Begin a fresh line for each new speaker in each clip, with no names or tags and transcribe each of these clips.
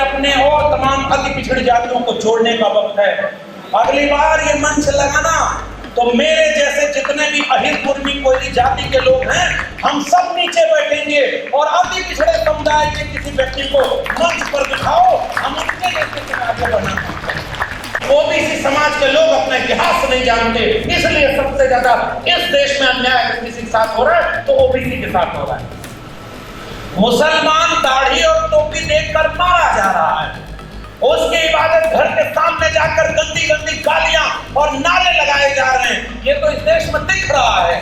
अपने और तमाम अति पिछड़ी जातियों को जोड़ने का वक्त है। अगली बार ये मंच लगाना तो मेरे जैसे जितने भी अहिर कुर्मी कोयली जाति के लोग हैं, हम सब नीचे बैठेंगे और अति पिछड़े समुदाय के किसी व्यक्ति को मंच पर बिठाओ, हम उनके जैसे आगे बढ़ना। ओबीसी समाज के लोग अपना इतिहास नहीं जानते, इसलिए सबसे ज्यादा इस देश में अन्याय अगर किसी के साथ हो रहा है तो ओबीसी के साथ हो रहा है। मुसलमान दाढ़ी और टोपी देखकर मारा जा रहा है, उसकी इबादत घर के सामने जाकर गंदी गंदी गालियां और नारे लगाए जा रहे हैं, ये तो इस देश में दिख रहा है।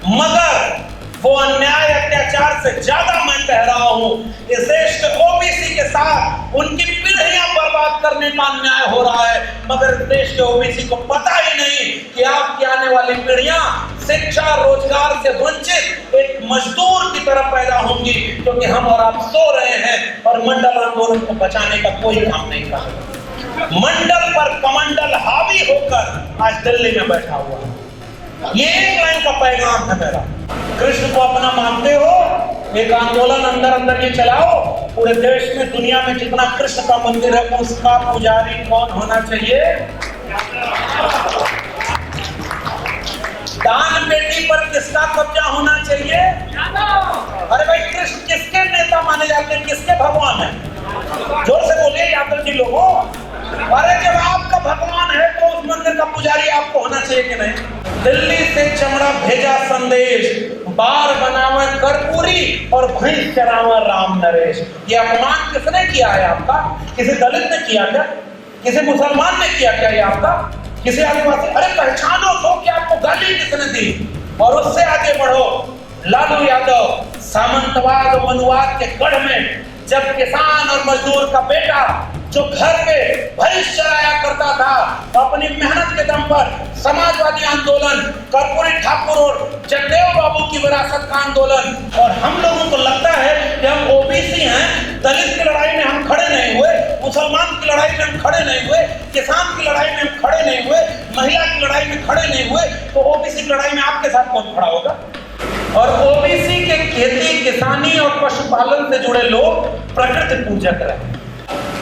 मगर वो अन्याय अत्याचार से ज्यादा मैं कह रहा हूं, इस देश के ओबीसी के साथ उनकी पीढ़ियां बर्बाद करने का अन्याय हो रहा है। मगर इस देश के ओबीसी को पता ही नहीं कि आपकी आने वाली पीढ़ियां शिक्षा रोजगार से वंचित एक मजदूर की तरह पैदा होंगी, क्योंकि हम और आप सो रहे हैं और मंडल आंदोलन को बचाने का कोई काम नहीं कर रहे। मंडल पर कमंडल हावी होकर आज दिल्ली में बैठा हुआ है। ये एक लाइन का पैगाम है मेरा। कृष्ण को अपना मानते हो, एक आंदोलन अंदर अंदर ये चलाओ, पूरे देश में दुनिया में जितना कृष्ण का मंदिर है उसका पुजारी कौन होना चाहिए? दान पेटी पर किसका कब्जा होना चाहिए? अरे भाई, कृष्ण किसके नेता माने जाते हैं, किसके भगवान है? जोर से बोलिए यादव जी लोगों। अरे जब आपका भगवान है तो उस मंदिर का पुजारी आपको होना चाहिए कि नहीं? दिल्ली से चमड़ा भेजा संदेश, बार बनावे कर्पूरी और भैंस चरावे राम नरेश। ये अपमान किसने किया है आपका? किसी दलित ने किया क्या? किसी मुसलमान ने किया क्या? ये आपका किसी आदिवासी? अरे पहचानो तो कि आपको गाली किसने दी, और उससे आगे बढ़ो। लालू यादव सामंतवाद और मनुवाद के गढ़ में जब किसान और मजदूर का बेटा जो घर पे भैंस चराया करता था, अपनी मेहनत के दम पर समाजवादी आंदोलन, कर्पूरी ठाकुर और जगदेव बाबू की विरासत का आंदोलन, और हम लोगों को लगता है कि हम ओबीसी हैं, दलित की लड़ाई में हम खड़े नहीं हुए, मुसलमान की लड़ाई में हम खड़े नहीं हुए, किसान की लड़ाई में हम खड़े नहीं हुए, महिला की लड़ाई में खड़े नहीं हुए, तो ओबीसी की लड़ाई में आपके साथ कौन खड़ा होगा? और ओबीसी के खेती, किसानी और पशुपालन से जुड़े लोग प्रकृति पूजक रहे।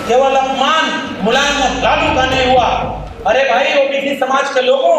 केवल अपमान मुलायम और लालू का नहीं हुआ। अरे भाई, ओबीसी समाज के लोगों,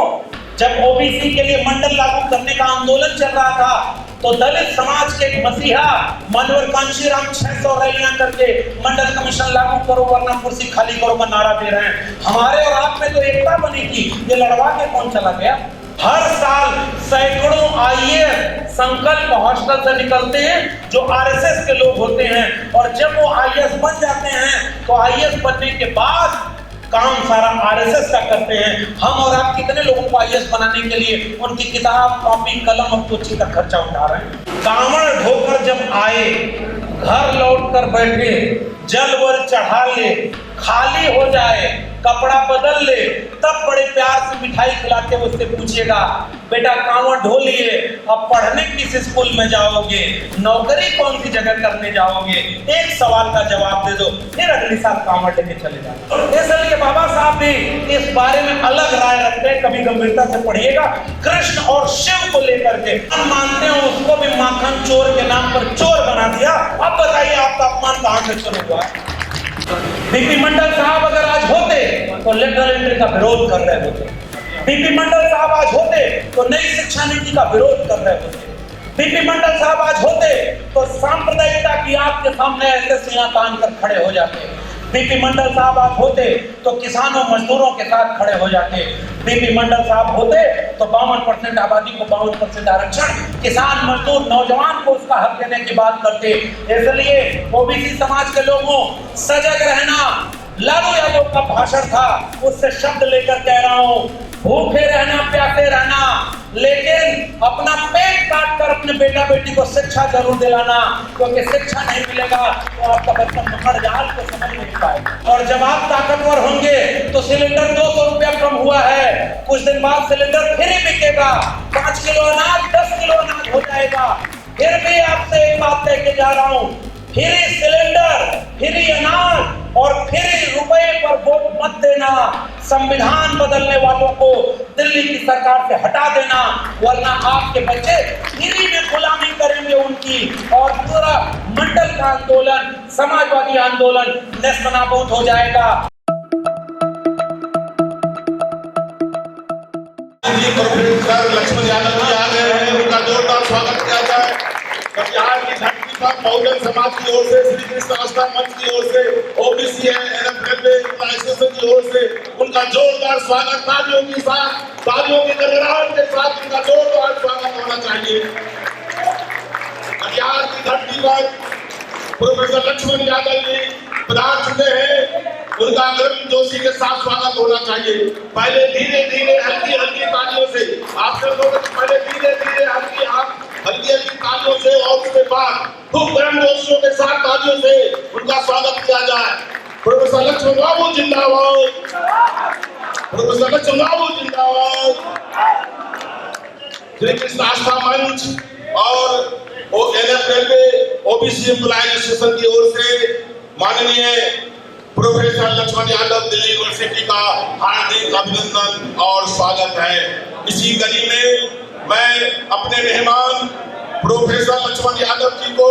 जब ओबीसी के लिए मंडल लागू करने का आंदोलन चल रहा था तो दलित समाज के मसीहा मनोहर कांशीराम 600 रैलियां करके मंडल कमीशन लागू करो वरना कुर्सी खाली करो का नारा दे रहे हैं। हमारे और आप में तो एकता बनी थी, ये लड़वा के कौन चला गया? हर साल सैकड़ों आईएएस संकल्प हॉस्टल से निकलते हैं जो आरएसएस के लोग होते हैं, और जब वो आईएएस बन जाते हैं तो आईएएस बनने के बाद काम सारा आरएसएस का करते हैं। हम और आप कितने लोगों को आईएएस बनाने के लिए उनकी किताब, कॉपी, कलम और कोचिंग का खर्चा उठा रहे हैं। कांवड़ ढोकर जब आए, घर लौट कर बैठे, जल वर चढ़ा ले, खाली हो जाए, कपड़ा बदल ले, तब बड़े प्यार से मिठाई खिलाते उससे पूछिएगा, बेटा कांवड़ ढो लिए, अब पढ़ने किस स्कूल में जाओगे, नौकरी कौन सी जगह करने जाओगे? एक सवाल का जवाब दे दो, फिर अगली साल कांवड़ लेके चले जाओ। इसलिए बाबा साहब भी इस बारे में अलग राय रखते हैं, कभी गंभीरता से पढ़िएगा। कृष्ण और शिव को लेकर के हम मानते हैं, उसको भी माखन चोर के नाम पर चोर बना दिया। अब बताइए आपका अपमान कहां से शुरू हुआ? बीपी मंडल साहब अगर आज होते तो लेटरल एंट्री का विरोध कर रहे होते, बीपी मंडल साहब आज होते तो नई शिक्षा नीति का विरोध कर रहे होते, बीपी मंडल साहब आज होते तो सांप्रदायिकता की आपके सामने ऐसे सीना तान कर खड़े हो जाते, बीपी मंडल साहब आज होते तो किसानों मजदूरों के साथ खड़े हो जाते, बीपी मंडल साहब होते तो 52% आबादी को 52% आरक्षण, किसान मजदूर नौजवान को उसका हक देने की बात करते। इसलिए ओबीसी समाज के लोगों, सजग रहना। लालू यादव का भाषण था, उससे शब्द लेकर कह रहा हूं, भूखे रहना, प्यासे रहना, लेकिन अपना पेट काट कर अपने बेटा बेटी को शिक्षा जरूर दिलाना, क्योंकि शिक्षा नहीं मिलेगा तो आपका बच्चा मखड़ जाल को समझ नहीं पाएगा। और जब आप ताकतवर होंगे तो सिलेंडर 200 रुपया कम हुआ है, कुछ दिन बाद सिलेंडर फ्री बिकेगा, 5 किलो अनाज 10 किलो अनाज हो जाएगा। फिर भी आपसे एक बात लेके जा रहा हूँ, फ्री सिलेंडर, फ्री अनाज और फ्री रुपए पर वोट मत देना। संविधान बदलने वालों को दिल्ली की सरकार से हटा देना, वरना आपके बच्चे फ्री में गुलामी करेंगे उनकी, और पूरा मंडल का आंदोलन, समाजवादी आंदोलन नेस्तनाबूद हो जाएगा।
प्रोफेसर लक्ष्मण यादव जी आ रहे हैं, उनका जोरदार स्वागत किया जाए। कटिहार की धरती पर बहुजन समाज की ओर से, श्री कृष्ण आस्था मंच की ओर से, ओबीसी रेलवे एसोसिएशन की ओर से उनका जोरदार स्वागत, तालियों के साथ, तालियों की गड़गड़ाहट के साथ उनका जोरदार स्वागत होना चाहिए। कटिहार की धरती पर प्रोफेसर लक्ष्मण यादव जी प्रधान चुने हैं, उनका गर्म जोशी के साथ स्वागत होना चाहिए। पहले धीरे धीरे हल्की हल्की तालियों से, आप सब लोग पहले धीरे धीरे हल्की हल्की तालियों से और उसके बाद खूब गर्म जोशियों के साथ तालियों से उनका स्वागत किया जाए। प्रोफेसर लक्ष्मण बाबू जिंदाबाद, प्रोफेसर लक्ष्मण बाबू जिंदाबाद। श्री कृष्ण आस्था मंच और रेलवे ओबीसी एम्प्लॉयज एसोसिएशन की ओर से माननीय प्रोफेसर लक्ष्मण यादव दिल्ली यूनिवर्सिटी का हार्दिक अभिनंदन और स्वागत है। इसी कड़ी में मैं अपने मेहमान प्रोफेसर लक्ष्मण यादव जी को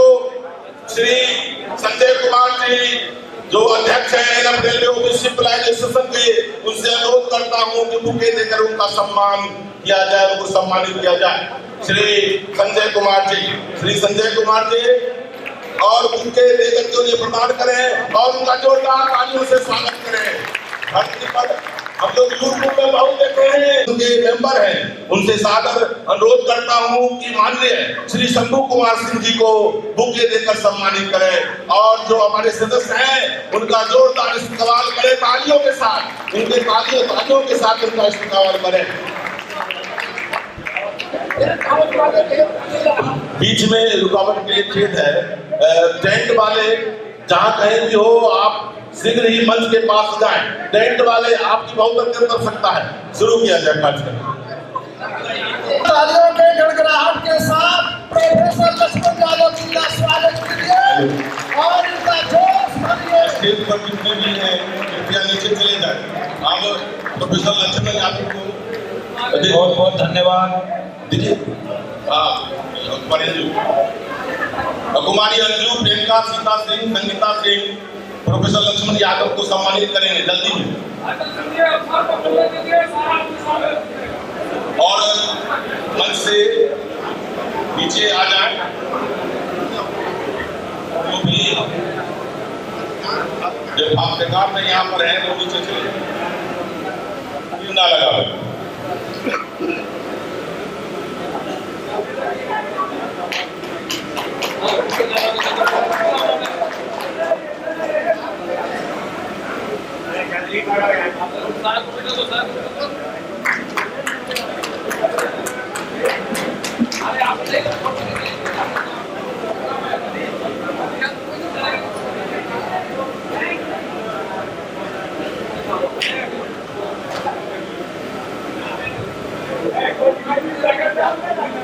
श्री संजय कुमार जी जो अध्यक्ष है रेलवे ओबीसी एम्प्लॉयज एसोसिएशन के, उनसे अनुरोध करता हूं कि बुके देकर उनका सम्मान किया जाए, उनको सम्मानित किया जाए। श्री संजय कुमार जी, श्री संजय कुमार जी और उनके लेखक के लिए प्रदान करें और उनका जोरदार तालियों से स्वागत करें। धरती पर हम लोग यूट्यूब में बहुत देखते हैं, उनके मेंबर हैं, उनसे सादर अनुरोध करता हूं कि माननीय श्री शंभू कुमार सिंह जी को बुके देकर सम्मानित करें और जो हमारे सदस्य हैं उनका जोरदार इस्तेमाल करें तालियों के साथ, उनके तालियों के साथ उनका इस्तेमाल करें। बीच में रुकावट के लिए खेद है, टेंट वाले जहां कहीं भी हो आप शीघ्र ही मंच के पास जाएं। टेंट वाले आपकी बहुत अत्यंत कर सकता है। शुरू किया जाए कार्यक्रम।
तालियों के गड़गड़ाहट के साथ प्रोफेसर लक्ष्मण यादव जी का स्वागत कीजिए और इनका जोश भरिए।
स्टेज पर जितने भी हैं कृपया नीचे चले जाएं। अब प्रोफेसर लक्ष्मण यादव को
बहुत बहुत धन्यवाद।
कुमारी अंजू, प्रियंका, सीता सिंह, संगीता सिंह प्रोफेसर लक्ष्मण यादव को सम्मानित करेंगे जल्दी में। और मंच से नीचे आ जाए जो भी जब आपके काम में यहाँ पर है वो नीचे चले ना लगा।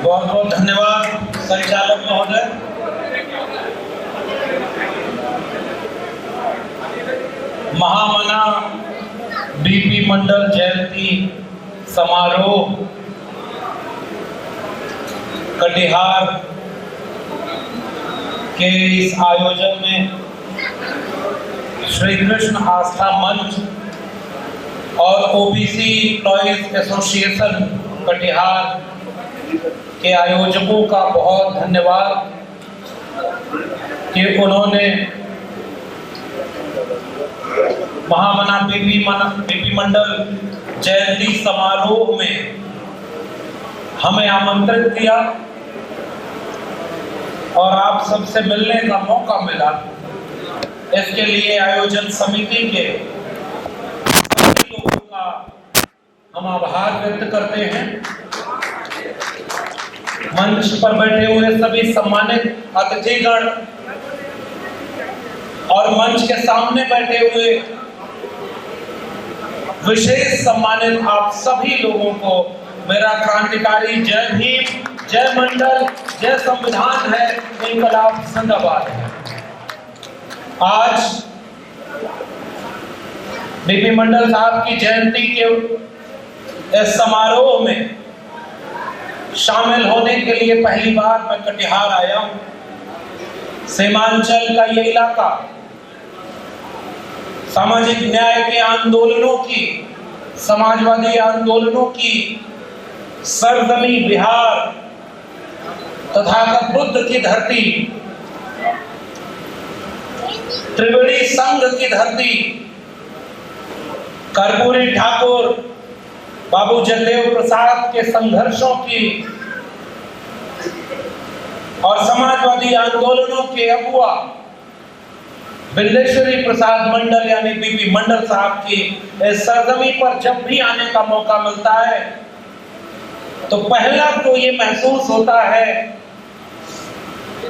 बहुत बहुत धन्यवाद संचालक महोदय। महामना बीपी मंडल जयंती समारोह कटिहार के इस आयोजन में श्री कृष्ण आस्था मंच और ओबीसी एम्प्लॉयज एसोसिएशन कटिहार के आयोजकों का बहुत धन्यवाद कि उन्होंने महामना बीपी मंडल जयंती समारोह में हमें आमंत्रित किया और आप सबसे मिलने का मौका मिला। इसके लिए आयोजन समिति के सभी लोगों का हम आभार व्यक्त करते हैं। मंच पर बैठे हुए सभी सम्मानित अतिथिगण और मंच के सामने बैठे हुए विशेष सम्मानित आप सभी लोगों को मेरा क्रांतिकारी जय भीम, जय मंडल, जय संविधान है, इंकलाब जिंदाबाद है। आज बीपी मंडल साहब की जयंती के इस समारोह में शामिल होने के लिए पहली बार मैं कटिहार आया हूं। सीमांचल का ये इलाका सामाजिक न्याय के आंदोलनों की, समाजवादी आंदोलनों की सरजमी बिहार, तथागत बुद्ध की धरती, त्रिवेणी संघ की धरती, कर्पूरी ठाकुर, बाबू जगदेव प्रसाद के संघर्षों की और समाजवादी आंदोलनों के अगुआ बिंदेश्वरी प्रसाद मंडल यानी बीपी मंडल साहब की इस सरजमी पर जब भी आने का मौका मिलता है तो पहला तो ये महसूस होता है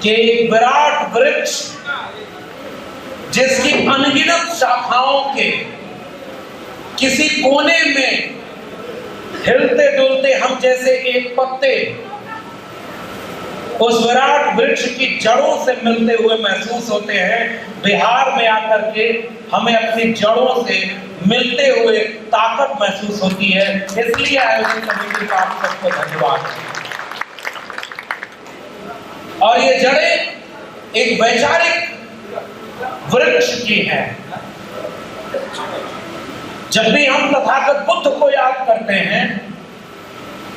कि एक विराट वृक्ष जिसकी अनगिनत शाखाओं के किसी कोने में हिलते डुलते हम जैसे एक पत्ते उस विराट वृक्ष की जड़ों से मिलते हुए महसूस होते हैं। बिहार में आकर के हमें अपनी जड़ों से मिलते हुए ताकत महसूस होती है। इसलिए आयोजन कमेटी का आप सबको धन्यवाद। और ये जड़ें एक वैचारिक वृक्ष की हैं। जब भी हम तथागत बुद्ध को याद करते हैं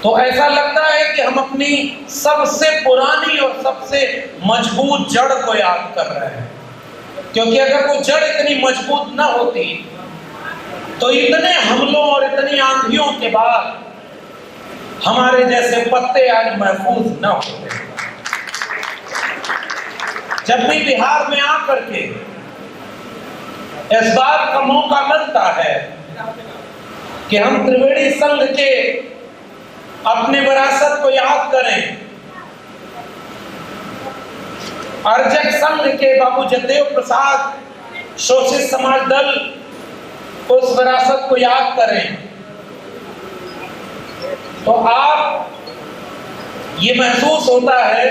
तो ऐसा लगता है कि हम अपनी सबसे पुरानी और सबसे मजबूत जड़ को याद कर रहे हैं, क्योंकि अगर वो जड़ इतनी मजबूत न होती तो इतने हमलों और इतनी आंधियों के बाद हमारे जैसे पत्ते आज महफूज न होते। जब भी बिहार में आकर के इस बात का मौका मिलता है कि हम त्रिवेणी संघ के अपने विरासत को याद करें, अर्जक संघ के बाबू जगदेव प्रसाद शोषित समाज दल उस विरासत को याद करें, तो आप ये महसूस होता है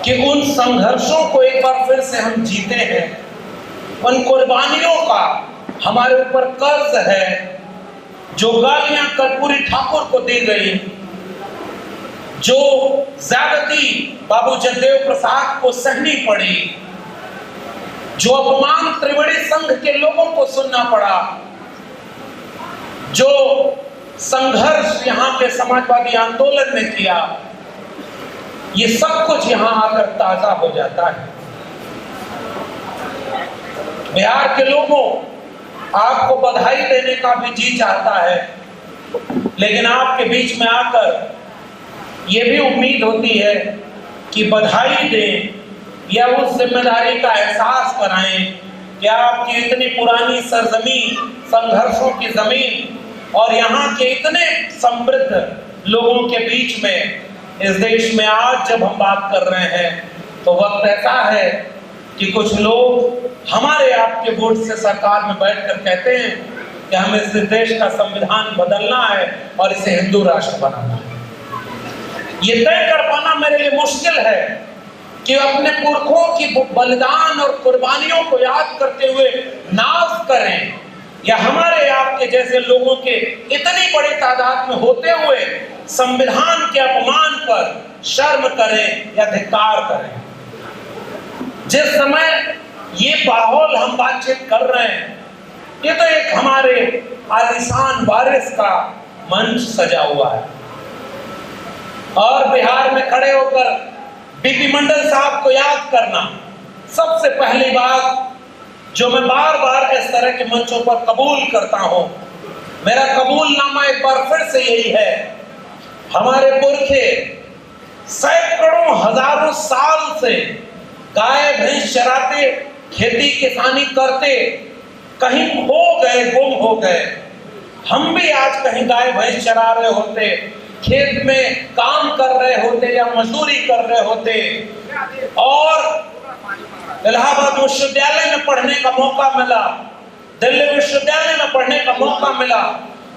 कि उन संघर्षों को एक बार फिर से हम जीते हैं। उन कुर्बानियों का हमारे ऊपर कर्ज है जो गालियां कर्पूरी ठाकुर को दी गई, जो ज्यादती बाबू जगदेव प्रसाद को सहनी पड़ी, जो अपमान त्रिवेणी संघ के लोगों को सुनना पड़ा, जो संघर्ष यहां के समाजवादी आंदोलन में किया, ये सब कुछ यहां आकर ताजा हो जाता है। बिहार के लोगों आपको बधाई देने का भी जी चाहता है, लेकिन आपके बीच में आकर यह भी उम्मीद होती है कि बधाई दें या उस जिम्मेदारी का एहसास कराएं कि आपकी इतनी पुरानी सरजमीन, संघर्षों की जमीन और यहाँ के इतने समृद्ध लोगों के बीच में इस देश में आज जब हम बात कर रहे हैं तो वक्त ऐसा है कि कुछ लोग हमारे आपके वोट से सरकार में बैठकर कहते हैं कि हमें इस देश का संविधान बदलना है और इसे हिंदू राष्ट्र बनाना है। ये तय कर पाना मेरे लिए मुश्किल है कि अपने पुरखों की बलिदान और कुर्बानियों को याद करते हुए नाज करें या हमारे आपके जैसे लोगों के इतनी बड़ी तादाद में होते हुए संविधान के अपमान पर शर्म करें या धिक्कार करें। जिस समय ये माहौल हम बातचीत कर रहे हैं, ये तो एक हमारे आलिशान वारिस का मंच सजा हुआ है और बिहार में खड़े होकर बीपी मंडल साहब को याद करना सबसे पहली बात जो मैं बार बार इस तरह के मंचों पर कबूल करता हूं। मेरा कबूलनामा एक बार फिर से यही है, हमारे पुरखे सैकड़ों हजारों साल से गाय भैंस चराते, खेती किसानी करते, कहीं खो गए, गुम हो गए। हम भी आज कहीं गाय भैंस चरा रहे होते, खेत में काम कर रहे होते या मजदूरी कर रहे होते और इलाहाबाद विश्वविद्यालय में पढ़ने का मौका मिला, दिल्ली विश्वविद्यालय में पढ़ने का मौका मिला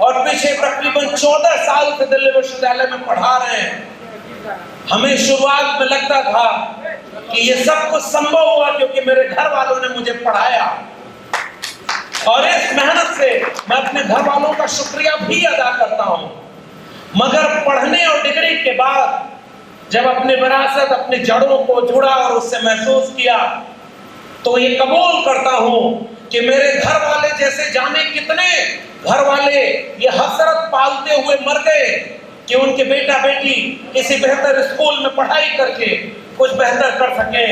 और पिछले तकरीबन 14 साल से दिल्ली विश्वविद्यालय में पढ़ा रहे हैं। हमें शुरुआत में लगता था कि ये सब कुछ संभव हुआ क्योंकि मेरे घर वालों ने मुझे पढ़ाया और इस मेहनत से मैं अपने घर वालों का शुक्रिया भी अदा करता हूं। मगर पढ़ने और डिग्री के बाद जब अपनी विरासत, अपनी जड़ों को जुड़ा और उससे महसूस किया, तो ये कबूल करता हूं कि मेरे घर वाले जैसे जाने कितने घर वाले ये हसरत पालते हुए मर गए कि उनके बेटा बेटी किसी बेहतर स्कूल में पढ़ाई करके कुछ बेहतर कर सके।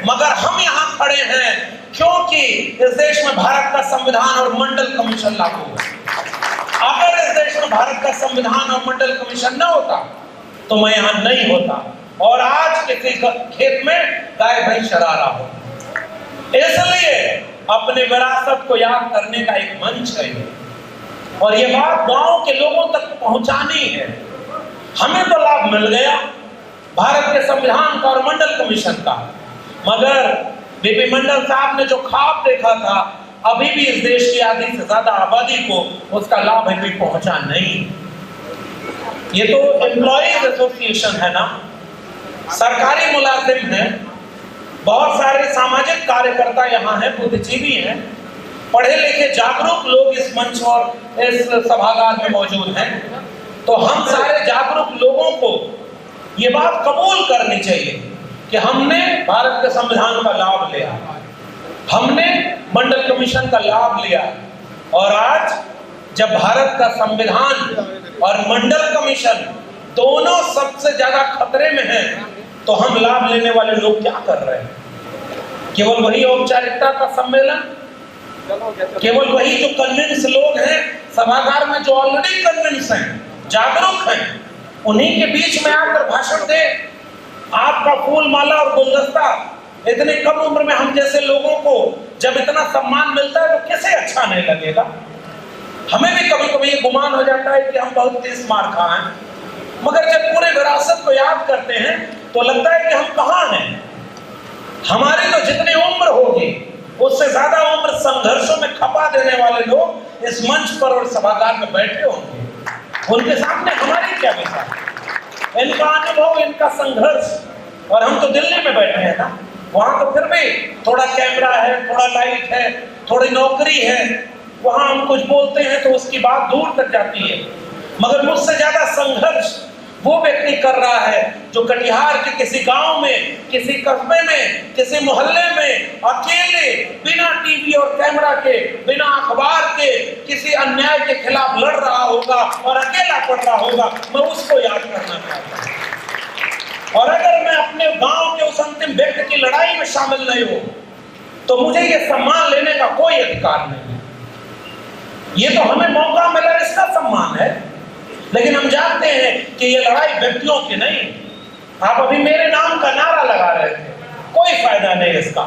मगर हम यहाँ खड़े हैं क्योंकि इस देश में भारत का संविधान और मंडल कमीशन लागू है। अगर इस देश में भारत का संविधान और मंडल कमीशन न होता तो मैं यहाँ नहीं होता और आज किसी खेत में गाय भैंस चरा रहा हो। इसलिए अपने विरासत को याद करने का एक मंच है और ये बात गांव के लोगों तक पहुंचानी है। हमें तो लाभ मिल गया भारत के संविधान का और मंडल कमीशन का, मगर बीपी मंडल साहब ने जो ख्वाब देखा था अभी भी इस देश की आधी से ज्यादा आबादी को उसका लाभ अभी पहुंचा नहीं। ये तो एम्प्लॉयज एसोसिएशन है ना, सरकारी मुलाजिम है, बहुत सारे सामाजिक कार्यकर्ता यहाँ हैं, बुद्धिजीवी हैं, पढ़े लिखे जागरूक लोग इस मंच और इस सभागार में मौजूद हैं। तो हम सारे जागरूक लोगों को ये बात कबूल करनी चाहिए कि हमने भारत के संविधान का लाभ लिया, हमने मंडल कमीशन का लाभ लिया और आज जब भारत का संविधान और मंडल कमीशन दोनों सबसे ज्यादा खतरे में हैं, तो हम लाभ लेने वाले लोग क्या कर रहे हैं? केवल वही औपचारिकता का सम्मेलन, केवल वही जो कन्विंस लोग हैं सभागार में, जो ऑलरेडी कन्विंस हैं, जागरूक हैं, उन्हीं के बीच में आकर भाषण दे। आपका फूल माला और गुलदस्ता इतने कम उम्र में हम जैसे लोगों को जब इतना सम्मान मिलता है तो कैसे अच्छा नहीं लगेगा? हमें भी कभी कभी ये गुमान हो जाता है कि हम बहुत तेज मार खाए हैं, मगर जब पूरे विरासत को याद करते हैं तो लगता है कि हम कहाँ हैं। हमारी तो जितनी उम्र होगी उससे ज्यादा उम्र संघर्षों में खपा देने वाले लोग इस मंच पर और सभागार में बैठे होंगे। उनके सामने हमारी क्या मिसाल, इनका अनुभव, इनका संघर्ष। और हम तो दिल्ली में बैठे हैं ना, वहां तो फिर भी थोड़ा कैमरा है, थोड़ा लाइट है, थोड़ी नौकरी है, वहां हम कुछ बोलते हैं तो उसकी बात दूर तक जाती है। मगर मुझसे ज्यादा संघर्ष वो व्यक्ति कर रहा है जो कटिहार के किसी गांव में, किसी कस्बे में, किसी मोहल्ले में अकेले बिना टीवी और कैमरा के, बिना अखबार के किसी अन्याय के खिलाफ लड़ रहा होगा और अकेला पड़ रहा होगा। मैं उसको याद करना चाहता हूं। और अगर मैं अपने गांव के उस अंतिम व्यक्ति की लड़ाई में शामिल नहीं हूं तो मुझे ये सम्मान लेने का कोई अधिकार नहीं है। ये तो हमें मौका मिला, इसका सम्मान है, लेकिन हम जानते हैं कि ये लड़ाई व्यक्तियों की नहीं। आप अभी मेरे नाम का नारा लगा रहे थे, कोई फायदा नहीं इसका।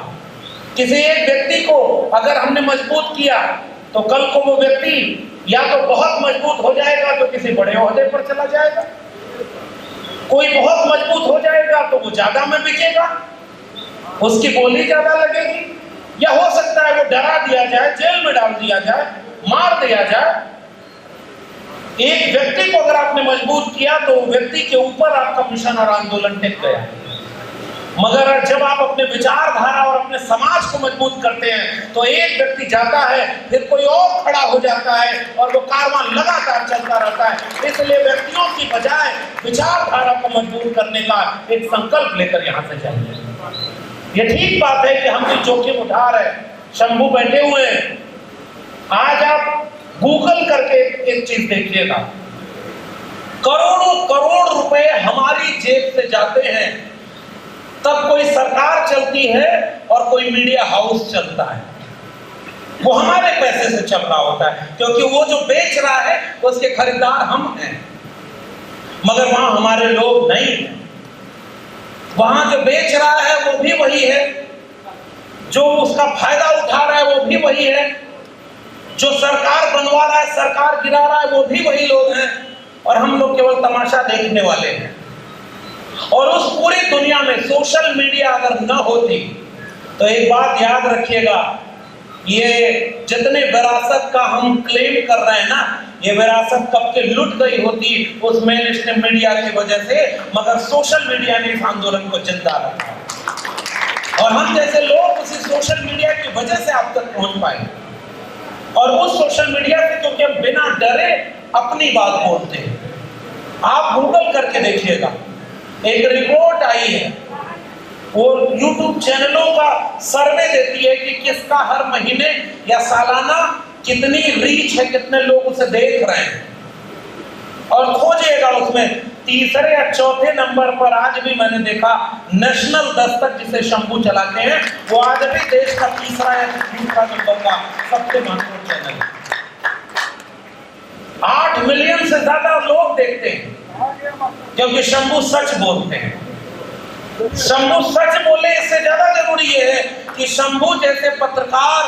किसी एक व्यक्ति को अगर हमने मजबूत किया तो कल को वो व्यक्ति या तो बहुत मजबूत हो जाएगा तो किसी बड़े ओहदे पर चला जाएगा, कोई बहुत मजबूत हो जाएगा तो वो ज्यादा में बिकेगा, उसकी बोली ज्यादा लगेगी, या हो सकता है वो डरा दिया जाए, जेल में डाल दिया जाए, मार दिया जाए। एक व्यक्ति को अगर आपने मजबूत किया तो व्यक्ति के ऊपर आपका मिशन और आंदोलन टिक गया। मगर जब आप अपने विचारधारा और अपने समाज को मजबूत करते हैं तो एक व्यक्ति जाता है, फिर कोई और खड़ा हो जाता है और वो कारवां लगातार चलता रहता है। इसलिए व्यक्तियों की बजाय विचारधारा को मजबूत करने का एक संकल्प लेकर यहाँ से जाइए। ये ठीक बात है कि हम भी जोखिम उठा रहे हैं, शंभू बैठे हुए हैं। आज आप गूगल करके एक चीज देखिएगा, करोड़ों करोड़ रुपए हमारी जेब से जाते हैं, तब कोई सरकार चलती है और कोई मीडिया हाउस चलता है। वो हमारे पैसे से चल रहा होता है क्योंकि वो जो बेच रहा है उसके खरीदार हम हैं, मगर वहां हमारे लोग नहीं हैं। वहां जो बेच रहा है वो भी वही है, जो उसका फायदा उठा रहा है वो भी वही है, जो सरकार बनवा रहा है, सरकार गिरा रहा है, वो भी वही लोग हैं, और हम लोग केवल तमाशा देखने वाले हैं। और उस पूरी दुनिया में सोशल मीडिया अगर न होती तो एक बात याद रखिएगा, ये जितने विरासत का हम क्लेम कर रहे हैं ना, ये विरासत कब के लुट गई होती उस मेन स्ट्रीम मीडिया की वजह से, मगर सोशल मीडिया ने इस आंदोलन को जिंदा रखा और हम जैसे लोग उसी सोशल मीडिया की वजह से आप तक पहुंच पाए। और उस सोशल मीडिया से क्योंकि हम बिना डरे अपनी बात बोलते हैं। आप गूगल करके देखिएगा, एक रिपोर्ट आई है, वो YouTube चैनलों का सर्वे देती है कि किसका हर महीने या सालाना कितनी रीच है, कितने लोग उसे देख रहे हैं। और खोजिएगा उसमें तीसरे या चौथे नंबर पर आज भी मैंने देखा नेशनल दस्तक, जिसे शंभू चलाते हैं, वो आज भी देश का तीसरा या चौथा नंबर का सबसे महत्वपूर्ण चैनल है। 8 मिलियन से ज्यादा लोग देखते हैं क्योंकि शंभू सच बोलते हैं। शंभू सच बोले, इससे ज्यादा जरूरी ये है कि शंभू जैसे पत्रकार,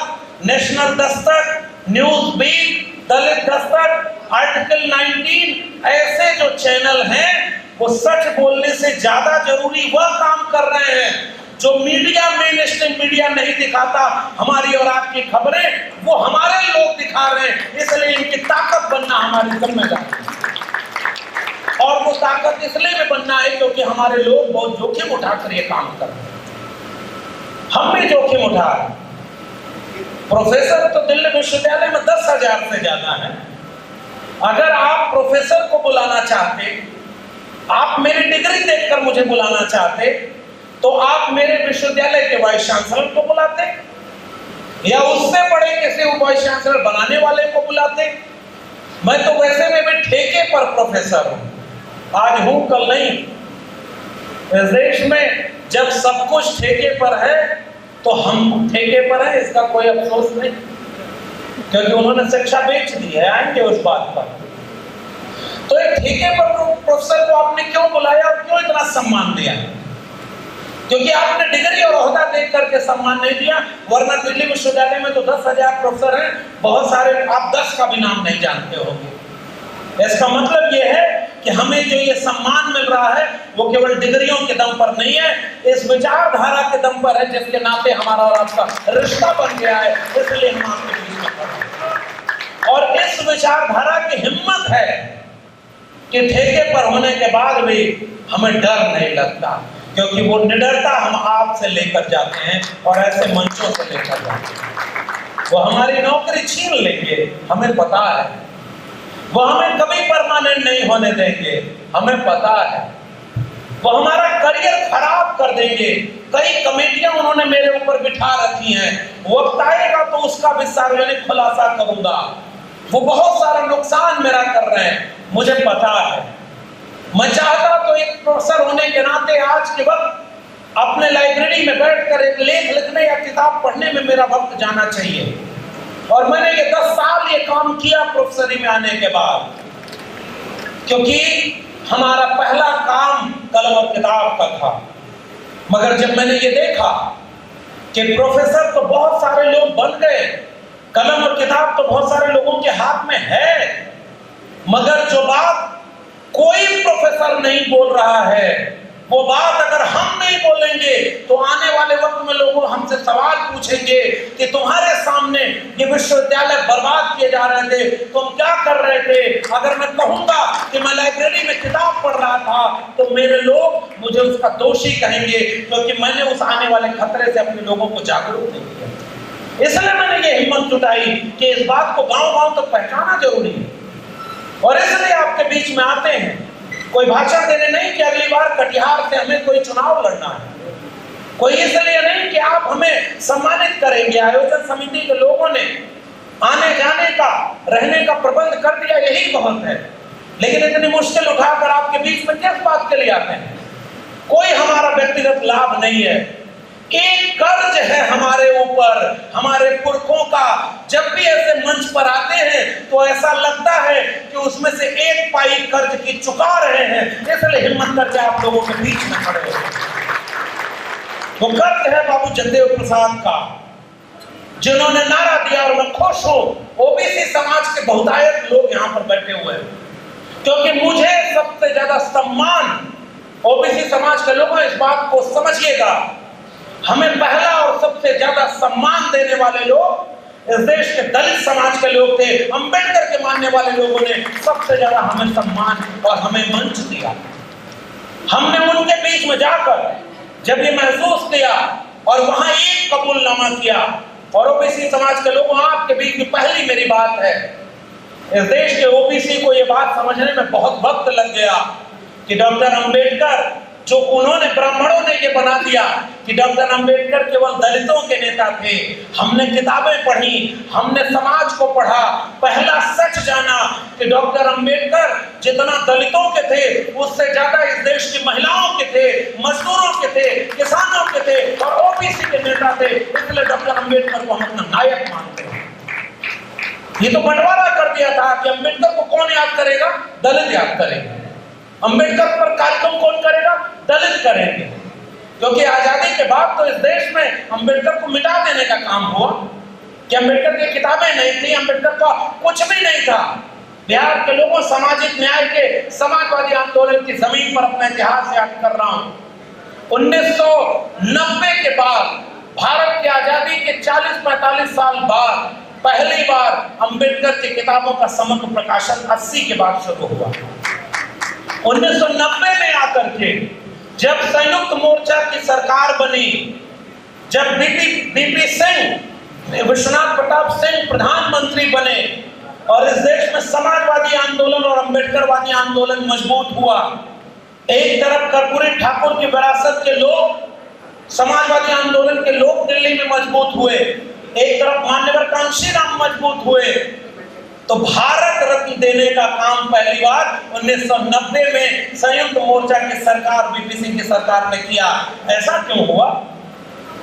नेशनल दस्तक, न्यूज बीट, दलित दस्तक, आर्टिकल 19 ऐसे जो चैनल हैं, वो सच बोलने से ज्यादा जरूरी वह काम कर रहे हैं जो मीडिया, मेन स्ट्रीम मीडिया नहीं दिखाता। हमारी और आपकी खबरें वो हमारे लोग दिखा रहे हैं, इसलिए इनकी ताकत बनना हमारी जिम्मेदारी है। और वो ताकत इसलिए भी बनना है क्योंकि हमारे लोग बहुत जोखिम उठाकर ये काम कर रहे हैं। हम भी जोखिम उठा रहे हैं। प्रोफेसर तो दिल्ली विश्वविद्यालय में 10,000 से ज्यादा है। अगर आप प्रोफेसर को बुलाना चाहते, आप मेरी डिग्री देखकर मुझे बुलाना चाहते, तो आप मेरे विश्वविद्यालय के वाइस चांसलर को बुलाते या उससे बड़े किसी वाइस चांसलर बनाने वाले को बुलाते। मैं तो वैसे में भी ठेके पर प्रोफेसर हूं, आज हूं कल नहीं। इस देश में जब सब कुछ ठेके पर है तो हम ठेके पर हैं, इसका कोई अफसोस नहीं, क्योंकि उन्होंने शिक्षा बेच दी है। आएंगे उस बात पर। तो एक ठेके पर प्रोफेसर को आपने क्यों बुलाया और क्यों इतना सम्मान दिया? क्योंकि आपने डिग्री और ओहदा देख करके सम्मान नहीं दिया। वरना दिल्ली विश्वविद्यालय में तो 10,000 प्रोफेसर हैं, बहुत सारे आप 10 का भी नाम नहीं जानते होंगे। इसका मतलब यह है कि हमें जो ये सम्मान मिल रहा है वो केवल डिग्रियों के दम पर नहीं है, इस विचारधारा के दम पर है जिसके नाते हमारा और आपका रिश्ता बन गया है। इसलिए हम आपके बीच में खड़े हैं। और इस विचारधारा की हिम्मत है कि ठेके पर होने के बाद भी हमें डर नहीं लगता, क्योंकि वो निडरता हम आपसे लेकर जाते हैं और ऐसे मंचों से लेकर जाते हैं। वो हमारी नौकरी छीन लेंगे, हमें पता है। वो हमें कभी परमानेंट नहीं होने देंगे, हमें पता है। वो हमारा करियर खराब कर देंगे। कई कमेटियां उन्होंने मेरे ऊपर बिठा रखी हैं, वक्त आएगा तो उसका भी सार्वजनिक खुलासा करूंगा। वो बहुत सारा नुकसान मेरा कर रहे हैं, मुझे पता है। मैं चाहता तो एक प्रोफेसर होने के नाते आज के वक्त अपने लाइब्रेरी में बैठकर एक लेख लिखने या किताब पढ़ने में मेरा वक्त जाना चाहिए। और मैंने ये 10 साल ये काम किया प्रोफेसरी में आने के बाद, क्योंकि हमारा पहला काम कलम और किताब का था। मगर जब मैंने ये देखा कि प्रोफेसर तो बहुत सारे लोग बन गए, कलम और किताब तो बहुत सारे लोगों के हाथ में है, मगर जो बात कोई प्रोफेसर नहीं बोल रहा है, वो बात अगर हम नहीं बोलेंगे तो आने वाले वक्त में लोग हमसे सवाल पूछेंगे कि तुम्हारे सामने ये विश्वविद्यालय बर्बाद किए जा रहे थे, तुम क्या कर रहे थे। अगर मैं कहूंगा कि मैं लाइब्रेरी में किताब पढ़ रहा था तो मेरे लोग मुझे उसका दोषी कहेंगे, क्योंकि मैंने उस आने वाले खतरे से अपने लोगों को जागरूक नहीं किया। इसलिए मैंने ये हिम्मत जुटाई कि इस बात को गांव-गांव तक पहुंचाना जरूरी है। और इसलिए आपके बीच में आते हैं, कोई भाषण देने नहीं कि अगली बार कटिहार से हमें कोई चुनाव लड़ना है, कोई इसलिए नहीं कि आप हमें सम्मानित करेंगे। आयोजन समिति के लोगों ने आने जाने का, रहने का प्रबंध कर दिया, यही बहुत है। लेकिन इतनी मुश्किल उठाकर आपके बीच में किस बात के लिए आते हैं? कोई हमारा व्यक्तिगत लाभ नहीं है, एक कर्ज है हमारे ऊपर, हमारे पुरखों का। जब भी ऐसे मंच पर आते हैं तो ऐसा लगता है कि उसमें से एक पाई कर्ज की चुका रहे हैं, इसलिए हिम्मत करके आप लोगों के बीच में खड़े हो। वो कर्ज है बाबू जगदेव प्रसाद का, जिन्होंने नारा दिया, और मैं खुश हूं ओबीसी समाज के बहुतायत लोग यहाँ पर बैठे हुए हैं, क्योंकि मुझे सबसे ज्यादा सम्मान ओबीसी समाज के लोगों, इस बात को समझिएगा, हमें पहला और सबसे ज्यादा सम्मान देने वाले लोग इस देश के दलित समाज के लोग थे। अंबेडकर के मानने वाले लोगों ने सबसे ज्यादा हमें सम्मान और हमें मंच दिया। हमने उनके बीच में जाकर जब ये महसूस किया और वहां एक कबूलनामा किया, और ओबीसी समाज के लोगों, आपके बीच में पहली मेरी बात है, इस देश के ओबीसी को ये बात समझने में बहुत वक्त लग गया कि डॉक्टर अंबेडकर जो उन्होंने ब्राह्मणों ने ये बना दिया कि डॉक्टर अंबेडकर केवल दलितों के नेता थे। हमने किताबें पढ़ी, हमने समाज को पढ़ा, पहला सच जाना कि डॉक्टर अंबेडकर जितना दलितों के थे उससे ज्यादा इस देश की महिलाओं के थे, मजदूरों के थे, किसानों के थे और ओबीसी के नेता थे। इसलिए डॉक्टर अंबेडकर को हम अपना नायक मानते हैं। ये तो बंटवारा कर दिया था कि अंबेडकर को कौन याद करेगा, दलित याद करेंगे। अंबेडकर पर कार्यक्रम कौन करेगा, दलित करेंगे। क्योंकि आजादी के बाद तो इस देश में अंबेडकर को मिटा देने का काम हुआ कि अंबेडकर की किताबें नहीं थी, अंबेडकर का कुछ भी नहीं था। बिहार के लोगों, सामाजिक न्याय के समाजवादी आंदोलन की जमीन पर अपना इतिहास याद कर रहा हूं। 1990 के बाद, भारत की आजादी के 40-45 साल बाद पहली बार अंबेडकर की किताबों का समग्र प्रकाशन 80 के बाद शुरू हुआ। 1990 में आकर के जब संयुक्त मोर्चा की सरकार बनी, जब बीपी सिंह, विश्वनाथ प्रताप सिंह प्रधानमंत्री बने और इस देश में समाजवादी आंदोलन और अंबेडकरवादी आंदोलन मजबूत हुआ। एक तरफ कर्पूरी ठाकुर की विरासत के लोग, समाजवादी आंदोलन के लोग दिल्ली में मजबूत हुए, एक तरफ मान्यवर कांशीराम मजबूत हुए, तो भारत रत्न देने का काम पहली बार 1990 में संयुक्त मोर्चा की सरकार, बीपी सिंह की सरकार ने किया। ऐसा क्यों हुआ?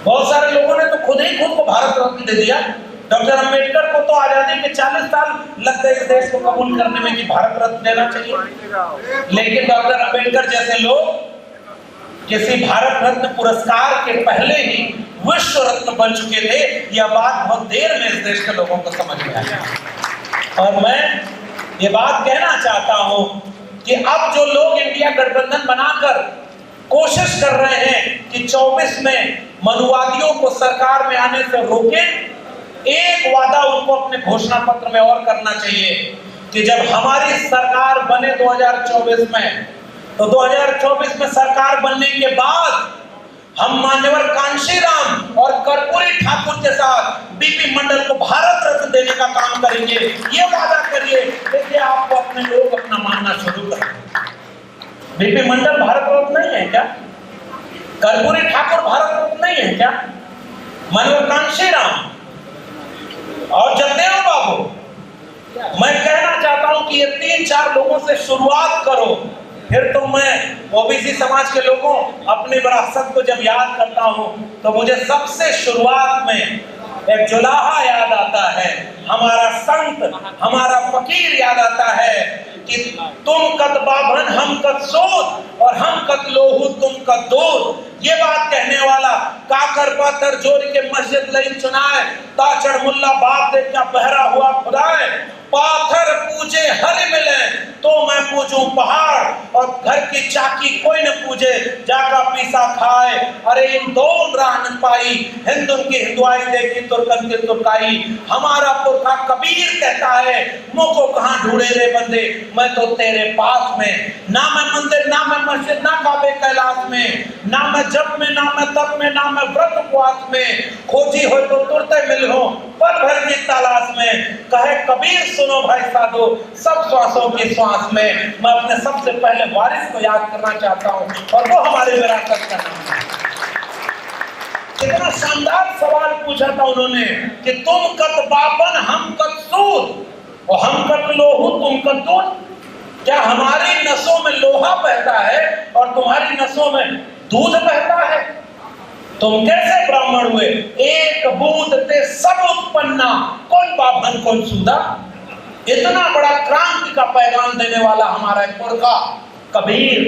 बहुत सारे लोगों ने तो खुद को भारत रत्न दे दिया। डॉक्टर अंबेडकर को तो आजादी के 40 साल लग गए इस देश को कबूल करने में कि भारत रत्न देना चाहिए, लेकिन डॉक्टर अंबेडकर जैसे लोग किसी भारत रत्न पुरस्कार के पहले ही विश्व रत्न बन चुके थे। यह बात बहुत देर में इस देश के लोगों को समझ में आया। और मैं ये बात कहना चाहता हूं कि अब जो लोग इंडिया गठबंधन बनाकर कोशिश कर रहे हैं कि 24 में मनुवादियों को सरकार में आने से रोकें, एक वादा उनको अपने घोषणा पत्र में और करना चाहिए कि जब हमारी सरकार बने 2024 में, तो 2024 में सरकार बनने के बाद हम मान्यवर कांशीराम और कर्पूरी ठाकुर के साथ बीपी मंडल को भारत रत्न देने का काम करेंगे। ये वादा करिए। देखिए, आपको अपने लोग अपना मानना शुरू करें। बीपी मंडल भारत रत्न नहीं है क्या? कर्पूरी ठाकुर भारत रत्न नहीं है क्या? मान्यवर कांशीराम और जगदेव बाबू, मैं कहना चाहता हूं कि ये 3-4 लोगों से शुरुआत करो। फिर तो मैं ओबीसी समाज के लोगों, अपनी विरासत को जब याद करता हूं तो मुझे सबसे शुरुआत में एक जुलाहा याद आता है, हमारा संत, हमारा फकीर याद आता है कि तुम कद बाभन हम कद सोद और हम कद लोहू तुम कद दूध। ये बात कहने वाला काकर पाथर जोड़ के मस्जिद लई चुनाए, ताचड़ मुल्ला बाप दे क्या बहरा हुआ खुदाए। पाथर पूजे हर मिले तो मैं पूजूं पहाड़, और घर की चाकी कोई न पूजे जाका पीसा खाए। अरे इन दोन राह न पाई, हिंदुन की हिंदुआई देखी तुर्कन की तुर्काई। हमारा पुरखा कबीर कहता है, मुझको कहाँ ढूंढे रे बंदे, मैं तो तेरे पास में। ना मैं मंदिर, ना मैं मस्जिद, ना काबे कैलाश में, ना मैं जप में, ना मैं तप में, ना मैं व्रत उपवास में। खोजी हो तो तुरते मिल हो पल भर की तलाश में। कहे कबीर सुनो भाई साधो, सब श्वासों की श्वास में। मैं अपने सबसे पहले वारिस को याद करना चाहता हूँ और वो हमारे विरासत का नाम है। कितना शानदार सवाल पूछा था उन्होंने कि तुम कद बापन हम कद सूद और हम कद लोहू तुम कद दूध। क्या हमारी नसों में लोहा बहता है और तुम्हारी नसों में दूध बहता है? तुम कैसे ब्राह्मण हुए? एक बूंद ते सब उत्पन्ना, कौन बाभन कौन सूदा। इतना बड़ा क्रांति का पैगाम देने वाला हमारा पुरखा कबीर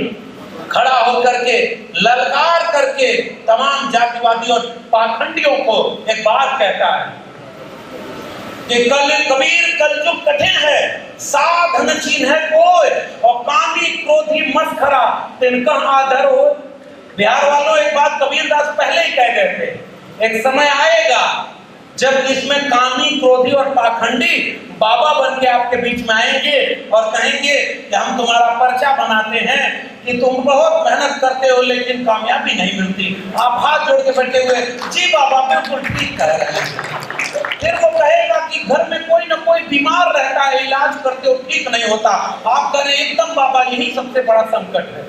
खड़ा होकर के ललकार करके तमाम जातिवादी और पाखंडियों को एक बात कहता है कि कबीर कलयुग कठिन है, साधन चीन है कोई, और कामी क्रोधी मस्खरा तिनका आदर हो। बिहार वालों, एक बात कबीरदास पहले ही कह गए थे, एक समय आएगा जब इसमें कामी क्रोधी और पाखंडी बाबा बन के आपके बीच में आएंगे और कहेंगे कि हम तुम्हारा पर्चा बनाते हैं कि तुम बहुत मेहनत करते हो लेकिन कामयाबी नहीं मिलती। आप हाथ जोड़ के बैठे हुए, जी बाबा बिल्कुल ठीक कह रहे हैं। फिर वो कहेगा कि घर में कोई ना कोई बीमार रहता है, इलाज करते हो ठीक नहीं होता। आप करें एकदम बाबा, यही सबसे बड़ा संकट है।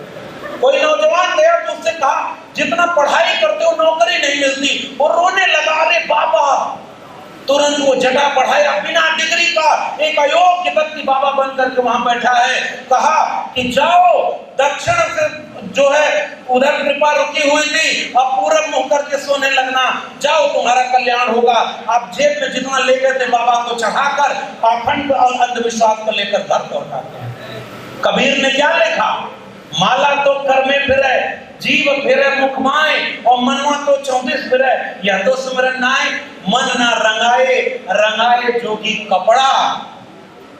कोई नौजवान गया तो उससे कहा जितना पढ़ाई करते हो नौकरी नहीं मिलती, वो रोने लगा, अरे बाबा। तुरंत वो जगह बढ़ाया, बिना डिग्री का एक अयोग्य व्यक्ति बाबा बन करके वहां बैठा है। कहा कि जाओ दक्षिण से जो है उधर कृपा रुकी हुई थी, अब पूरब मुंह करके सोने लगना, जाओ तुम्हारा कल्याण होगा। आप जेब में जितना ले गए थे बाबा को चढ़ाकर पाखंड और अंधविश्वास को लेकर घर लौटाते हैं। कबीर ने क्या लिखा? माला तो कर में फिरे, जीव फिरे मुख माए, और मनवा तो 34 फिरे, यह तो सिमरन नाय, मन ना रंगाए रंगाए जोगी कपड़ा।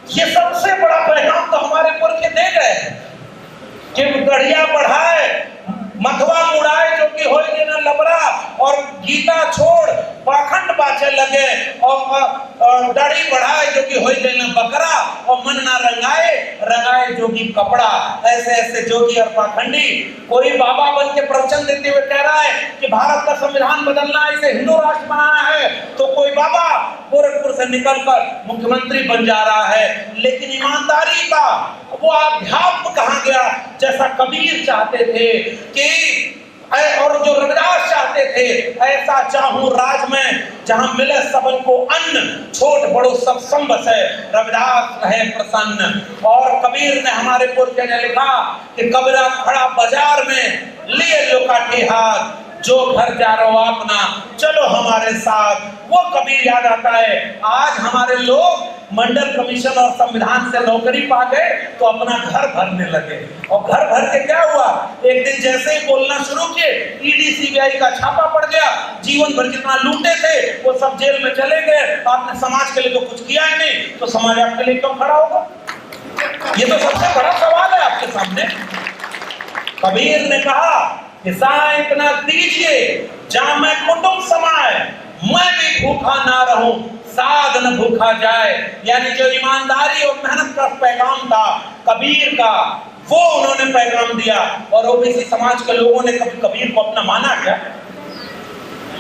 ये सबसे बड़ा पैगाम तो हमारे पुरखे दे गए कि गढ़िया बढ़ाए, मथवा मुड़ाए जो कि होए न लबरा, और गीता छोड़ पाखंड बाचे लगे, और दाढ़ी बढ़ाए जो कि होए न बकरा, और मन ना रंगाए रंगाए जोगी कपड़ा। ऐसे ऐसे जोगी और पाखंडी। कोई बाबा बन के प्रवचन देते हुए कह रहा है कि भारत का संविधान बदलना है, इसे हिंदू राष्ट्र बनाना है, तो कोई बाबा गोरखपुर से निकलकर मुख्यमंत्री बन जा रहा है। लेकिन ईमानदारी का वो अध्यात्म कहाँ गया? जैसा कबीर चाहते थे कि और जो रविदास चाहते थे, ऐसा चाहूं राज में जहां मिले सबन को अन्न, छोट बड़ो सब सम बसे, रविदास रहे प्रसन्न। और कबीर ने हमारे पुरखे ने लिखा कि कबीरा खड़ा बाजार में लिए लो काठी हाथ, जो घर जा रहे हो अपना चलो हमारे साथ। वो कबीर याद आता है। आज हमारे लोग मंडल कमीशन और संविधान से नौकरी पा गए तो अपना घर भरने लगे, और घर भर के क्या हुआ? एक दिन जैसे ही बोलना शुरू किए, ईडी सीबीआई का छापा पड़ गया, जीवन भर जितना लूटे थे वो सब जेल में चले गए। आपने समाज के लिए तो कुछ किया ही नहीं, तो समाज आपके लिए क्यों खड़ा होगा? ये तो सबसे बड़ा सवाल है आपके सामने। कबीर ने कहा कि इतना दीजिए जहां मैं कुटुंब समाए, मैं भी भूखा ना रहूं, साध न भूखा जाए। यानी जो ईमानदारी और मेहनत का पैगाम था कबीर का, वो उन्होंने पैगाम दिया। और ओबीसी समाज के लोगों ने कभी कबीर को अपना माना क्या?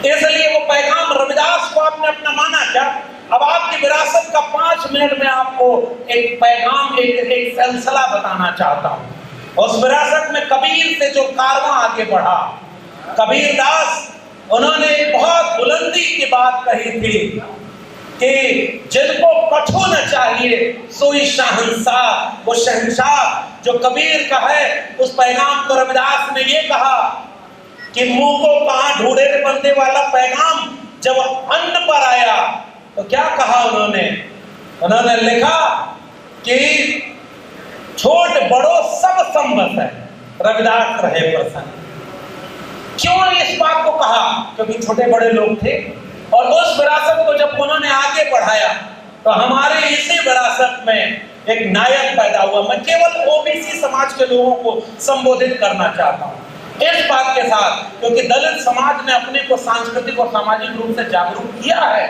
इसलिए वो पैगाम रविदास को आपने अपना माना क्या? अब आपकी विरासत का 5 मिनट में आपको एक पैगाम, एक सिलसिला बताना चाहता हूं। उस विरासत में कबीर से जो कारवां आगे बढ़ा, कबीर दास उन्होंने बहुत बुलंदी की बात कही थी कि जिनको कछु न चाहिए सोई शहंशाह। वो शहंशाह जो कबीर का है, उस पैगाम को रविदास ने ये कहा कि मुंह को कहां ढूंढे रे बंदे वाला पैगाम जब अन्न पर आया तो क्या कहा उन्होंने लिखा कि छोट बड़ो सब संबत है, रविदास रहे प्रसन्न। क्यों इस बात को कहा? क्योंकि छोटे बड़े लोग थे, और उस विरासत को जब उन्होंने आगे बढ़ाया तो हमारे इसी विरासत में एक नायक पैदा हुआ। मैं केवल ओबीसी समाज के लोगों को संबोधित करना चाहता हूँ इस बात के साथ, क्योंकि दलित समाज ने अपने को सांस्कृतिक और सामाजिक रूप से जागरूक किया है।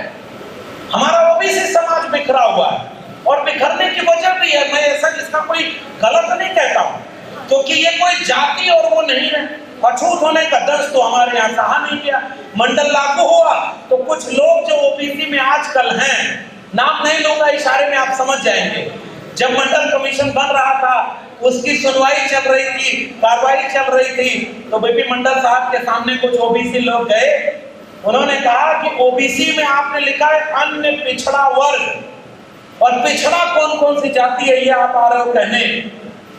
हमारा ओबीसी समाज बिखरा हुआ है, और बिखरने की वजह भी है, मैं ऐसा इसका कोई गलत नहीं कहता हूँ, क्योंकि ये कोई जाति और वो नहीं है। अछूत होने का दर्द तो हमारे यहाँ सहा नहीं गया। मंडल लागू हुआ तो कुछ लोग जो ओबीसी में आजकल हैं, नाम नहीं लूंगा, इशारे में आप समझ जाएंगे। जब मंडल कमीशन बन रहा था, उसकी सुनवाई चल रही थी, कार्रवाई चल रही थी, तो बीपी मंडल साहब के सामने कुछ ओबीसी लोग गए। उन्होंने कहा कि ओबीसी में आपने लिखा है अन्य पिछड़ा वर्ग, और पिछड़ा कौन कौन सी जाति है ये आप आ रहे हो कहने।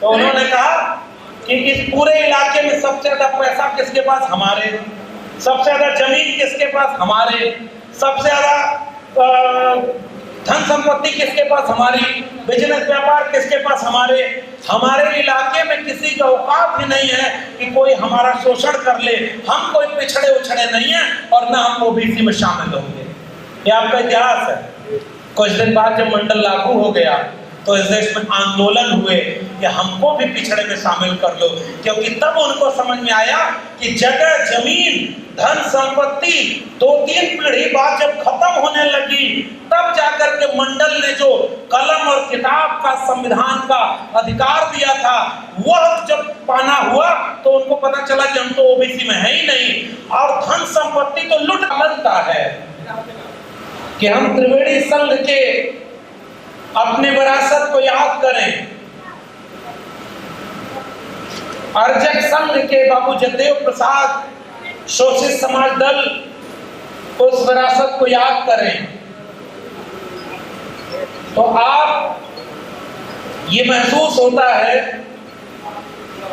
तो उन्होंने कहा कि इस पूरे इलाके में सबसे ज्यादा पैसा किसके पास? हमारे। सबसे ज्यादा जमीन किसके पास? हमारे। सबसे ज्यादा धन संपत्ति किसके पास? हमारी। बिजनेस व्यापार किसके पास? हमारे। हमारे इलाके में किसी का औकात ही नहीं है कि कोई हमारा शोषण कर ले। हम कोई पिछड़े उछड़े नहीं है, और ना हम ओबीसी में शामिल होंगे। ये आपका इतिहास है। कुछ दिन बाद जब मंडल लागू हो गया तो इस देश में आंदोलन हुए कि हमको भी पिछड़े में शामिल कर लो, क्योंकि तब उनको समझ में आया कि जगह, जमीन, धन संपत्ति 2-3 पीढ़ी बाद जब खत्म होने लगी, तब जाकर के मंडल ने जो कलम और किताब का, संविधान का अधिकार दिया था, वह जब पाना हुआ तो उनको पता चला कि हम तो ओबीसी में है ही नहीं, और धन संपत्ति तो लुट बनता है कि हम त्रिवेणी संघ के अपनी विरासत को याद करें। अर्जक संघ के बाबू जगदेव प्रसाद शोषित समाज दल उस विरासत को याद करें तो आप ये महसूस होता है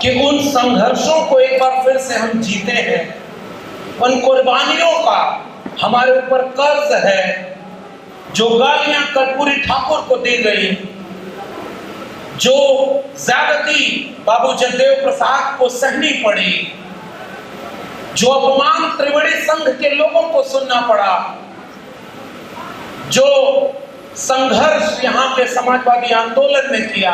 कि उन संघर्षों को एक बार फिर से हम जीते हैं। उन कुर्बानियों का हमारे ऊपर कर्ज है जो गालियां कर्पूरी ठाकुर को दी गई, जो ज्यादती बाबू जगदेव प्रसाद को सहनी पड़ी, जो अपमान त्रिवेणी संघ के लोगों को सुनना पड़ा, जो संघर्ष यहाँ पे समाजवादी आंदोलन ने किया,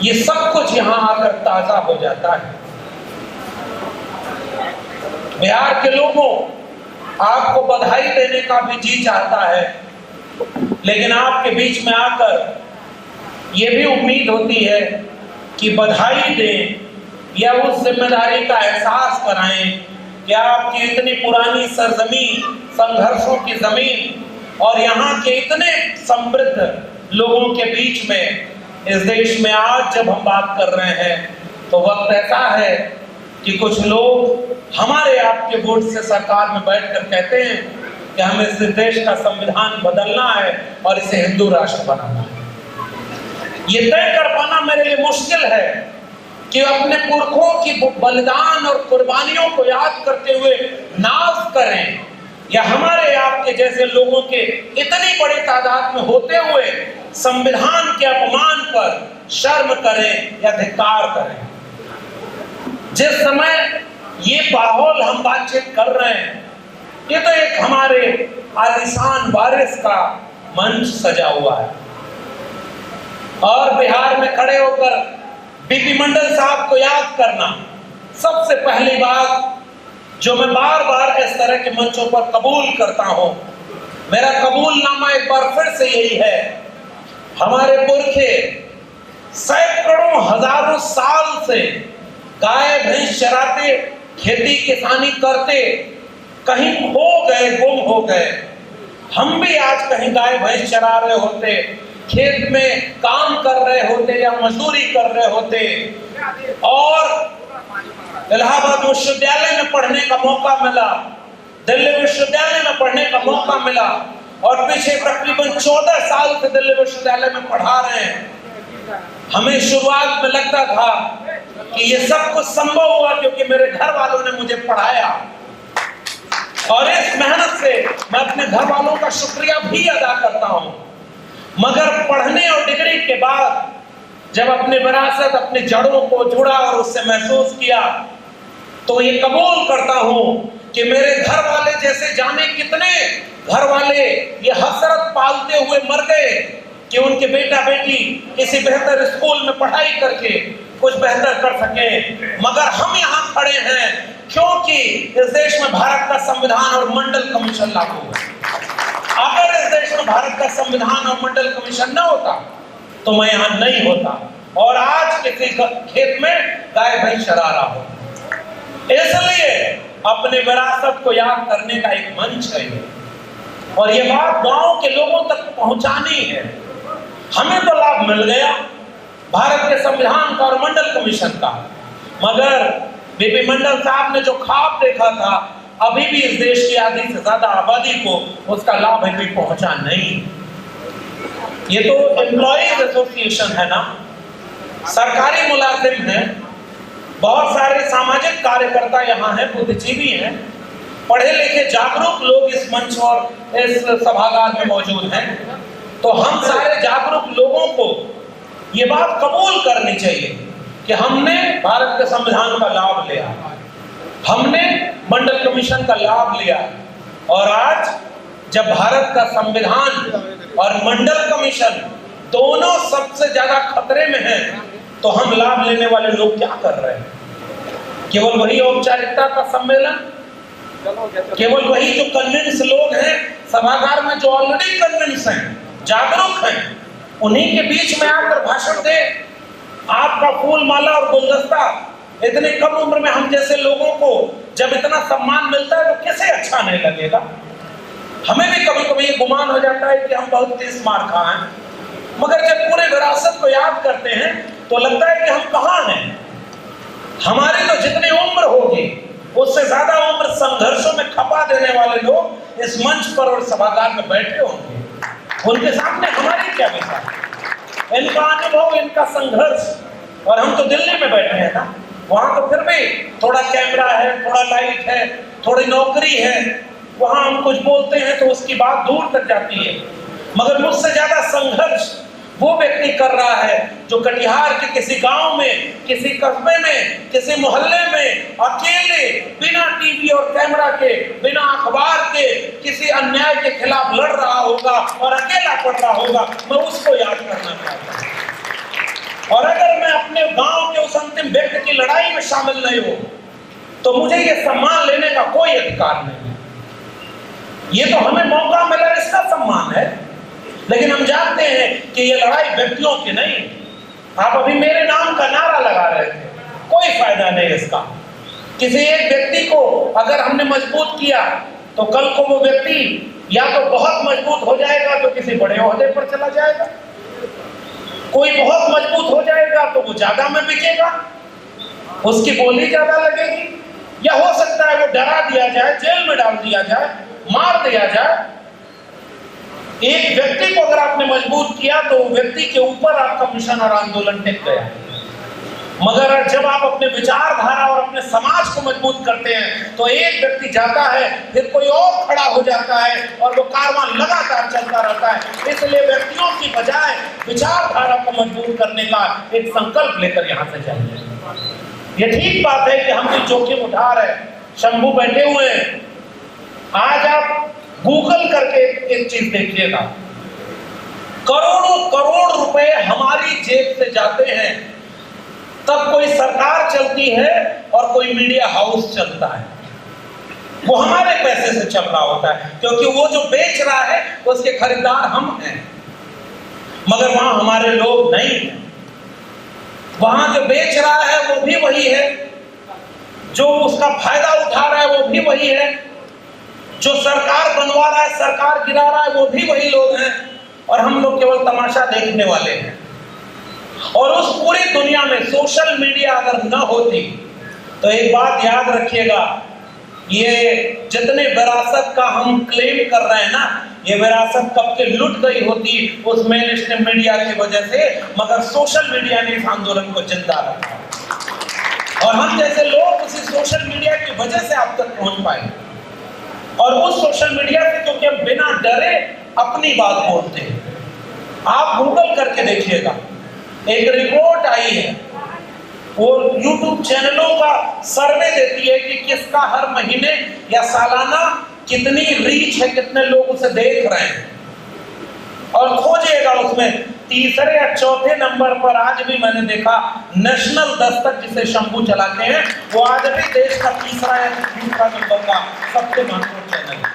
ये सब कुछ यहाँ आकर ताजा हो जाता है। बिहार के लोगों आपको बधाई देने का भी जी चाहता है, लेकिन आपके बीच में आकर ये भी उम्मीद होती है कि बधाई दें या उस जिम्मेदारी का एहसास कराएं कि आपकी इतनी पुरानी सरजमीन, संघर्षों की जमीन और यहाँ के इतने समृद्ध लोगों के बीच में इस देश में आज जब हम बात कर रहे हैं तो वक्त ऐसा है कि कुछ लोग हमारे आपके वोट से सरकार में बैठकर कहते हैं कि हमें इस देश का संविधान बदलना है और इसे हिंदू राष्ट्र बनाना है। ये तय कर पाना मेरे लिए मुश्किल है कि अपने पुरखों की बलिदान और कुर्बानियों को याद करते हुए नाज करें या हमारे आपके जैसे लोगों के इतनी बड़ी तादाद में होते हुए संविधान के अपमान पर शर्म करें या धिक्कार करें। जिस समय ये माहौल हम बातचीत कर रहे हैं, ये तो एक हमारे आलिशान वारिस का मंच सजा हुआ है और बिहार में खड़े होकर बीपी मंडल साहब को याद करना सबसे पहली बात जो मैं बार बार इस तरह के मंचों पर कबूल करता हूं। मेरा कबूलनामा एक बार फिर से यही है, हमारे पुरखे सैकड़ों हजारों साल से गाय भैंस चराते, खेती किसानी करते, कहीं खो गए, गुम हो गए। हम भी आज कहीं गाय भैंस चरा रहे होते, खेत में काम कर रहे होते या मजदूरी कर रहे होते और इलाहाबाद विश्वविद्यालय में पढ़ने का मौका मिला, दिल्ली विश्वविद्यालय में पढ़ने का मौका मिला और पीछे तकरीबन 14 साल से दिल्ली विश्वविद्यालय में पढ़ा रहे हैं। हमें शुरुआत में लगता था कि ये सब कुछ संभव हुआ क्योंकि मेरे घर वालों ने मुझे पढ़ाया और इस मेहनत से मैं अपने घर वालों का शुक्रिया भी अदा करता हूं। मगर पढ़ने और डिग्री के बाद जब अपने विरासत, अपने जड़ों को जुड़ा और उससे महसूस किया तो ये कबूल करता हूं कि मेरे घर वाले जैसे जाने कितने घर वाले ये हसरत पालते हुए मर गए कि उनके बेटा बेटी किसी बेहतर स्कूल में पढ़ाई करके कुछ बेहतर कर सके। मगर हम यहाँ खड़े हैं क्योंकि इस देश में भारत का संविधान और मंडल कमीशन लागू है। अगर इस देश में भारत का संविधान और मंडल कमीशन न होता तो मैं यहाँ नहीं होता और आज किसी खेत में गाय भैंस चरा रहा हो। इसलिए अपने विरासत को याद करने का एक मंच है और ये बात गांव के लोगों तक पहुंचानी है। हमें तो लाभ मिल गया भारत के संविधान का और मंडल कमीशन का, मगर बीपी मंडल साहब ने जो ख्वाब देखा था अभी भी इस देश की आधी से ज्यादा आबादी को उसका लाभ अभी पहुंचा नहीं। ये तो एम्प्लॉइज एसोसिएशन है ना, सरकारी मुलाजिम है, बहुत सारे सामाजिक कार्यकर्ता यहाँ हैं, बुद्धिजीवी हैं, पढ़े लिखे जागरूक लोग इस मंच और इस सभागार में मौजूद हैं। तो हम सारे जागरूक लोगों को ये बात कबूल करनी चाहिए कि हमने भारत के संविधान का लाभ लिया, हमने मंडल कमीशन का लाभ लिया और आज जब भारत का संविधान और मंडल कमीशन दोनों सबसे ज्यादा खतरे में हैं तो हम लाभ लेने वाले लोग क्या कर रहे हैं? केवल वही औपचारिकता का सम्मेलन, केवल वही जो कन्विंस लोग हैं सभागार में जो ऑलरेडी कन्विंस हैं, जागरूक हैं, उन्हीं के बीच में आकर भाषण दे। आपका फूल माला और गुलदस्ता इतने कम उम्र में हम जैसे लोगों को जब इतना सम्मान मिलता है तो कैसे अच्छा नहीं लगेगा? हमें भी कभी कभी ये गुमान हो जाता है कि हम बहुत तेज मार खा हैं, मगर जब पूरे विरासत को याद करते हैं तो लगता है कि हम कहाँ हैं। हमारी तो जितनी उम्र होगी उससे ज्यादा उम्र संघर्षों में खपा देने वाले लोग इस मंच पर और सभागार में बैठे होंगे। उनके सामने हमारी क्या मिसाल, इनका अनुभव, इनका संघर्ष। और हम तो दिल्ली में बैठे हैं ना, वहां तो फिर भी थोड़ा कैमरा है, थोड़ा लाइट है, थोड़ी नौकरी है, वहां हम कुछ बोलते हैं तो उसकी बात दूर तक जाती है। मगर मुझसे ज्यादा संघर्ष वो व्यक्ति कर रहा है जो कटिहार के किसी गांव में, किसी कस्बे में, किसी मोहल्ले में अकेले बिना टीवी और कैमरा के, बिना अखबार के किसी अन्याय के खिलाफ लड़ रहा होगा और अकेला पड़ रहा होगा। मैं उसको याद करना चाहता हूं। और अगर मैं अपने गांव के उस अंतिम व्यक्ति की लड़ाई में शामिल नहीं हूं तो मुझे ये सम्मान लेने का कोई अधिकार नहीं है। ये तो हमें मौका मिला, इसका सम्मान है। लेकिन हम जानते हैं कि ये लड़ाई व्यक्तियों की नहीं। आप अभी मेरे नाम का नारा लगा रहे थे, कोई फायदा नहीं इसका। किसी एक व्यक्ति को अगर हमने मजबूत किया तो कल को वो व्यक्ति या तो बहुत मजबूत हो जाएगा तो किसी बड़े ओहदे पर चला जाएगा, कोई बहुत मजबूत हो जाएगा तो वो ज्यादा में बिकेगा, उसकी बोली ज्यादा लगेगी, या हो सकता है वो डरा दिया जाए, जेल में डाल दिया जाए, मार दिया जाए। एक व्यक्ति को अगर आपने मजबूत किया तो व्यक्ति के ऊपर आपका मिशन और आंदोलन टिक गया। मगर जब आप अपने विचारधारा और अपने समाज को मजबूत करते हैं तो एक व्यक्ति जाता है, फिर कोई और खड़ा हो जाता है और वो कारवां लगातार चलता रहता है। इसलिए व्यक्तियों की बजाय विचारधारा को मजबूत करने का एक संकल्प लेकर यहाँ से जाइए। ये ठीक बात है कि हम भी जोखिम उठा रहे हैं। शंभू बैठे हुए हैं, आज आप गूगल करके एक चीज देखिएगा, करोड़ों करोड़ रुपए हमारी जेब से जाते हैं तब कोई सरकार चलती है और कोई मीडिया हाउस चलता है। वो हमारे पैसे से चल रहा होता है क्योंकि वो जो बेच रहा है उसके खरीदार हम हैं। मगर वहां हमारे लोग नहीं हैं। वहां जो बेच रहा है वो भी वही है, जो उसका फायदा उठा रहा है वो भी वही है, जो सरकार बनवा रहा है, सरकार गिरा रहा है, वो भी वही लोग हैं। और हम लोग केवल तमाशा देखने वाले हैं। और उस पूरी दुनिया में सोशल मीडिया अगर न होती तो एक बात याद रखिएगा, ये जितने विरासत का हम क्लेम कर रहे हैं ना, ये विरासत कब के लुट गई होती उस मेन स्ट्रीम मीडिया की वजह से। मगर सोशल मीडिया ने इस आंदोलन को जिंदा रखा और हम जैसे लोग उसी सोशल मीडिया की वजह से आप तक पहुंच पाए। और उस सोशल मीडिया से क्योंकि हम बिना डरे अपनी बात बोलते हैं। आप गूगल करके देखिएगा, एक रिपोर्ट आई है, वो YouTube चैनलों का सर्वे देती है कि किसका हर महीने या सालाना कितनी रीच है, कितने लोग उसे देख रहे हैं। और खोजिएगा उसमें तीसरे या चौथे नंबर पर आज भी मैंने देखा नेशनल दस्तक जिसे शंभू चलाते हैं, वो आज भी देश का तीसरा या दूसरा नंबर का सबसे महत्वपूर्ण चैनल है।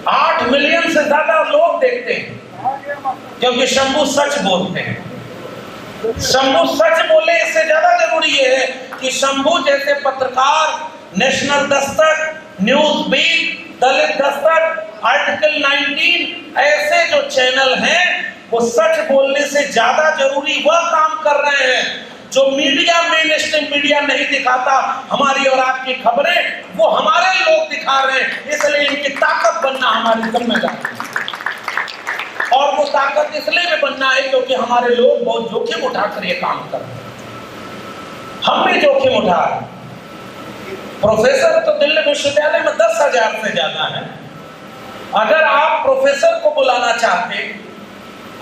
8 मिलियन से ज्यादा लोग देखते हैं क्योंकि शंभू सच बोलते हैं। शंभू सच बोले इससे ज्यादा जरूरी ये है कि शंभू जैसे पत्रकार, नेशनल दस्तक, न्यूज बीट, दलित दस्तक, आर्टिकल 19 ऐसे जो चैनल हैं वो सच बोलने से ज्यादा जरूरी वह काम कर रहे हैं जो मीडिया, मेन स्ट्रीम मीडिया नहीं दिखाता। हमारी और आपकी खबरें वो हमारे लोग दिखा रहे हैं, इसलिए इनकी ताकत बनना हमारी जिम्मेदारी है। और वो ताकत इसलिए भी बनना है क्योंकि हमारे लोग बहुत जोखिम उठाकर ये काम कर रहे हैं। हम भी जोखिम उठा रहे हैं। प्रोफेसर तो दिल्ली विश्वविद्यालय में 10,000 से ज्यादा है। अगर आप प्रोफेसर को बुलाना चाहते,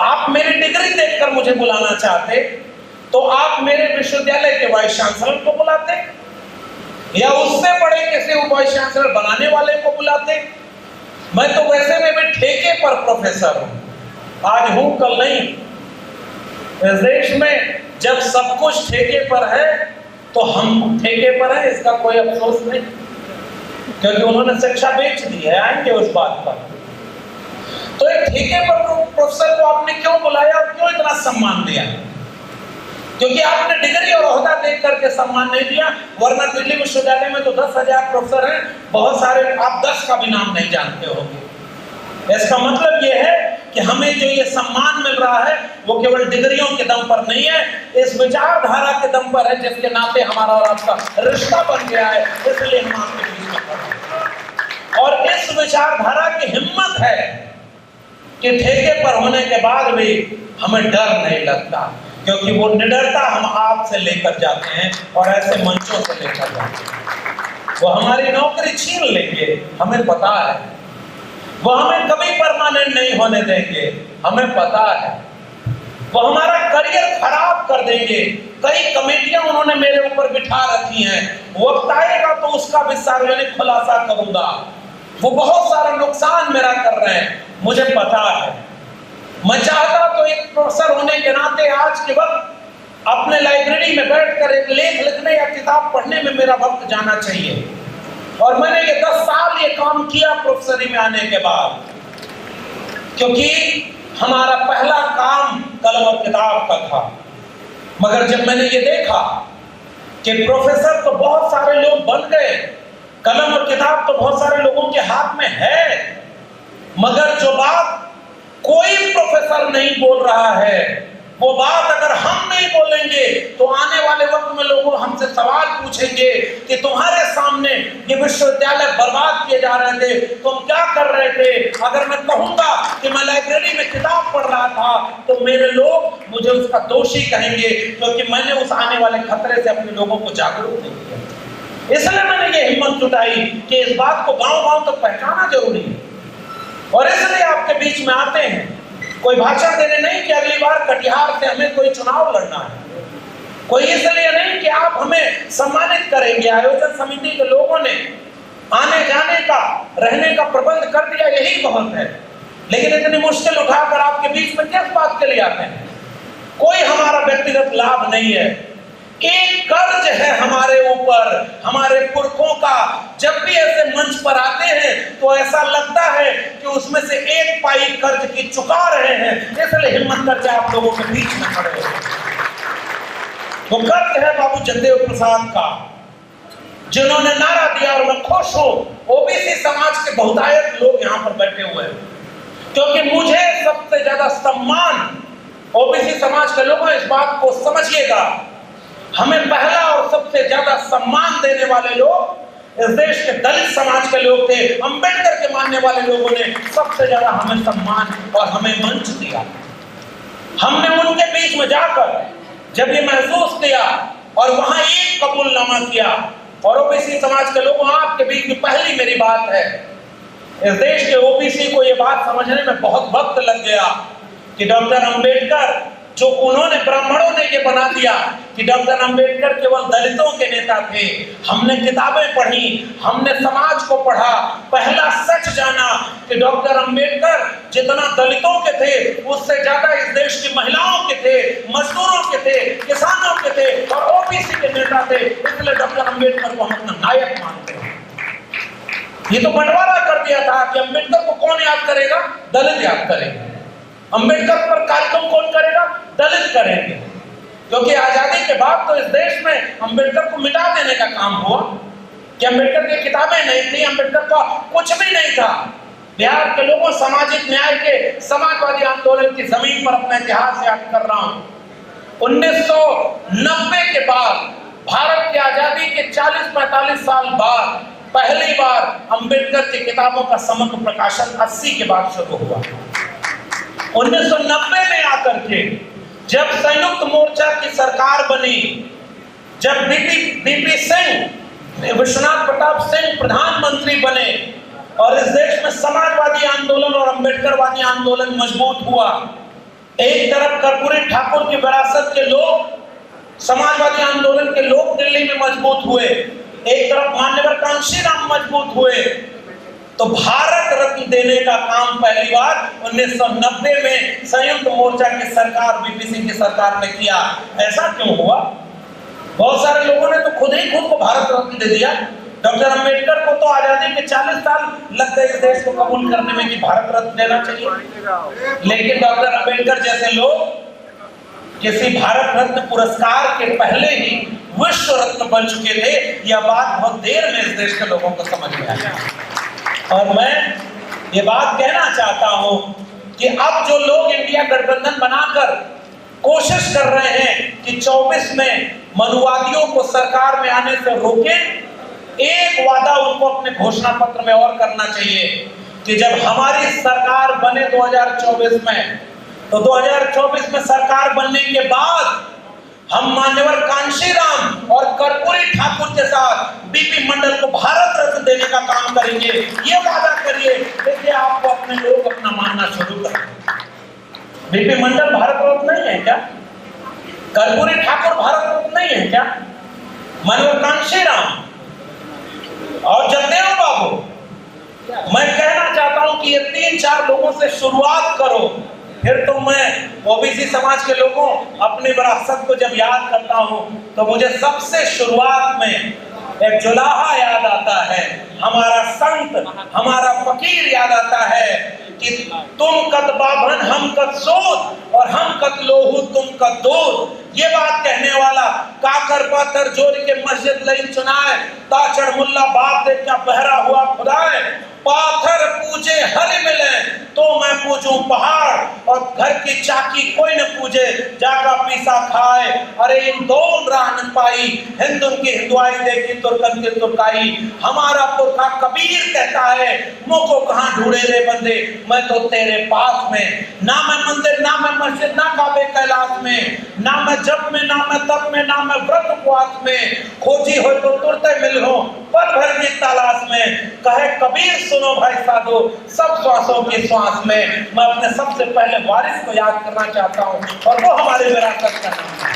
आप मेरी डिग्री देखकर मुझे बुलाना चाहते, तो आप मेरे विश्वविद्यालय के वाइस चांसलर को बुलाते या उससे बड़े किसी वाइस चांसलर बनाने वाले को बुलाते। मैं तो वैसे में भी ठेके पर प्रोफेसर हूं, आज हूं कल नहीं। इस देश में जब सब कुछ ठेके पर है तो हम ठेके पर हैं, इसका कोई अफसोस नहीं, क्योंकि उन्होंने शिक्षा बेच दी है। आएंगे उस बात पर। तो एक ठेके पर प्रोफेसर को आपने क्यों बुलाया और क्यों इतना सम्मान दिया? क्योंकि आपने डिग्री और ओहदा देख करके सम्मान नहीं दिया। वरना दिल्ली विश्वविद्यालय में तो 10,000 प्रोफेसर हैं, बहुत सारे आप 10 का भी नाम नहीं जानते होंगे। इसका मतलब यह है कि हमें जो ये सम्मान मिल रहा है वो केवल डिग्रियों के दम पर नहीं है, इस विचारधारा के दम पर है जिसके नाते हमारा और आपका रिश्ता बन गया है, इसलिए हम आपके बीच में खड़े हैं। और इस विचारधारा की हिम्मत है कि ठेके पर होने के बाद भी हमें डर नहीं लगता, क्योंकि वो निडरता हम आपसे लेकर जाते हैं और ऐसे मंचों से लेकर जाते हैं। वो हमारी नौकरी छीन लेंगे, हमें पता है। वो हमें कभी परमानेंट नहीं होने देंगे, हमें पता है। वो हमारा करियर खराब कर देंगे। कई कमेटियां उन्होंने मेरे ऊपर बिठा रखी हैं, वक्त आएगा तो उसका भी सार्वजनिक खुलासा करूंगा। वो बहुत सारा नुकसान मेरा कर रहे हैं, मुझे पता है। मैं चाहता तो एक प्रोफेसर होने के नाते आज के वक्त अपने लाइब्रेरी में बैठकर एक लेख लिखने या किताब पढ़ने में मेरा वक्त जाना चाहिए। और मैंने ये 10 साल ये काम किया प्रोफेसरी में आने के बाद, क्योंकि हमारा पहला काम कलम और किताब का था। मगर जब मैंने ये देखा कि प्रोफेसर तो बहुत सारे लोग बन गए, कलम और किताब तो बहुत सारे लोगों के हाथ में है, मगर जो बात कोई प्रोफेसर नहीं बोल रहा है, वो बात अगर हम नहीं बोलेंगे तो आने वाले वक्त में लोग हमसे सवाल पूछेंगे कि तुम्हारे सामने ये विश्वविद्यालय बर्बाद किए जा रहे थे, तुम क्या कर रहे थे। अगर मैं कहूंगा कि मैं लाइब्रेरी में किताब पढ़ रहा था तो मेरे लोग मुझे उसका दोषी कहेंगे, क्योंकि मैंने उस आने वाले खतरे से अपने लोगों को जागरूक नहीं किया। इसलिए मैंने ये हिम्मत जुटाई कि इस बात को गांव-गांव तक पहुंचाना जरूरी है। और इसलिए आपके बीच में आते हैं, कोई भाषण देने नहीं कि अगली बार कटिहार से हमें कोई चुनाव लड़ना है, कोई इसलिए नहीं कि आप हमें सम्मानित करेंगे। आयोजन समिति के लोगों ने आने जाने का, रहने का प्रबंध कर दिया, यही बहुत है। लेकिन इतनी मुश्किल उठाकर आपके बीच में किस बात के लिए आते हैं? कोई हमारा व्यक्तिगत लाभ नहीं है, एक कर्ज है हमारे ऊपर, हमारे पुरखों का। जब भी ऐसे मंच पर आते हैं तो ऐसा लगता है कि उसमें से एक पाई कर्ज की चुका रहे हैं, इसलिए हिम्मत करके आप लोगों के बीच में खड़े हैं। वो कर्ज है बाबू जगदेव प्रसाद का, जिन्होंने नारा दिया, और मैं खुश हूं ओबीसी समाज के बहुतायत लोग यहां पर बैठे हुए हैं, क्योंकि मुझे सबसे ज्यादा सम्मान ओबीसी समाज के लोगों, इस बात को समझिएगा, हमें पहला और सबसे ज्यादा सम्मान देने वाले लोग इस देश के दलित समाज के लोग थे। अंबेडकर के मानने वाले लोगों ने सबसे ज्यादा हमें सम्मान और हमें मंच दिया। हमने उनके बीच में जाकर जब ये महसूस किया और वहां एक कबूलनामा किया, और ओबीसी समाज के लोगों, आपके बीच में पहली मेरी बात है, इस देश के ओबीसी को ये बात समझने में बहुत वक्त लग गया कि डॉक्टर अंबेडकर, जो उन्होंने, ब्राह्मणों ने ये बना दिया कि डॉक्टर अंबेडकर केवल दलितों के नेता थे। हमने किताबें पढ़ी, हमने समाज को पढ़ा, पहला सच जाना कि डॉक्टर अंबेडकर जितना दलितों के थे उससे ज्यादा इस देश की महिलाओं के थे, मजदूरों के थे, किसानों के थे और ओबीसी के नेता थे। इसलिए डॉक्टर अंबेडकर को हम अपना नायक मानते हैं। ये तो बंटवारा कर दिया था कि अंबेडकर को कौन याद करेगा? दलित याद करेंगे। अंबेडकर पर कार्यक्रम कौन करेगा? दलित करेंगे। क्योंकि आजादी के बाद तो इस देश में अंबेडकर को मिटा देने का काम हुआ कि अंबेडकर की किताबें नहीं थी, अंबेडकर का कुछ भी नहीं था। बिहार के लोगों, सामाजिक न्याय के समाजवादी आंदोलन की जमीन पर अपना इतिहास याद कर रहा हूं। 1990 के बाद, भारत की आजादी के 40-45 साल बाद पहली बार अंबेडकर की किताबों का समग्र प्रकाशन 80 के बाद शुरू हुआ। 1990 में आकर के जब संयुक्त मोर्चा की सरकार बनी, जब बीपी सिंह, विश्वनाथ प्रताप सिंह प्रधानमंत्री बने और इस देश में समाजवादी आंदोलन और अंबेडकरवादी आंदोलन मजबूत हुआ। एक तरफ कर्पूरी ठाकुर की विरासत के लोग, समाजवादी आंदोलन के लोग दिल्ली में मजबूत हुए, एक तरफ मान्यवर कांशीराम मजबूत हुए, तो भारत रत्न देने का काम पहली बार 1990 में संयुक्त मोर्चा की सरकार, बीपी सिंह की सरकार ने किया। ऐसा क्यों हुआ? बहुत सारे लोगों ने तो खुद को भारत रत्न दे दिया। डॉक्टर अंबेडकर को तो आजादी के 40 साल लग गए इस देश को कबूल करने में कि भारत रत्न देना चाहिए, लेकिन डॉक्टर अंबेडकर जैसे लोग किसी भारत रत्न पुरस्कार के पहले ही विश्व रत्न बन चुके थे। यह बात बहुत देर में इस देश के लोगों को समझ में आई। और मैं ये बात कहना चाहता हूं कि अब जो लोग इंडिया गठबंधन बनाकर कोशिश कर रहे हैं कि 24 में मनुवादियों को सरकार में आने से रोकें, एक वादा उनको अपने घोषणा पत्र में और करना चाहिए कि जब हमारी सरकार बने 2024 में, तो 2024 में सरकार बनने के बाद हम मान्यवर कांशीराम और कर्पूरी ठाकुर के साथ बीपी मंडल को भारत रत्न देने का काम करेंगे। ये वादा करिए। देखिए, आपको अपने लोग अपना मानना शुरू करें। बीपी मंडल भारत रत्न नहीं है क्या? कर्पूरी ठाकुर भारत रत्न नहीं है क्या? मान्यवर कांशीराम और जगदेव बाबू, मैं कहना चाहता हूं कि ये 3-4 लोगों से शुरुआत करो। फिर तो मैं ओबीसी समाज के लोगों अपनी विरासत को जब याद करता हूं तो मुझे सबसे शुरुआत में एक जुलाहा याद आता है, हमारा संत, हमारा फकीर याद आता है कि तुम कद बाभन हम कद सोद और हम कद लोहू तुम कद दूध। ये बात कहने वाला काकर पाथर जोड़ के मस्जिद लई चुनाए, ताचड़ मुल्ला बाप दे क्या बहरा हुआ खुदाए। पाथर पूजे हर मिले तो मैं पूजूं पहाड़, और घर की चाकी कोई न पूजे जाका पीसा खाए। अरे इन दोन राह न पाई, हिंदुन की हिंदुआई देखी तुर्कन की तुर्काई। हमारा पुरखा कबीर कहता है, मुँह को कहाँ ढूंढे रे बंदे, मैं तो तेरे पास में। ना मैं मंदिर, ना मैं मस्जिद, ना काबे कैलाश में, ना मैं जप में, ना मैं तप में, ना मैं व्रत उपवास में। खोजी हो तो तुरते मिल हो पल भर की तलाश में। कहे कबीर सुनो भाई साधो, सब श्वासों के श्वास में। मैं अपने सबसे पहले वारिस को याद करना चाहता हूँ, और वो हमारे विरासत का नाम है।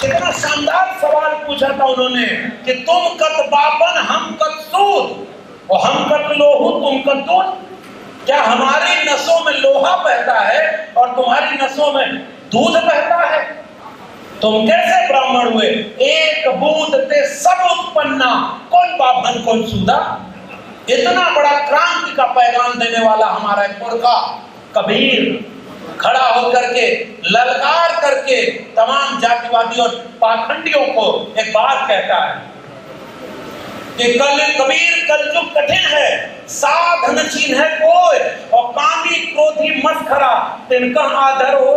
कितना शानदार सवाल पूछा था उन्होंने कि तुम कद बापन हम कद सूद और हम कद लोहू तुम कद दूध। क्या हमारी नसों में लोहा बहता है और तुम्हारी नसों में दूध बहता है? तुम कैसे ब्राह्मण हुए? एक बूंद ते सब उत्पन्ना, कौन बाभन कौन सूदा। इतना बड़ा क्रांति का पैगाम देने वाला हमारा पुरखा कबीर खड़ा होकर के ललकार करके तमाम जातिवादियों और पाखंडियों को एक बात कहता है कि कबीर कलयुग कठिन है, साधन चीन है कोई, और कामी क्रोधी मस्खरा तिनका आदर हो।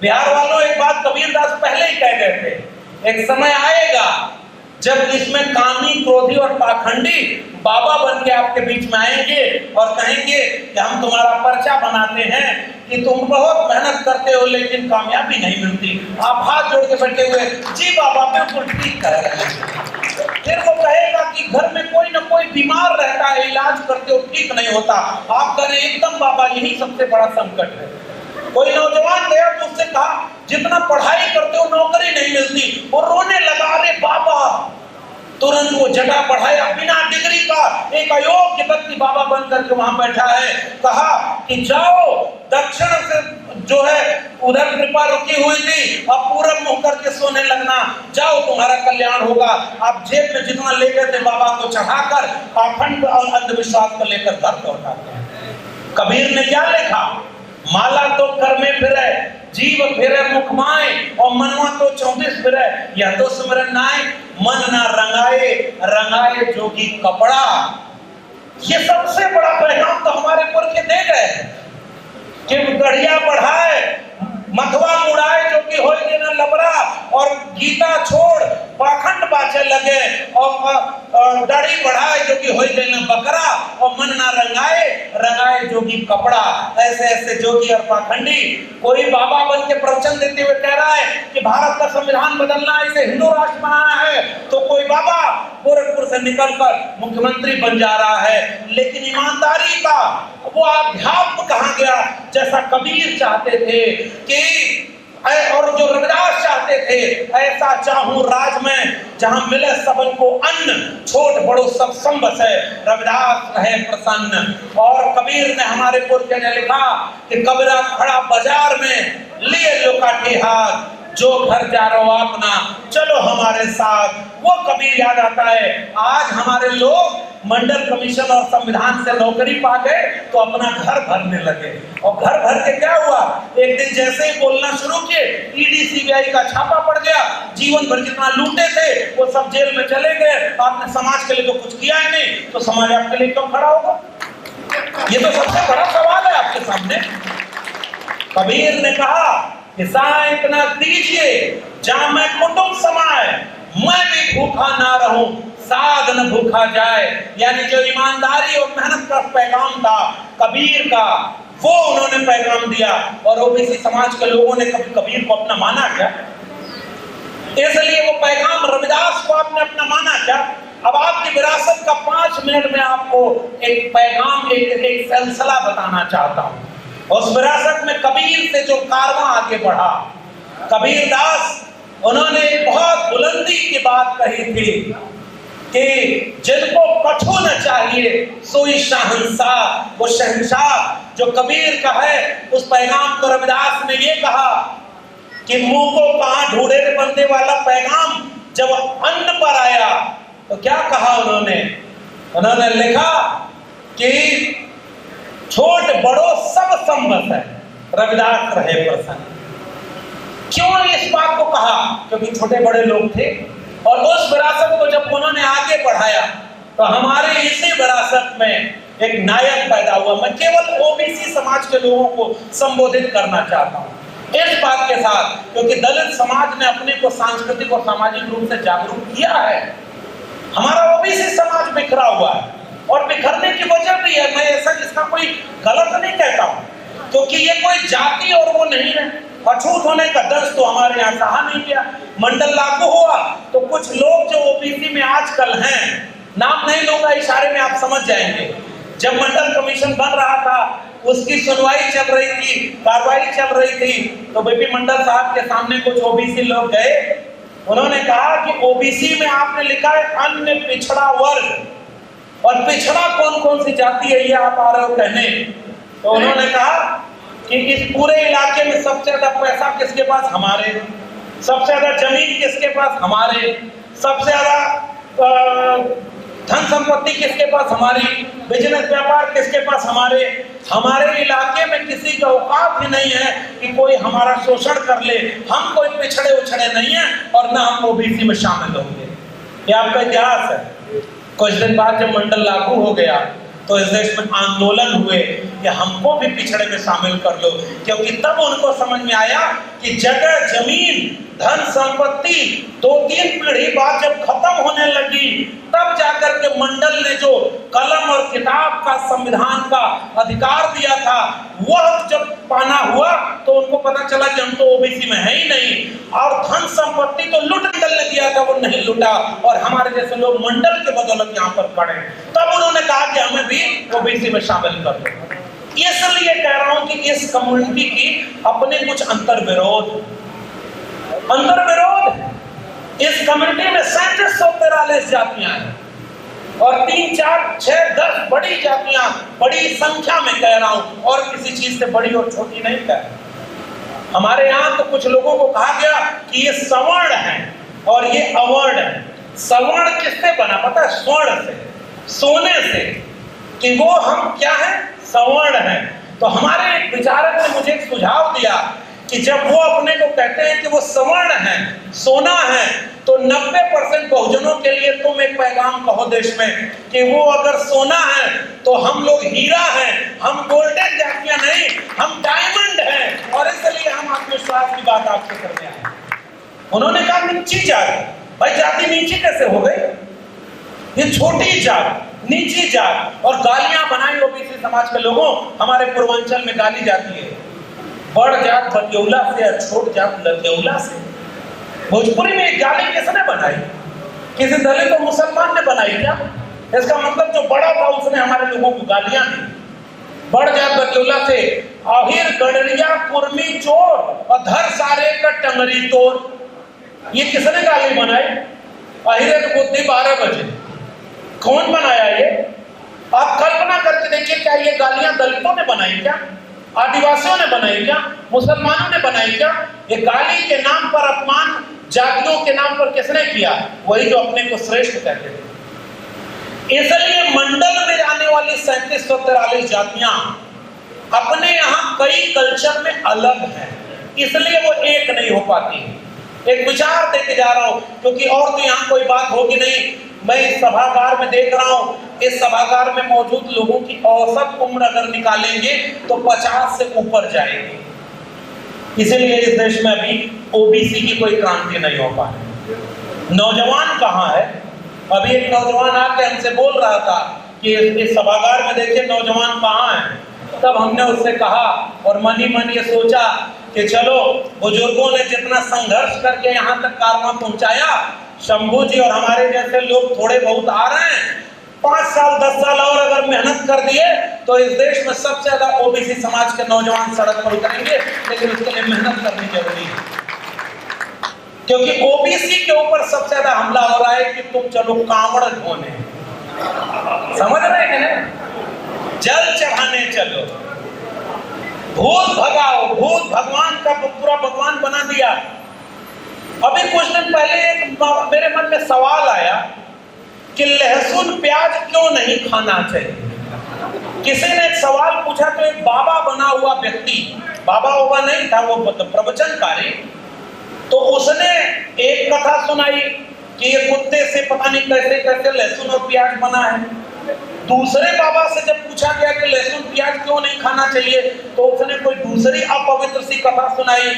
बिहार वालों, एक बात कबीरदास पहले ही कह गए थे, एक समय आएगा जब इसमें कामी क्रोधी और पाखंडी बाबा बन के आपके बीच में आएंगे और कहेंगे कि हम तुम्हारा पर्चा बनाते हैं कि तुम बहुत मेहनत करते हो लेकिन कामयाबी नहीं मिलती। आप हाथ जोड़ के बैठे हुए, जी बाबा बिल्कुल ठीक कह रहे हैं। फिर वो कहेगा कि घर में कोई ना कोई बीमार रहता है, इलाज करते हो ठीक नहीं होता। आप कह रहे एकदम बाबा, यही सबसे बड़ा संकट है। कोई नौजवान गया तो उससे कहा जितना पढ़ाई करते हो नौकरी नहीं मिलती, वो रोने लगा, अरे बाबा। तुरंत वो जटा बढ़ाया, बिना डिग्री का एक अयोग्य व्यक्ति बाबा बन करके वहां बैठा है। कहा कि जाओ दक्षिण से जो है उधर कृपा रुकी हुई थी, अब पूरब मुंह करके सोने लगना, जाओ तुम्हारा कल्याण होगा। आप जेब में जितना ले गए थे बाबा को चढ़ाकर पाखंड और अंधविश्वास को लेकर घर लौटाते हैं। कबीर ने क्या लिखा? माला तो कर में फिरे, जीव फिरे मुख माए, और मनवा तो 34 फिरे, यह तो सुमरन नाय। मन ना रंगाए, रंगाए जोगी कपड़ा। ये सबसे बड़ा पैगाम तो हमारे पुरखे दे गए कि गढ़िया बढ़ाए, मथवा मुड़ाए जो कि होए न लबरा, और गीता छोड़ पाखंड बाचे लगे, और दाढ़ी बढ़ाए जो कि होए न बकरा, और मन ना रंगाए, रंगाए जोगी कपड़ा। ऐसे ऐसे जोगी और पाखंडी। कोई बाबा बन के प्रवचन देते हुए कह रहा है कि भारत का संविधान बदलना है, इसे हिंदू राष्ट्र बनाना है, तो कोई बाबा गोरखपुर से निकलकर मुख्यमंत्री बन जा रहा है। लेकिन ईमानदारी का वो अध्यात्म कहाँ गया, जैसा कबीर चाहते थे कि और जो रविदास चाहते थे, ऐसा चाहूं राज में जहां मिले सबन को अन्न, छोट बड़ो सब संबस है, रविदास रहे प्रसन्न। और कबीर ने, हमारे पुरखे ने लिखा कि कबीरा खड़ा बाजार में लिए लोकाठी हाथ, जो घर जा रहो अपना चलो हमारे साथ। वो कबीर याद आता है। आज हमारे लोग मंडल कमीशन और संविधान से नौकरी पा गए तो अपना घर भरने लगे, और घर भर के क्या हुआ, एक दिन जैसे ही बोलना शुरू किए ईडी सीबीआई का छापा पड़ गया। जीवन भर जितना लूटे थे वो सब जेल में चले गए। आपने समाज के लिए तो कुछ किया ही नहीं, तो समाज आपके लिए क्यों खड़ा होगा? ये तो सबसे बड़ा सवाल है आपके सामने। कबीर ने कहा कि साइंक न दीजिए जहां मैं कुटुंब समाए, मैं भी भूखा ना रहूं, साध न भूखा जाए। यानी जो ईमानदारी और मेहनत का पैगाम था कबीर का, वो उन्होंने पैगाम दिया। और ओबीसी समाज के लोगों ने कभी कबीर को अपना माना क्या? इसलिए वो पैगाम रविदास को आपने अपना माना क्या? अब आपकी विरासत का 5 मिनट में आपको एक पैगाम, एक सिलसिला बताना चाहता हूं। उस विरासत में कबीर से जो कारवां आगे बढ़ा, कबीर दास उन्होंने बहुत बुलंदी की बात कही थी कि जिनको कछु न चाहिए सोई शहंशाह। वो शहंशाह जो कबीर का है, उस पैगाम को रविदास ने ये कहा कि मुंह को कहां ढूंढे रे बंदे वाला पैगाम जब अन्न पर आया तो क्या कहा उन्होंने? उन्होंने लिखा कि छोट बड़ो सब संबत है, रविदास रहे प्रसन्न। क्यों इस बात को कहा? क्योंकि छोटे बड़े लोग थे और उस विरासत को जब उन्होंने आगे बढ़ाया तो हमारे इसी विरासत में एक नायक पैदा हुआ। मैं केवल ओबीसी समाज के लोगों को संबोधित करना चाहता हूं इस बात के साथ, क्योंकि दलित समाज ने अपने को सांस्कृतिक और सामाजिक रूप से जागरूक किया है। हमारा ओबीसी समाज बिखरा हुआ है और बिखरने की वजह भी है। मैं ऐसा इसका कोई गलत नहीं कहता हूं, क्योंकि ये कोई जाति और वो नहीं है। अछूत होने का दर्द तो हमारे यहाँ सहा नहीं गया। मंडल लागू हुआ तो कुछ लोग जो ओबीसी में आजकल हैं, नाम नहीं लूंगा, इशारे में आप समझ जाएंगे। जब मंडल कमीशन बन रहा था, उसकी सुनवाई चल रही थी, कार्रवाई चल रही थी, तो बीपी मंडल साहब के सामने कुछ ओबीसी लोग गए। उन्होंने कहा कि ओबीसी में आपने लिखा है अन्य पिछड़ा वर्ग, और पिछड़ा कौन कौन सी जाति है ये आप आ रहे हो कहने। तो उन्होंने कहा कि इस पूरे इलाके में सबसे ज्यादा पैसा किसके पास? हमारे। सबसे ज्यादा जमीन किसके पास? हमारे। सबसे ज्यादा धन संपत्ति किसके पास? हमारी। बिजनेस व्यापार किसके पास? हमारे। हमारे इलाके में किसी का औकात ही नहीं है कि कोई हमारा शोषण कर ले। हम कोई पिछड़े उछड़े नहीं है और ना हम ओबीसी में शामिल होंगे। ये आपका इतिहास है। कुछ दिन बाद जब मंडल लागू हो गया तो इस देश में आंदोलन हुए कि हमको भी पिछड़े में शामिल कर लो, क्योंकि तब उनको समझ में आया कि जगह, जमीन, धन संपत्ति 2-3 पीढ़ी बाद जब खत्म होने लगी, तब जाकर के मंडल ने जो कलम और किताब का, संविधान का अधिकार दिया था, वह जब पाना हुआ तो उनको पता चला कि हम तो ओबीसी में है ही नहीं, और धन संपत्ति तो लूट मंडल ने दिया था, वो नहीं लूटा, और हमारे जैसे लोग मंडल के बदौलत यहाँ पर खड़े। तब उन्होंने कहा कि हमें भी ओबीसी में शामिल कर दो। इसलिए कह रहा हूं कि इस कम्युनिटी की अपने कुछ अंतर्विरोध इस कम्युनिटी में 3743 जातियां हैं और 3, 4, 6, 10 बड़ी जातियां, बड़ी संख्या में कह रहा हूं, और किसी चीज से बड़ी और छोटी नहीं कह रहा। हमारे यहाँ तो कुछ लोगों को कहा गया कि ये सवर्ण है और ये अवर्ण है। सवर्ण किससे बना पता है? स्वर्ण से, सोने से, कि वो हम क्या है? सवर्ण है। तो हमारे एक विचारक ने मुझे एक सुझाव दिया कि जब वो अपने को कहते हैं कि वो सवर्ण है, सोना है, तो 90% बहुजनों के लिए तुम एक पैगाम कहो देश में कि वो अगर सोना है तो हम लोग हीरा हैं, हम गोल्डन जातियां नहीं, हम डायमंड हैं, और इसलिए हम आत्मविश्वास की बात आपसे करने आए। उन्होंने कहा नीची जाति। भाई जाति नीची कैसे हो गई? ये छोटी जात, नीची जात, और गालियां बनाई ओबीसी समाज के लोगों। हमारे पूर्वांचल में गाली जाती है बड़ जात बतियौला से और छोट जात लतियौला से। भोजपुरी में एक गाली किसने बनाई? किसी दलित और मुसलमान ने बनाई क्या? इसका मतलब जो बड़ा था उसने हमारे लोगों को गालियां दी। बड़ जात बतियौला से आहिर गडरिया कुर्मी चोर और धर सारे का टंगरी तोड़, ये किसने गाली बनाई? आहिरे की बुद्धि 12 बजे। कौन बनाया ये? आप कल्पना करके देखिए, क्या ये गालियां दलितों ने बनाई क्या? आदिवासियों ने बनाई क्या? मुसलमानों ने बनाई क्या? ये गाली के नाम पर, अपमान जातियों के नाम पर किसने किया? वही जो अपने को श्रेष्ठ कहते थे। इसलिए मंडल में आने वाली 3743 जातियां अपने यहाँ कई कल्चर में अलग हैं, इसलिए वो एक नहीं हो पाती। एक विचार देके जा रहा हूं, क्योंकि और तो यहाँ कोई बात होगी नहीं। मैं इस सभागार में देख रहा हूं इस सभागार में मौजूद लोगों की औसत उम्र अगर निकालेंगे तो 50 से ऊपर जाएगी। इसीलिए इस देश में अभी ओबीसी की कोई क्रांति नहीं हो पा रही। नौजवान कहाँ है? अभी एक नौजवान आके हमसे बोल रहा था कि इस सभागार में देखिए नौजवान कहाँ है। तब हमने उससे कहा और मन ही मन ये सोचा कि चलो बुजुर्गों ने जितना संघर्ष करके यहाँ तक कारवां पहुंचाया, शंभू जी और हमारे जैसे लोग थोड़े बहुत आ रहे हैं, 5 साल 10 साल और अगर मेहनत कर दिए तो इस देश में सबसे ज्यादा ओबीसी समाज के नौजवान सड़क पर उतरेंगे। लेकिन उसके लिए मेहनत करनी जरूरी है, क्योंकि ओबीसी के ऊपर सबसे ज्यादा हमला हो रहा है कि तुम चलो कांवड़ ढोने, समझ रहे हैं ना, जल चढ़ाने चलो, भूत भगाओ, भूत भगवान का पूरा भगवान बना दिया। अभी कुछ दिन पहले एक मेरे मन में सवाल आया कि लहसुन प्याज क्यों नहीं खाना चाहिए। किसी ने एक सवाल पूछा तो एक बाबा बना हुआ व्यक्ति, बाबा बाबा नहीं था वो, प्रवचनकारी, तो उसने एक कथा सुनाई कि ये कुत्ते से पता नहीं कैसे कैसे लहसुन और प्याज बना है। दूसरे बाबा से जब पूछा गया कि लहसुन प्याज क्यों नहीं खाना चाहिए तो उसने कोई दूसरी अपवित्र सी कथा सुनाई।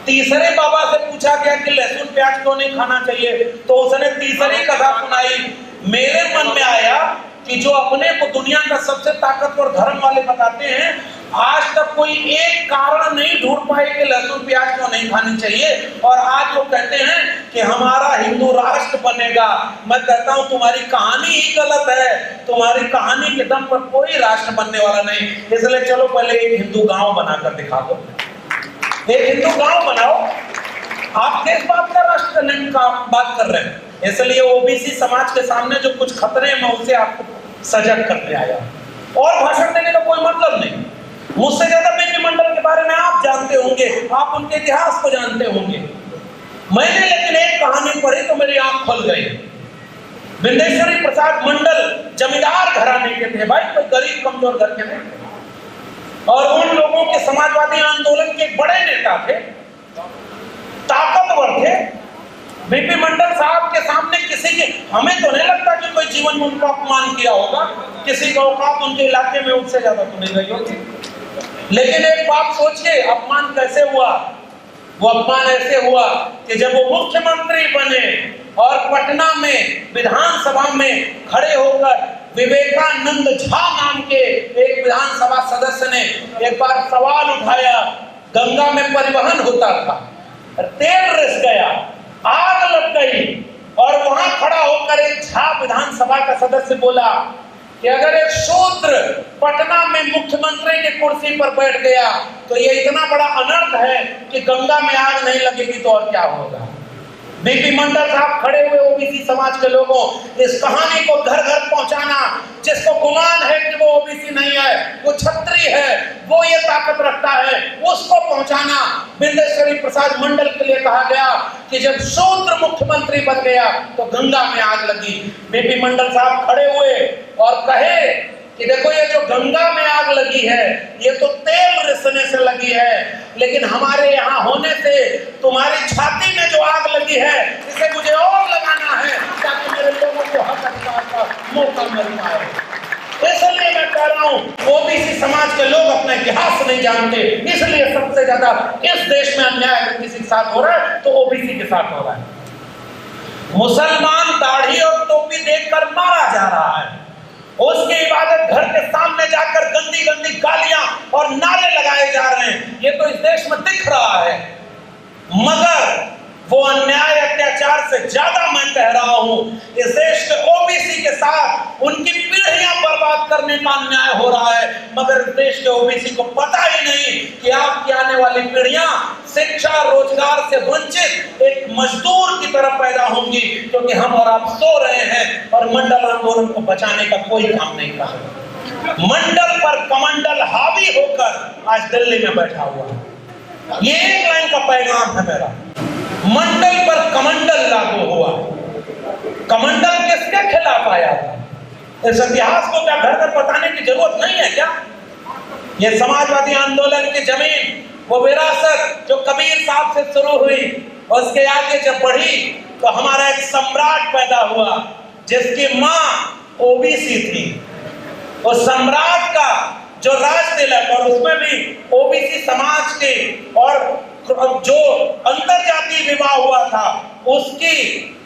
तीसरे बाबा से पूछा गया कि लहसुन प्याज क्यों नहीं खाना चाहिए तो उसने तीसरी कथा सुनाई। मेरे मन में आया कि जो अपने को दुनिया का सबसे ताकतवर धर्म वाले बताते हैं, आज तक कोई एक कारण नहीं ढूंढ पाए कि लहसुन प्याज क्यों नहीं खानी चाहिए, और आज वो कहते हैं कि हमारा हिंदू राष्ट्र बनेगा। मैं कहता हूं तुम्हारी कहानी ही गलत है, तुम्हारी कहानी के दम पर कोई राष्ट्र बनने वाला नहीं। इसलिए चलो पहले एक हिंदू गांव बनाकर दिखा दो, एक हिंदू गांव बनाओ। आप किस बात का राष्ट्र निर्माण का बात कर रहे हैं? इसलिए ओबीसी समाज के सामने जो कुछ खतरे हैं मैं उसे आपको सजग करने आया, और भाषण देने का कोई मतलब नहीं। मुझसे ज्यादा बीपी मंडल के बारे में आप जानते होंगे, आप उनके इतिहास को जानते होंगे। मैंने लेकिन एक कहानी पढ़ी तो मेरी आंख खुल गई। विंदेश्वरी प्रसाद मंडल जमींदार घराने के थे भाई, कोई गरीब कमजोर घर के नहीं, और उन लोगों के समाजवादी आंदोलन के बड़े नेता थे, ताकतवर थे। बीपी मंडल साहब के सामने किसी के, हमें तो नहीं लगता कि कोई जीवन में उनका अपमान किया होगा, किसी का औकात उनके इलाके में उससे ज्यादा तो नहीं रही होगी। लेकिन एक बात सोचिए, अपमान कैसे हुआ? वो अपमान ऐसे हुआ कि जब वो मुख्यमंत्री बने और पटना में विधानसभा में खड़े होकर विवेकानंद झा नाम के एक विधानसभा सदस्य ने एक बार सवाल उठाया, गंगा में परिवहन होता था, तेल रिस गया, आग लग गई, और वहां खड़ा होकर एक झा विधानसभा का सदस्य बोला कि अगर एक शूद्र पटना में मुख्यमंत्री की कुर्सी पर बैठ गया तो ये इतना बड़ा अनर्थ है कि गंगा में आग नहीं लगेगी तो और क्या होगा। बीपी मंडल साहब खड़े हुए ओबीसी समाज के लोगों, इस कहानी को घर घर पहुंचाना, जिसको गुमान है कि वो ओबीसी नहीं है, वो छत्री है, वो ये ताकत रखता है, उसको पहुंचाना। विंदेश्वरी प्रसाद मंडल के लिए कहा गया कि जब शूद्र मुख्यमंत्री बन गया तो गंगा में आग लगी। बीपी मंडल साहब खड़े हुए और कहे कि देखो ये जो गंगा में आग लगी है ये तो तेल रिसने से लगी है, लेकिन हमारे यहाँ होने से तुम्हारी छाती में जो आग लगी है इसे मुझे और लगाना है ताकि मेरे लोगों को हक अधिकार का मौका मिल पाए। इसलिए मैं कह रहा हूँ ओबीसी समाज के लोग अपना इतिहास नहीं जानते, इसलिए सबसे ज्यादा इस देश में अन्याय अगर किसी के साथ हो रहा है तो ओबीसी के साथ हो रहा है। मुसलमान दाढ़ी और टोपी देखकर मारा जा रहा है, उसकी इबादत घर के सामने जाकर गंदी गंदी गालियां और नारे लगाए जा रहे हैं, ये तो इस देश में दिख रहा है। मगर वो अन्याय अत्याचार से ज्यादा मैं कह रहा हूं, इस देश के ओबीसी के साथ उनकी पीढ़ियां बर्बाद करने का अन्याय हो रहा है। मगर इस देश के ओबीसी को पता ही नहीं कि आपकी आने वाली पीढ़ियां शिक्षा रोजगार से वंचित एक मजदूर की तरह पैदा होंगी, क्योंकि हम और आप सो रहे हैं और मंडल आंदोलन को बचाने का कोई काम नहीं कर रहे। मंडल पर कमंडल हावी होकर आज दिल्ली में बैठा हुआ है। ये एक लाइन का पैगाम है मेरा, मंडल पर कमंडल लागू हुआ। कमंडल किसके खिलाफ आया था? इस इतिहास को क्या घर घर बताने की जरूरत नहीं है क्या? ये समाजवादी आंदोलन की जमीन, वो विरासत जो कबीर साहब से शुरू हुई, उसके आगे जब बढ़ी तो हमारा एक सम्राट पैदा हुआ जिसकी माँ ओबीसी थी। उस सम्राट का जो राज तिलक और उसमें भी ओबीसी समाज के और जो अंतरजातीय विवाह हुआ था उसकी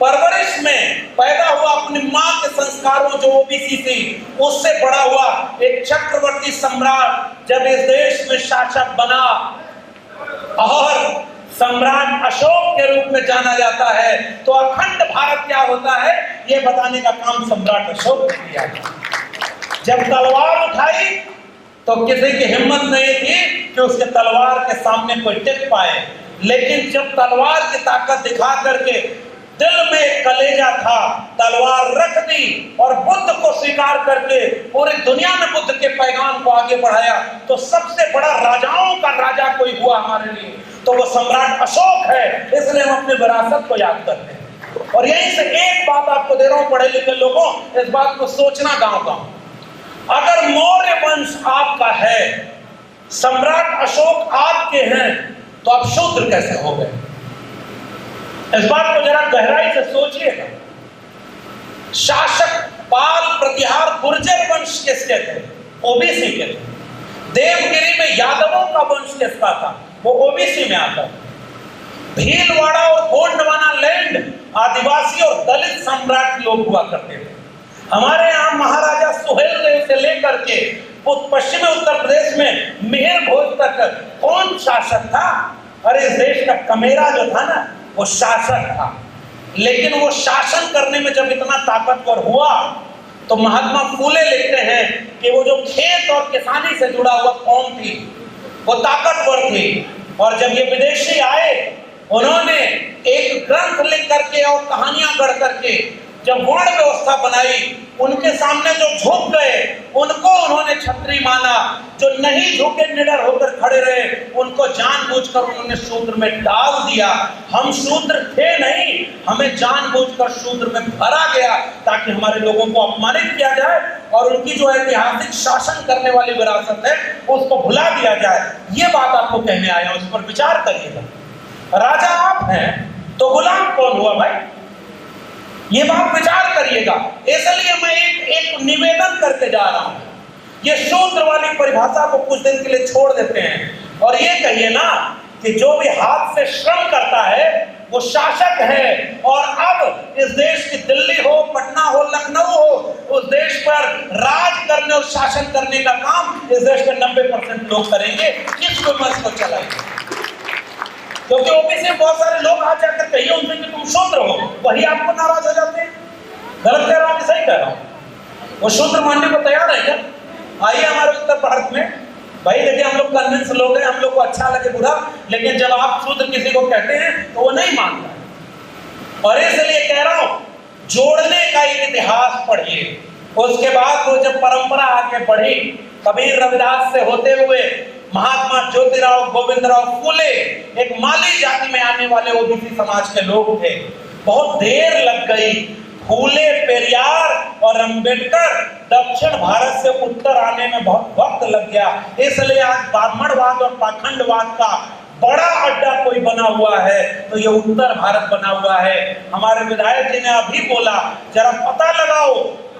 परवरिश में पैदा हुआ अपनी मां के संस्कारों जो ओबीसी थी उससे बड़ा हुआ एक चक्रवर्ती सम्राट जब इस देश में शासक बना और सम्राट अशोक के रूप में जाना जाता है, तो अखंड भारत क्या होता है ये बताने का काम सम्राट अशोक ने किया। जब तलवार उठाई तो किसी की हिम्मत नहीं थी कि उसके तलवार के सामने कोई टिक पाए, लेकिन जब तलवार की ताकत दिखा करके दिल में कलेजा था, तलवार रख दी और बुद्ध को स्वीकार करके पूरी दुनिया में बुद्ध के पैगाम को आगे बढ़ाया, तो सबसे बड़ा राजाओं का राजा कोई हुआ हमारे लिए तो वो सम्राट अशोक है। इसलिए हम अपनी विरासत को याद करते हैं। और यहीं से एक बात आपको दे रहा हूं पढ़े लिखे लोगों, इस बात को सोचना गांव-गांव। अगर मौर्य वंश आपका है, सम्राट अशोक आपके हैं, तो आप शूद्र कैसे हो गए? इस बात को जरा गहराई से सोचिएगा। शासक पाल प्रतिहार गुर्जर वंश किसके थे? ओबीसी के थे। देवगिरी में यादवों का वंश किसका था? वो ओबीसी में आता। भीलवाड़ा और गोंडवाना लैंड आदिवासी और दलित सम्राट लोग हुआ करते थे। हमारे यहाँ महाराजा सुहेल देव से लेकर के पश्चिमी उत्तर प्रदेश में मिहिर भोज तक कौन शासक था? अरे इस देश का कमेरा जो था ना वो शासक था। लेकिन वो शासन करने में जब इतना ताकतवर हुआ तो महात्मा फूले लिखते हैं कि वो जो खेत और किसानी से जुड़ा हुआ कौम थी वो ताकतवर थी। और जब ये विदेशी आए उन्होंने एक ग्रंथ लिख करके और कहानियां गढ़ करके जब वर्ण व्यवस्था बनाई, उनके सामने जो झुक गए उनको उन्होंने क्षत्रिय माना, जो नहीं झुके निडर होकर खड़े रहे उनको जानबूझकर उन्होंने शूद्र में डाल दिया। हम शूद्र थे नहीं, हमें जानबूझकर शूद्र में भरा गया ताकि हमारे लोगों को अपमानित किया जाए और उनकी जो ऐतिहासिक शासन करने वाली विरासत है उसको भुला दिया जाए। ये बात आपको कहने आया, उस पर विचार करिएगा। राजा आप हैं तो गुलाम कौन हुआ भाई? ये बात विचार करिएगा। इसलिए मैं एक निवेदन करके जा रहा हूं। ये शूद्र वाली परिभाषा को कुछ दिन के लिए छोड़ देते हैं और ये कहिए ना कि जो भी हाथ से श्रम करता है वो शासक है। और अब इस देश की दिल्ली हो, पटना हो, लखनऊ हो, उस देश पर राज करने और शासन करने का काम इस देश के 90% लोग करेंगे। किस विमर्श को चलाएंगे? क्योंकि ओबीसी में बहुत सारे लोग आ जाकर कहिए उनसे कि तुम शूद्र हो, वही आपको नाराज हो जाते हैं। गलत कह रहा हूं कि सही कह रहा हूं? वो शूद्र मानने को तैयार है क्या? आइए हमारे उत्तर भारत में भाई, देखिए हम लोग कन्विंस लोग हैं, हम लोग को अच्छा लगे बुरा, लेकिन जब आप शूद्र किसी को कहते हैं तो वो नहीं मानता। और इसलिए कह रहा हूं जोड़ने का एक इतिहास पढ़िए। उसके बाद वो जब परंपरा आगे बढ़ी, कबीर रविदास से होते हुए महात्मा ज्योतिराव गोविंदराव फूले एक माली जाति में आने वाले ओबीसी समाज के लोग थे। बहुत देर लग गई। फूले, पेरियार और अंबेडकर दक्षिण भारत से उत्तर आने में बहुत वक्त लग गया। इसलिए आज ब्राह्मणवाद और पाखंडवाद का बड़ा अड्डा कोई बना हुआ है तो ये उत्तर भारत बना हुआ है। हमारे विधायक जी ने अभी बोला, जरा पता लगाओ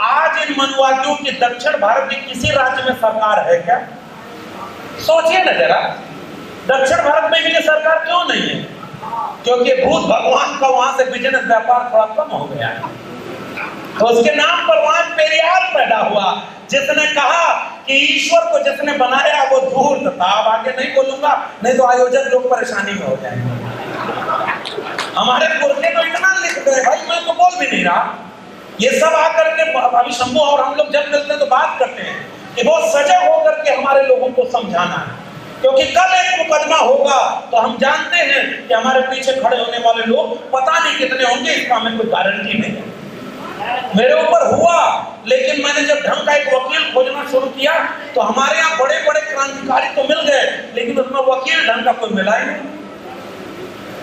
आज इन मनुवादियों की दक्षिण भारत के किसी राज्य में सरकार है क्या? सोचिए ना जरा, दक्षिण भारत में इनकी सरकार क्यों नहीं है? क्योंकि भूत भगवान का वहां से बिजनेस व्यापार थोड़ा कम हो गया है। तो उसके नाम पर वहां पेरियार पैदा हुआ, जिसने कहा कि ईश्वर को जिसने बनाया वो धूर्त था। अब आगे नहीं बोलूंगा, नहीं तो आयोजक लोग परेशानी में हो जाएंगे। हमारे पुरखे तो इतना लिख गए भाई, मैं तो बोल भी नहीं रहा। ये सब आकर के अभी शंभू और हम लोग जब मिलते हैं तो बात करते हैं कि बहुत सजग होकर के हमारे लोगों को समझाना है, क्योंकि कल एक मुकदमा होगा तो हम जानते हैं कि हमारे पीछे खड़े होने वाले लोग पता नहीं कितने होंगे, इसका हमें कोई गारंटी नहीं है। मेरे ऊपर हुआ, लेकिन मैंने जब ढंग का एक वकील खोजना शुरू किया तो हमारे यहाँ बड़े बड़े क्रांतिकारी तो मिल गए, लेकिन उसमें वकील ढंग का कोई मिला ही नहीं।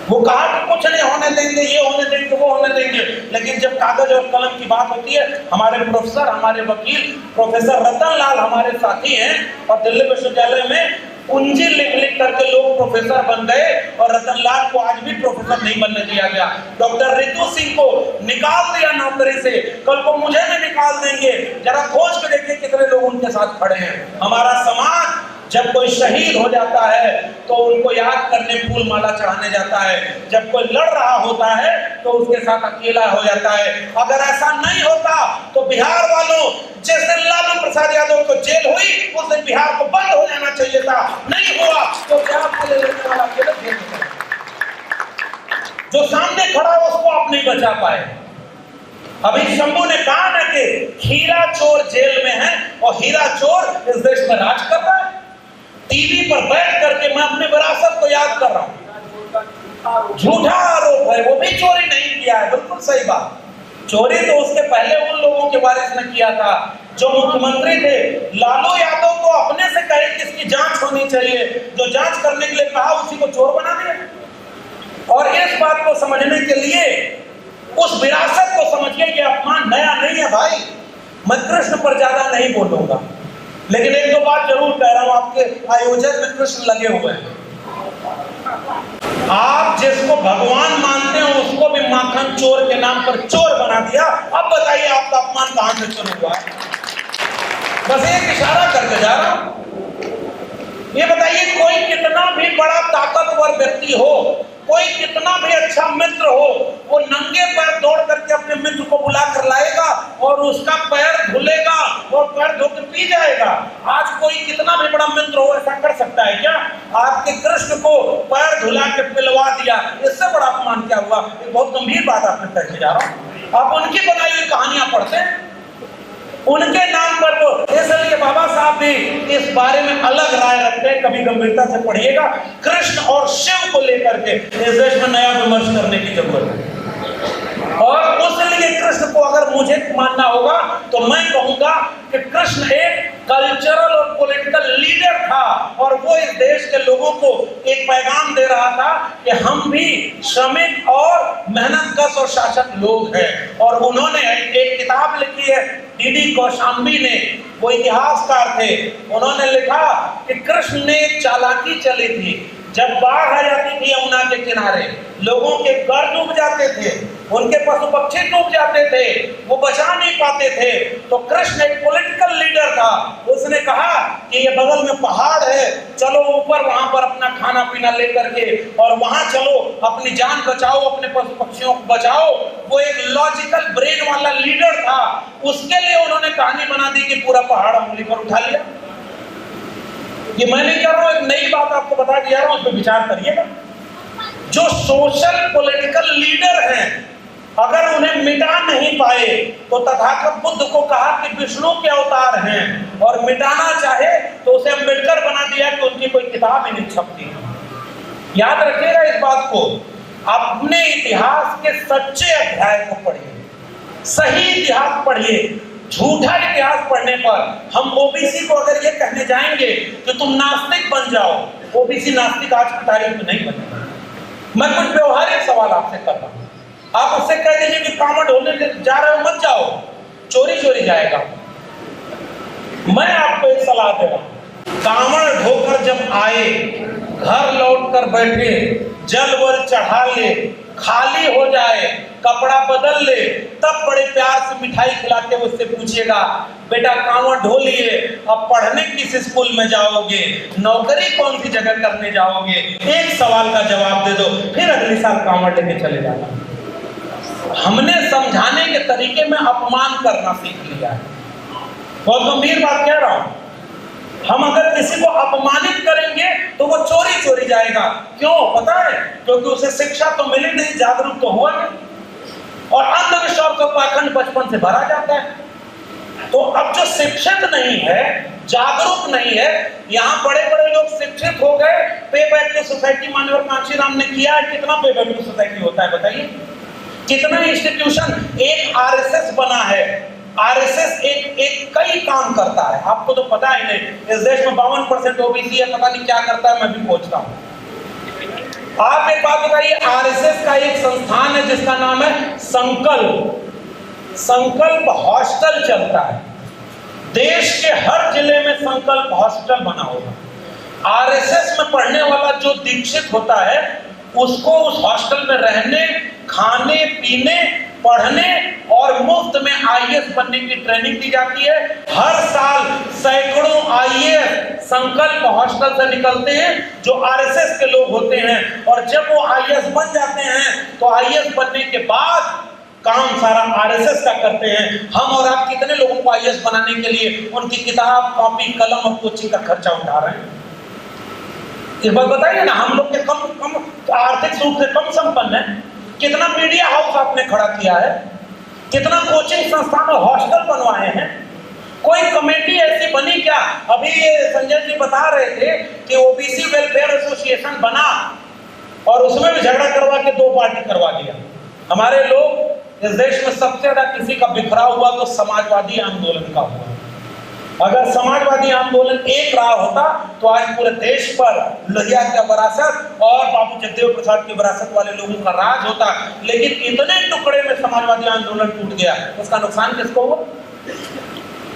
वो कहा कि कुछ नहीं होने देंगे, ये होने देंगे, वो होने देंगे, लेकिन जब कागज और कलम की बात होती है, हमारे प्रोफेसर, हमारे वकील प्रोफेसर रतन लाल हमारे साथी हैं और दिल्ली विश्वविद्यालय में पूंजी लिख लिख करके लोग प्रोफेसर बन गए और रतनलाल को आज भी प्रोफेसर नहीं बनने दिया गया। डॉक्टर रितु सिंह को निकाल दिया नौकरी से, कल को मुझे भी निकाल देंगे। जरा खोज के देखिए कितने लोग उनके साथ खड़े हैं। हमारा समाज जब कोई शहीद हो जाता है तो उनको याद करने फूल माला चढ़ाने जाता है, जब कोई लड़ रहा होता है तो उसके साथ अकेला हो जाता है। अगर ऐसा नहीं होता तो बिहार वालों, जिस दिन लालू प्रसाद यादव को जेल हुई उस दिन बिहार को बंद हो जाना चाहिए था, नहीं हुआ तो क्या लेने वाला जेल में, जो सामने खड़ा हो उसको आप नहीं बचा पाए। अभी शंभू ने कहा ना कि हीरा चोर जेल में है और हीरा चोर इस देश में राज कर रहा है। टीवी पर बैठ करके मैं अपने विरासत को याद कर रहा हूं। झूठा आरोप है, वो भी चोरी नहीं किया है, बिल्कुल सही बात। चोरी तो उसके पहले उन लोगों के वारिस ने किया था जो मुख्यमंत्री थे। लालू यादव को अपने से कहे कि इसकी जांच होनी चाहिए, जो जांच करने के लिए कहा उसी को चोर बना दिया। और इस बात को समझने के लिए, उस विरासत को समझिए कि अपमान नया नहीं है भाई। मैं कृष्ण पर ज्यादा नहीं बोलूंगा, लेकिन एक दो बात जरूर कह रहा हूं। आपके आयोजक में कृष्ण लगे हुए हैं। आप जिसको भगवान मानते हो उसको भी माखन चोर के नाम पर चोर बना दिया। अब बताइए आपका अपमान कहां से शुरू हुआ? बस एक इशारा करके जा रहा हूं। ये बताइए, कोई कितना भी बड़ा ताकतवर व्यक्ति हो, कोई कितना भी अच्छा मित्र हो, वो नंगे पैर दौड़ करके अपने मित्र को बुला कर लाएगा और उसका पैर धुलेगा और पैर धो के पी जाएगा। आज कोई कितना भी बड़ा मित्र हो ऐसा कर सकता है क्या? आपके कृष्ण को पैर धुला के पिलवा दिया, इससे बड़ा अपमान क्या हुआ? ये बहुत गंभीर बात आपने कहने जा रहा हूं। आप उनकी बनाई हुई कहानियां पढ़ते हैं, उनके नाम पर वो, इसलिए बाबा साहब भी इस बारे में अलग राय रखते हैं। कभी गंभीरता से पढ़िएगा। कृष्ण और शिव को लेकर के इस देश में नया विमर्श करने की जरूरत है। और उसलिए कृष्ण को अगर मुझे मानना होगा तो मैं कहूंगा कि कृष्ण एक कल्चरल और पॉलिटिकल लीडर था और वो इस देश के लोगों को एक पैगाम दे रहा था कि हम भी श्रमिक और मेहनतकश और शासक लोग हैं। और उन्होंने एक किताब लिखी है, डीडी कौशाम्बी ने, वो इतिहासकार थे। उन्होंने लिखा कि कृष्ण ने एक चालाकी चली थी। जब बाढ़ आ जाती थी यमुना के किनारे, लोगों के घर डूब जाते थे, उनके पशु पक्षी डूब जाते थे, वो बचा नहीं पाते थे। तो कृष्ण एक पॉलिटिकल लीडर था। उसने कहा कि ये बगल में पहाड़ है, चलो ऊपर वहां पर अपना खाना पीना लेकर के और वहां चलो, अपनी जान बचाओ, अपने पशु पक्षियों को बचाओ। वो एक लॉजिकल ब्रेन वाला लीडर था। उसके लिए उन्होंने कहानी बना दी कि पूरा पहाड़ उंगली पर उठा लिया। ये मैं नहीं कह रहा हूं, एक नई बात आपको बता दिया रहा हूं, उस पर विचार करिएगा। जो सोशल पॉलिटिकल लीडर हैं, अगर उन्हें मिटा नहीं पाए तो तथागत बुद्ध को कहा कि विष्णु के अवतार हैं, और मिटाना चाहे तो उसे अम्बेडकर बना दिया कि उनकी कोई किताब ही नहीं छपती। याद रखिएगा इस बात को। अपने इतिहास के सच्चे अध्याय को पढ़िए, सही इतिहास पढ़िए। झूठा इतिहास पढ़ने पर हम ओबीसी को अगर ये कहने जाएंगे कि तुम नास्तिक बन जाओ, ओबीसी नास्तिक आज की तारीख में नहीं बनेगा। मैं कुछ व्यवहारिक सवाल आपसे कर रहा हूं। आप उससे कह दीजिए कि कांवड़ ढोने जा रहे हो, मत जाओ, चोरी चोरी जाएगा। मैं आपको एक सलाह दे रहा हूं, कांवड़ ढोकर जब आए, घर लौट कर बैठे, जल वल चढ़ा ले, खाली हो जाए, कपड़ा बदल ले, तब बड़े प्यार से मिठाई खिला के उससे पूछिएगा, बेटा कांवड़ ढो लिए, अब पढ़ने किस स्कूल में जाओगे, नौकरी कौन सी जगह करने जाओगे? एक सवाल का जवाब दे दो, फिर अगली साल कांवड़ लेके चले जाना। हमने समझाने के तरीके में अपमान करना सीख लिया है। बहुत गंभीर बात कह रहा हूं। हम अगर किसी को अपमानित करेंगे तो वो चोरी चोरी जाएगा। क्यों पता है? क्योंकि उसे शिक्षा तो मिली नहीं, जागरूक तो हुआ नहीं, और अंधविश्वास का पाखंड बचपन से भरा जाता है। तो अब जो शिक्षित नहीं है, जागरूक नहीं है, यहाँ बड़े बड़े लोग शिक्षित हो गए। पे बैक टू सोसाइटी माननीय कांशीराम ने किया है। कितना पे बैक टू सोसाइटी होता है बताइए? कितना इंस्टीट्यूशन, एक आरएसएस बना है। आरएसएस एक कई काम करता है, आपको तो पता ही नहीं। इस देश में 52% ओबीसी है, पता नहीं क्या करता है, मैं भी पूछता हूँ। आप एक बात बताइए, आरएसएस का एक संस्थान है जिसका नाम है संकल्प। संकल्प हॉस्टल चलता है। देश के हर जिले में संकल्प हॉस्टल बना होगा। आरएसएस में पढ़ने वाला जो दीक्षित होता है उसको उस हॉस्टल में रहने, खाने, पीने, पढ़ने और मुफ्त में आईएएस बनने की ट्रेनिंग दी जाती है। हर साल सैकड़ों आईएएस संकल्प हॉस्टल से निकलते हैं जो आरएसएस के लोग होते हैं, और जब वो आईएएस बन जाते हैं तो आईएएस बनने के बाद काम सारा आरएसएस का करते हैं। हम और आप कितने लोगों को आईएएस बनाने के लिए उनकी किताब, कॉपी, कलम और कोचिंग का खर्चा उठा रहे हैं? एक बात बताइए ना, हम लोग के कम आर्थिक रूप से कम संपन्न है। कितना मीडिया हाउस आपने खड़ा किया है, कितना कोचिंग संस्थान और हॉस्टल बनवाए हैं, कोई कमेटी ऐसी बनी क्या? अभी ये संजय जी बता रहे थे कि ओबीसी वेलफेयर एसोसिएशन बना और उसमें भी झगड़ा करवा के 2 पार्टी करवा दिया। हमारे लोग, इस देश में सबसे ज्यादा किसी का बिखराव हुआ तो समाजवादी आंदोलन का हुआ। अगर समाजवादी आंदोलन एक रहा होता तो आज पूरे देश पर लोहिया की विरासत और बाबू जगदेव प्रसाद की विरासत वाले लोगों का राज होता। लेकिन इतने टुकड़े में समाजवादी आंदोलन टूट गया, उसका नुकसान किसको हुआ?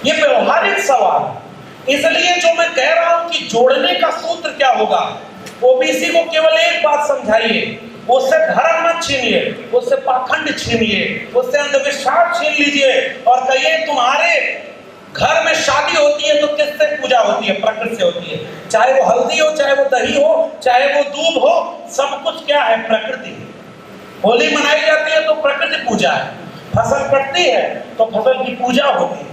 ये व्यवहारिक सवाल। इसलिए जो मैं कह रहा हूं कि जोड़ने का सूत्र क्या होगा, ओबीसी को केवल एक बात समझाइए, उससे धर्म मत छीनिए, उससे पाखंड छीनिए, उससे अंधविश्वास छीन लीजिए और कहिए तुम्हारे घर में शादी होती है तो किससे पूजा होती है? प्रकृति से होती है। चाहे वो हल्दी हो, चाहे वो दही हो, चाहे वो दूध हो, सब कुछ क्या है? प्रकृति। होली मनाई जाती है तो प्रकृति पूजा है। फसल कटती है तो फसल की पूजा होती है।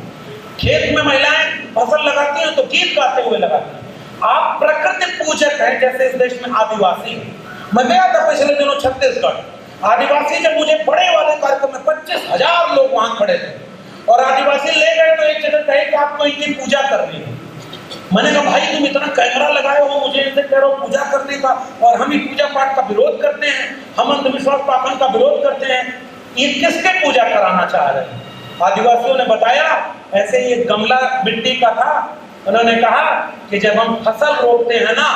खेत में महिलाएं फसल लगाती हैं तो गीत गाते हुए लगाती हैं। आप प्रकृति पूजक हैं, जैसे इस देश में आदिवासी हैं। मैं गया था पिछले दिनों छत्तीसगढ़। आदिवासी जब मुझे बड़े वाले कार्यक्रम में 25,000 लोग वहां खड़े थे और आदिवासी ले गए तो एक जगह कहे कि आपको इनकी पूजा करनी है। मैंने कहा भाई तुम इतना कैमरा लगाए हो, मुझे इनसे कह रहे हो पूजा करने का, और हम ही पूजा पाठ का विरोध करते हैं, हम अंधविश्वास पाखंड का विरोध करते हैं, ये किसके पूजा कराना चाह रहे हैं? आदिवासियों ने बताया ऐसे ही एक गमला मिट्टी का था। उन्होंने कहा कि जब हम फसल रोपते हैं ना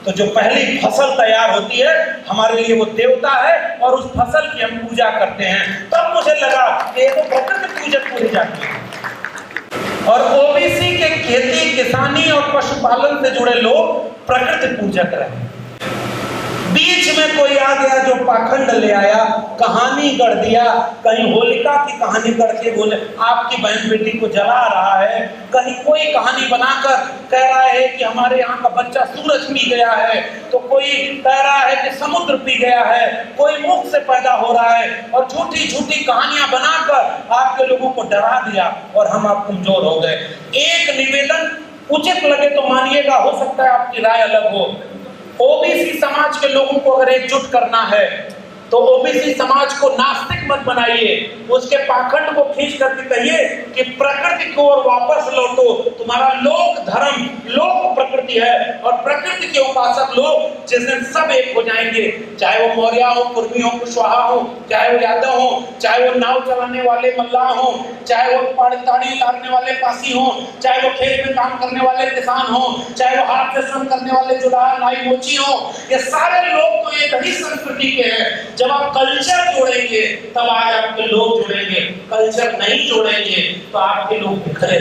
तो जो पहली फसल तैयार होती है हमारे लिए वो देवता है और उस फसल की हम पूजा करते हैं। तब मुझे लगा कि ये तो प्रकृति पूजक पूरी जाती है। और ओबीसी के खेती, किसानी और पशुपालन से जुड़े लोग प्रकृति पूजक रहे। बीच में कोई आ गया जो पाखंड ले आया, कहानी गढ़ दिया, कहीं होलिका की कहानी गढ़ के बोले आपकी बहन बेटी को जला रहा है, कहीं कोई कहानी बनाकर कह रहा है कि हमारे यहाँ का बच्चा सूरज पी गया है, तो कोई कह रहा है कि समुद्र पी गया है, कोई मुख से पैदा हो रहा है, और झूठी झूठी कहानियां बनाकर आपके लोगों को डरा दिया और हम आप कमजोर हो गए। एक निवेदन उचित लगे तो मानिएगा, हो सकता है आपकी राय अलग हो। ओबीसी समाज के लोगों को अगर एकजुट करना है तो ओबीसी समाज को नास्तिक मत बनाइए, उसके पाखंड को खींच करके कहिए कि प्रकृति की ओर वापस लौटो। तुम्हारा लोक धर्म, लोक प्रकृति है और प्रकृति के उपासक लोग जिस दिन सब एक हो जाएंगे, चाहे वो मौर्य हो, कुर्मी हो, कुशवाहा हो, चाहे वो यादव हो, चाहे वो नाव चलाने वाले मल्लाह हो, चाहे वो ताड़ी उतारने वाले पासी हो, चाहे वो खेत में काम करने वाले किसान हो, चाहे वो हाथ से श्रम करने वाले जुलाहा, नाई, मोची हो, ये सारे लोग तो एक ही संस्कृति के हैं। जब आप कल्चर जोड़ेंगे तब आज आपके लोग जुड़ेंगे, कल्चर नहीं जोड़ेंगे तो आपके लोग बिखरे।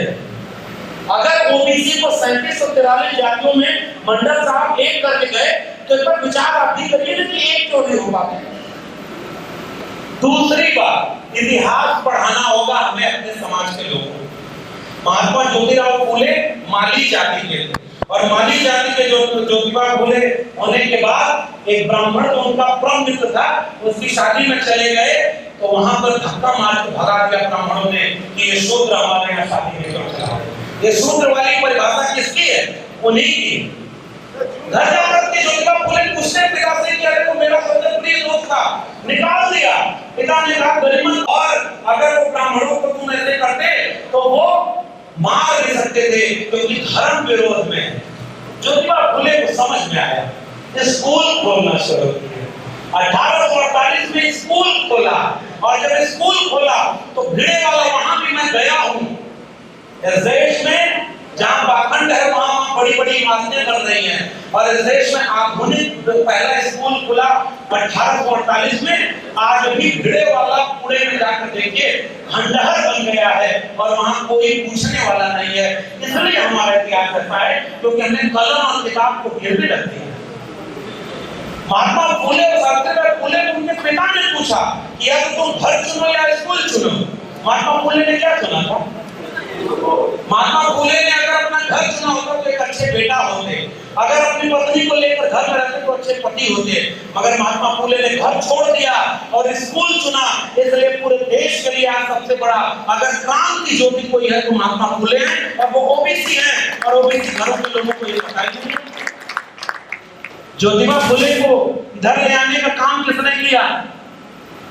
अगर ओबीसी को 37 और 43 जातियों में मंडल साहब एक करके गए तो इस पर विचार आप भी करिए ना कि एक क्यों नहीं हो पाते। दूसरी बात, इतिहास पढ़ाना होगा हमें अपने समाज के लोगों को। महात्मा ज्योतिराव फूले माली जाति के और माली जाति के जो ज्योतिबा फूले होने के बाद एक ब्राह्मण जो उनका परम मित्र था उसकी शादी में चले गए तो वहां पर धक्का मार के भगा दिया ब्राह्मणों ने कि ये शूद्र हमारे यहाँ शादी में क्यों चला। ये शूद्र वाली परिभाषा किसकी है? उन्हीं की। घर जाकर के ज्योतिबा फूले पूछने पिता से कि अरे वो मेरा सबसे प्रिय दोस्त था, निकाल दिया। पिता ने कहा गरिमा, और अगर वो ब्राह्मणों को तुम ऐसे करते तो वो मार भी सकते थे क्योंकि धर्म विरोध में। ज्योतिबा फूले को समझ में आया, स्कूल खोलना शुरू किया। 1848 में स्कूल खोला और जब स्कूल खोला तो भिड़े वाला वहां भी मैं गया हूं। इस देश में जहां पाखंड है वहां बड़ी बड़ी इमारतें बन रही हैं और इस देश में आधुनिक पहला स्कूल खुला 1848 में। आज भी भिड़े वाला पुणे में जाकर देखिए खंडहर बन गया है और वहां कोई पूछने वाला नहीं है। इसलिए हमारा इतिहास ऐसा है क्योंकि हमने कलम और किताब को गिरवी रख दिया। महात्मा फूले और सावित्रीबाई फूले को उनके पिता ने पूछा कि या तो तुम घर चुनो या स्कूल चुनो। महात्मा फूले ने क्या चुना था? महात्मा फूले ने अगर अपना घर चुना होता तो एक अच्छे बेटा होते, अगर अपनी पत्नी को लेकर घर में रहते तो अच्छे पति होते। मगर महात्मा फूले ने घर छोड़ दिया और स्कूल चुना, इसलिए पूरे देश के लिए आज सबसे बड़ा अगर क्रांति ज्योति कोई है तो महात्मा फूले हैं और वो ओबीसी हैं और ओबीसी घरों के लोगों को ये बताया नहीं। ज्योतिबा फूले को इधर ले आने का काम किसने किया?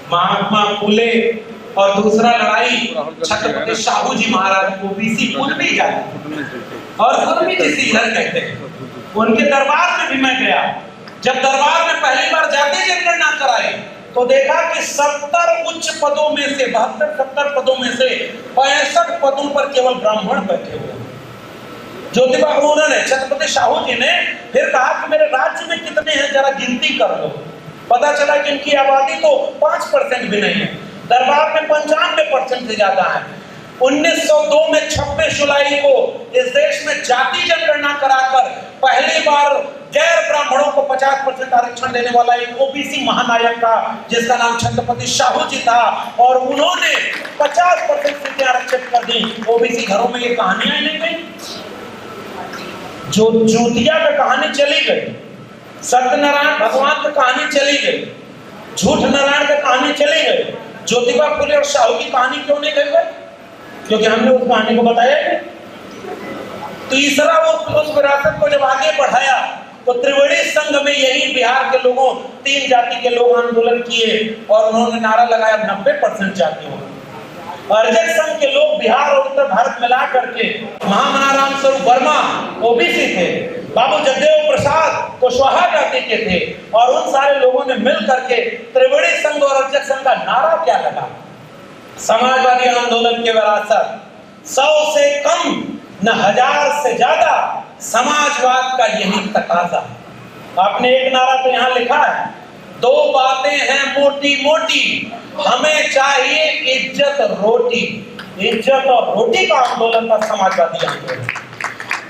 महात्मा फूले। और दूसरा लड़ाई छत्रपति शाहू जी महाराज ओबीसी कुर्मी जाति और कुर्मी जिसे इधर कहते हैं, उनके दरबार में भी मैं गया। जब दरबार में पहली बार जाति जनगणना कराई तो देखा कि 70 उच्च पदों में से 72-70 पदों में से 65 पदों पर केवल ब्राह्मण बैठे हुए। ज्योतिबा उन्होंने छत्रपति शाहू जी ने फिर कहा कि मेरे राज्य में कितने हैं जरा गिनती कर लो। पता चला कि इनकी आबादी तो 5% भी नहीं है, दरबार में 95% से ज्यादा है। 1902 में 26 जुलाई को इस देश में जाति जनगणना कराकर पहली बार गैर ब्राह्मणों को 50% आरक्षण देने वाला एक ओबीसी महानायक था जिसका नाम छत्रपति शाहू जी था और उन्होंने 50% सीटें आरक्षित कर दी। ओबीसी घरों में ये कहानियां नहीं गई, जो जूतिया पे कहानी चली गई, सत्यनारायण भगवान पे कहानी चली गई, झूठ नारायण पे कहानी चली गई। ज्योतिबा फूले और शाहू की कहानी क्यों नहीं गई? क्योंकि हमने उस कहानी को बताया नहीं। तीसरा वो उस विरासत को जब आगे बढ़ाया तो त्रिवेणी संघ में यही बिहार के लोगों 3 जाति के लोग आंदोलन किए और उन्होंने नारा लगाया 90% जाति हो। अर्जक संघ के लोग बिहार और उत्तर भारत मिला करके महामनाराम स्वरूप वर्मा ओबीसी थे, बाबू जगदेव प्रसाद कुशवाहा जाति के थे और उन सारे लोगों ने मिल करके त्रिवेणी संघ और अर्जक संघ का नारा क्या लगा? समाजवादी आंदोलन के विरासत 100 से कम न 1000 से ज्यादा समाजवाद का यही तकाजा। आपने एक नारा तो यहाँ लिखा है, 2 बातें हैं मोटी मोटी, हमें चाहिए इज्जत रोटी। इज्जत और रोटी का आंदोलन था समाजवादी आंदोलन।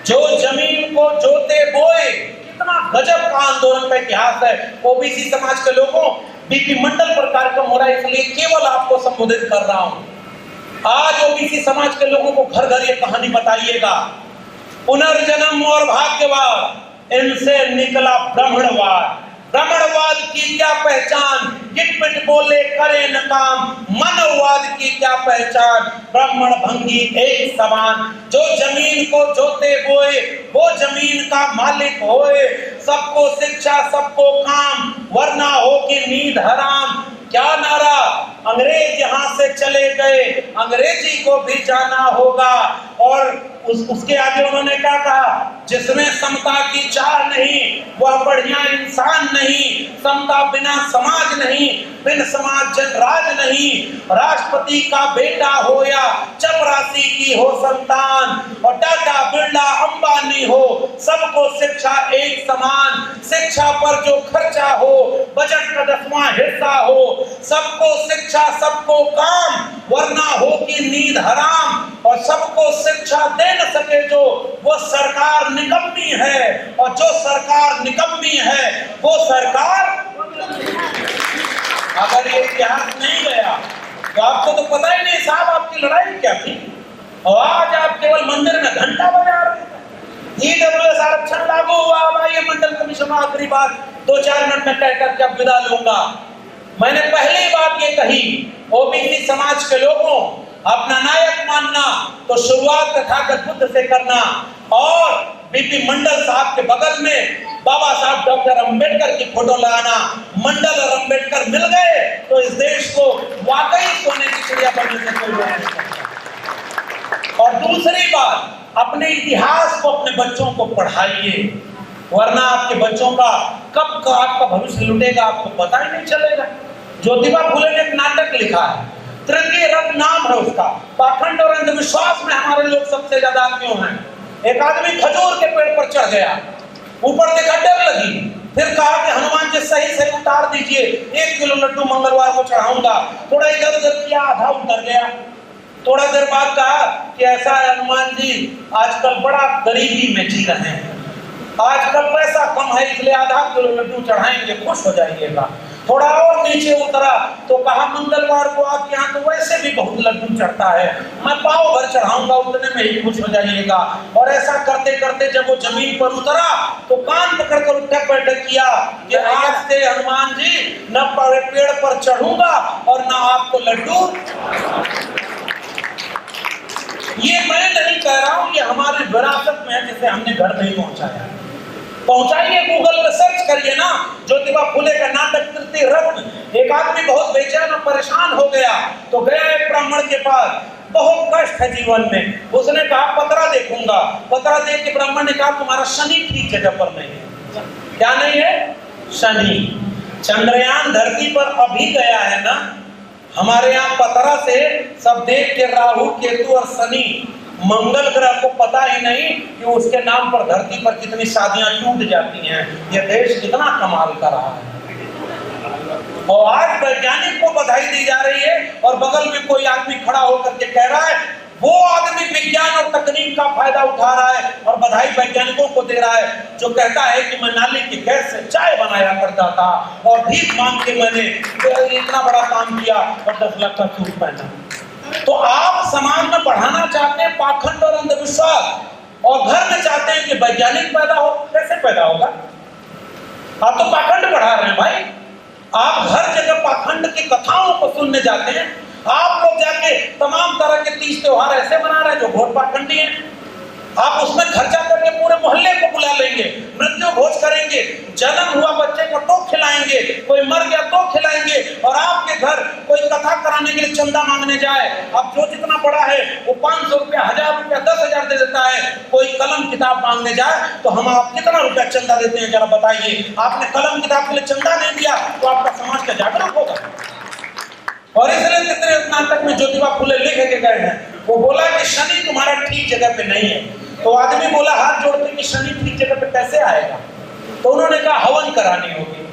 जो जमीन को जोते बोए, कितना गजब का आंदोलन का इतिहास है। ओबीसी समाज के लोगों बीपी मंडल पर कार्यक्रम हो रहा है इसलिए केवल आपको संबोधित कर रहा हूं। आज ओबीसी समाज के लोगों को घर घर ये कहानी बताइएगा। पुनर्जन्म और भाग्यवाद, इनसे निकला ब्राह्मणवाद। ब्राह्मणवाद की क्या पहचान, गिटपिट बोले करे न काम। मनोवाद की क्या पहचान, ब्राह्मण भंगी एक समान। जो जमीन को जोते बोए वो जमीन का मालिक होए। सबको शिक्षा सबको काम, वरना होगी नींद हराम। क्या नारा, अंग्रेज यहाँ से चले गए, अंग्रेजी को भी जाना होगा। और उसके आगे उन्होंने क्या कहा, जिसमें समता की चाह नहीं वह बढ़िया इंसान नहीं। समता बिना समाज नहीं, बिन समाज जनराज नहीं। राष्ट्रपति का बेटा हो या चपरासी की हो संतान, और टाटा बिरला अंबानी हो, सबको शिक्षा एक समान। शिक्षा पर जो खर्चा हो बजट का 10वां हिस्सा हो। सबको शिक्षा सबको काम, वरना होगी नींद हराम। और सबको शिक्षा दे न सके जो, वो सरकार निकम्मी है। और जो सरकार निकम्मी है वो सरकार। अगर ये इतिहास नहीं गया तो आपको तो पता ही नहीं साहब आपकी लड़ाई क्या थी। और आज आप केवल मंदिर में घंटा बजा रहे हैं। ईडब्ल्यूएस आरक्षण लागू हुआ, ये मंडल कमीशन में आखिरी बात 2-4 मिनट में कहकर के अब विदा लूंगा। मैंने पहली बात ये कही, ओबीसी समाज के लोगों अपना नायक मानना तो शुरुआत तथागत बुद्ध से करना। और बीपी मंडल साहब के बगल में बाबा साहब डॉक्टर अंबेडकर की फोटो लगाना। मंडल और अंबेडकर मिल गए तो इस देश को वाकई सोने की चिड़िया बनने से कोई रोक नहीं सकता। और दूसरी बात, अपने इतिहास को अपने बच्चों को पढ़ाइए, वरना आपके बच्चों का कब का आपका भविष्य लुटेगा आपको पता ही नहीं चलेगा। ज्योतिबा फूले ने एक नाटक लिखा है, तृतीय रत्न नाम है उसका। पाखंड और अंधविश्वास में हमारे लोग सबसे ज्यादा क्यों हैं? एक आदमी खजूर के पेड़ पर चढ़ गया, ऊपर देखा डर लगी, फिर कहा कि हनुमान जी सही सही उतार दीजिए, 1 किलो लड्डू मंगलवार को चढ़ाऊंगा। थोड़ा इधर उधर किया, आधा उतर गया। थोड़ा देर बाद कहा कि ऐसा है हनुमान जी, आजकल बड़ा गरीबी में जी रहे हैं, आजकल पैसा कम है, इसलिए आधा किलो लड्डू चढ़ाएंगे, खुश हो जाइएगा। थोड़ा और नीचे उतरा तो कहा मंगलवार को आपके यहाँ तो वैसे भी बहुत लड्डू चढ़ता है, मैं पाव भर चढ़ाऊंगा, उतने में ही खुश हो जाइएगा। और ऐसा करते करते जब वो जमीन पर उतरा तो कान पकड़कर उठक बैठक किया कि आज से हनुमान जी न पेड़ पर चढ़ूंगा और न आपको लड्डू। ये मैं नहीं कह रहा हूं, ये हमारी विरासत में है, जिसे हमने घर नहीं पहुंचाइए। गूगल पे सर्च करिए ना, ज्योतिबा फुले का नाटक तृतीय रत्न। एक आदमी बहुत बेचैन और परेशान हो गया तो गया एक ब्राह्मण के पास, बहुत कष्ट है जीवन में। उसने कहा पतरा देखूंगा। पतरा देख के ब्राह्मण ने कहा तुम्हारा शनि ठीक जगह पर नहीं है। क्या नहीं है? शनि। चंद्रयान धरती पर अभी गया है ना, हमारे यहाँ पतरा से सब देख के राहु केतु और शनि, मंगल ग्रह को पता ही नहीं कि उसके नाम पर धरती पर कितनी शादियां टूट जाती हैं। यह देश कितना कमाल कर रहा है और आज वैज्ञानिक को बधाई दी जा रही है और बगल में कोई आदमी खड़ा होकर के कह रहा है वो आदमी विज्ञान और तकनीक का फायदा उठा रहा है और बधाई वैज्ञानिकों को दे रहा है जो कहता है कि मैं नाली की गैस से चाय बनाया करता था और भीख मांग के मैंने इतना बड़ा काम किया और 10 लाख का सूट पहना। तो आप समाज में बढ़ाना चाहते हैं पाखंड और अंधविश्वास और घर में चाहते हैं कि वैज्ञानिक पैदा हो। कैसे पैदा होगा? आप तो पाखंड बढ़ा रहे हैं भाई। आप हर जगह पाखंड की कथाओं को सुनने जाते हैं। आप लोग जाके तमाम तरह के तीज त्योहार ऐसे मना रहे हैं जो घोर पाखंडी हैं। आप उसमें खर्चा करके पूरे मोहल्ले को बुला लेंगे, मृत्यु भोज करेंगे, जन्म हुआ बच्चे को तो खिलाएंगे, कोई मर गया तो खिलाएंगे और आपके घर कोई कथा कराने के लिए चंदा मांगने जाए, अब जो जितना बड़ा है वो 500 रुपया, 1000 रुपया, 10,000 दे देता है। कोई कलम किताब मांगने जाए तो हम आप कितना रुपया चंदा देते हैं जरा बताइए। आपने कलम किताब के लिए चंदा नहीं दिया तो आपका समाज का जागरूक होगा। और इसलिए कितने नाटक में ज्योतिबा फुले लिख के गए हैं, वो बोला कि शनि तुम्हारा ठीक जगह पे नहीं है। तो आदमी बोला हाथ जोड़ के कि शनि ठीक जगह पे कैसे आएगा? तो उन्होंने कहा हवन करानी होगी।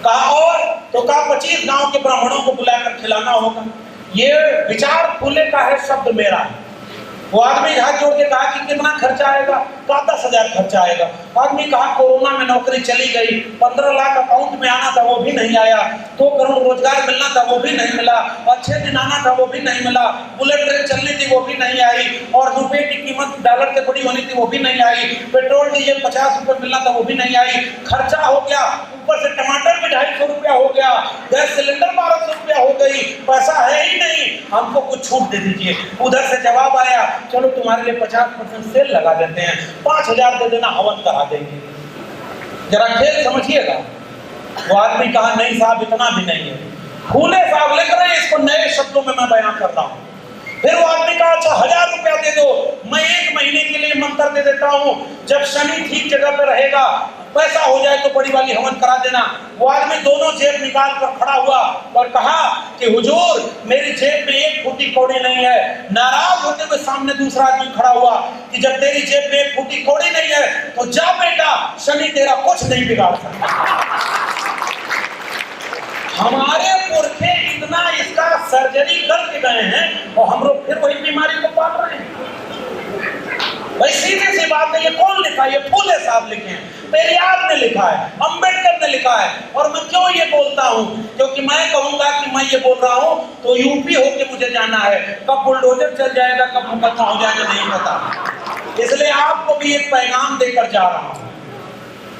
कहा और? तो कहा 25 गांव के ब्राह्मणों को बुलाकर खिलाना होगा। ये विचार फुले का है, शब्द मेरा है। वो आदमी हाथ जोड़ के कहा कि कितना खर्चा आएगा? कहा 10,000 खर्चा आएगा। आदमी कहा कोरोना में नौकरी चली गई, 15 लाख अकाउंट में आना था वो भी नहीं आया, 2 करोड़ रोजगार मिलना था वो भी नहीं मिला, अच्छे दिन आना था वो भी नहीं मिला, बुलेट ट्रेन चलनी थी वो भी नहीं आई और रुपए की कीमत डॉलर से बड़ी होनी थी वो भी नहीं आई, पेट्रोल डीजल 50 रुपए मिलना था वो भी नहीं आई, खर्चा हो गया, ऊपर से टमाटर भी 250 रुपया हो गया, गैस सिलेंडर 1200 रुपया हो गई, पैसा है ही नहीं, हमको कुछ छूट दे दीजिए। उधर से जवाब आया चलो तुम्हारे लिए 50% सेल लगा देते हैं, 5,000 दे देना, हवन करा देंगे। जरा खेल समझिएगा। वो आदमी कहा नहीं साहब इतना भी नहीं है। फूले साहब लिख रहे हैं, इसको नए शब्दों में मैं बयान कर रहा हूँ। फिर वो आदमी कहा अच्छा 1000 रुपया दे दो, मैं 1 महीने के लिए मंत्र दे देता हूँ, जब शनि ठीक जगह पे रहेगा पैसा हो जाए तो बड़ी वाली हवन करा देना। वो आदमी दोनों जेब निकाल कर खड़ा हुआ और कहा कि हुजूर मेरी जेब में 1 फूटी कौड़ी नहीं है। नाराज होते हुए सामने दूसरा आदमी खड़ा हुआ कि जब तेरी जेब में 1 फूटी कौड़ी नहीं है तो जा बेटा, शनि तेरा कुछ नहीं बिगाड़ सकता। हमारे पुरखे इतना इसका सर्जरी करके गए हैं और हम लोग फिर वही बीमारी को पाल रहे हैं। भाई सीधी सी बात है, ये कौन लिखा है? ये फूले साहब लिखे हैं, पेरियार ने लिखा है, अंबेडकर ने लिखा है। और मैं क्यों ये बोलता हूँ? क्योंकि मैं कहूंगा कि मैं ये बोल रहा हूँ तो यूपी होके मुझे जाना है, कब बुलडोजर चल जाएगा कब मुकदमा हो जाएगा नहीं पता। इसलिए आपको भी एक पैगाम देकर जा रहा हूँ,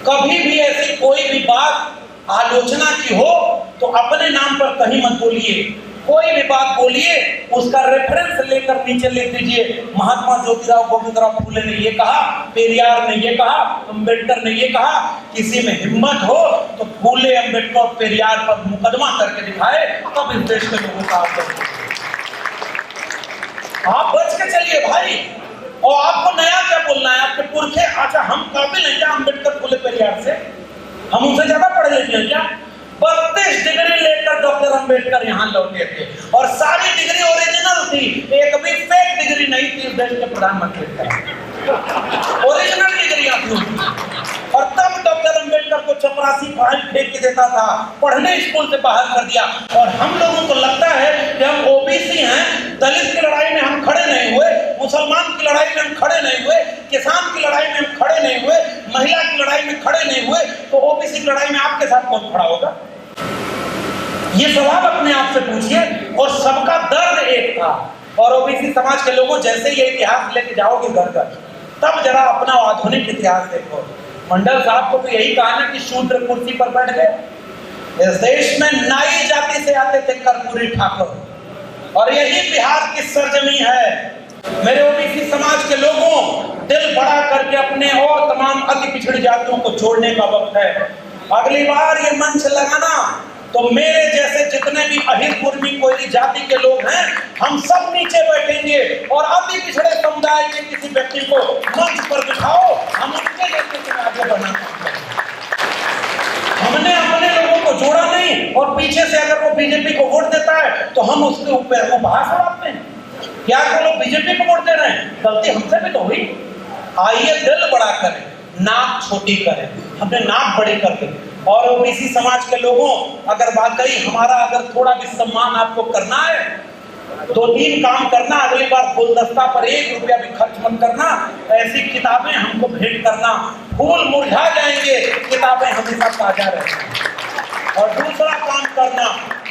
कभी भी ऐसी कोई भी बात आलोचना की हो तो अपने नाम पर कहीं मत बोलिए। कोई भी बात बोलिए उसका रेफरेंस लेकर नीचे लिख दीजिए महात्मा ज्योतिराव गोविंदराव फूले ने ये कहा, पेरियार ने ये कहा, अंबेडकर ने ये कहा। किसी में हिम्मत हो तो फूले, अंबेडकर और पेरियार पर मुकदमा करके दिखाए, तब इस देश के लोगों का आप बच के चलिए भाई। और आपको नया क्या बोलना है? आपके पुरखे अच्छा हम काबिल हैं क्या अंबेडकर फूले पेरियार से? हम उनसे ज्यादा पढ़े लिखे हैं क्या? 32 डिग्री लेकर डॉक्टर अंबेडकर यहाँ लौटे थे और सारी डिग्री ओरिजिनल थी, एक भी फेक डिग्री नहीं थी इस देश के प्रधानमंत्री का। ओरिजिनल डिग्रियां थी और तब डॉक्टर अंबेडकर को चपरासी फाइल फेंक के देता था, पढ़ने स्कूल से बाहर कर दिया। और हम लोगों को लगता है कि हम ओबीसी हैं, दलित की लड़ाई में हम खड़े नहीं हुए, मुसलमान की लड़ाई में हम खड़े नहीं हुए, किसान की लड़ाई में हम खड़े नहीं हुए, महिला की लड़ाई में खड़े नहीं हुए, तो ओबीसी की लड़ाई में आपके साथ कौन खड़ा होगा? ये सवाल अपने आप से पूछिए। और सबका दर्द एक था। और ओबीसी समाज के लोगों, जैसे ये इतिहास लेके जाओगे घर घर, तब जरा अपना आधुनिक इतिहास देखो। मंडल साहब को तो यही कहा ना कि शूद्र कुर्सी पर बैठ गए। इस देश में नाई जाति से आते थे कर्पूरी ठाकुर, और यही बिहार की सरजमी है। मेरे ओबीसी समाज के लोगों, दिल बड़ा करके अपने और तमाम अति पिछड़ी जातियों को जोड़ने का वक्त है। अगली बार ये मंच लगाना तो मेरे जैसे जितने भी अहिर कुर्मी कोयली जाति के लोग हैं, हम सब नीचे बैठेंगे और अति पिछड़े समुदाय के किसी व्यक्ति को मंच पर बिठाओ, हम उनके नेतृत्व में आगे बढ़ना चाहते हैं। हमने अपने लोगों को जोड़ा नहीं, और पीछे से अगर वो बीजेपी को वोट देता है तो हम उसके ऊपर उपहास उड़ाते हैं। क्या वो लोग बीजेपी को वोट दे रहे हैं? गलती हमसे भी तो हुई। आइए दिल बड़ा करें, नाक छोटी करें। हमने नाक बड़ी कर दी। और ओबीसी समाज के लोगों, अगर वाकई हमारा अगर थोड़ा भी सम्मान आपको करना है, 2-3 काम करना। अगली बार गुलदस्ता पर 1 रुपया भी खर्च मत करना। ऐसी किताबें हमको भेंट करना। फूल मुरझा जाएंगे, किताबें हमेशा ताजा रहेंगी। और दूसरा काम करना,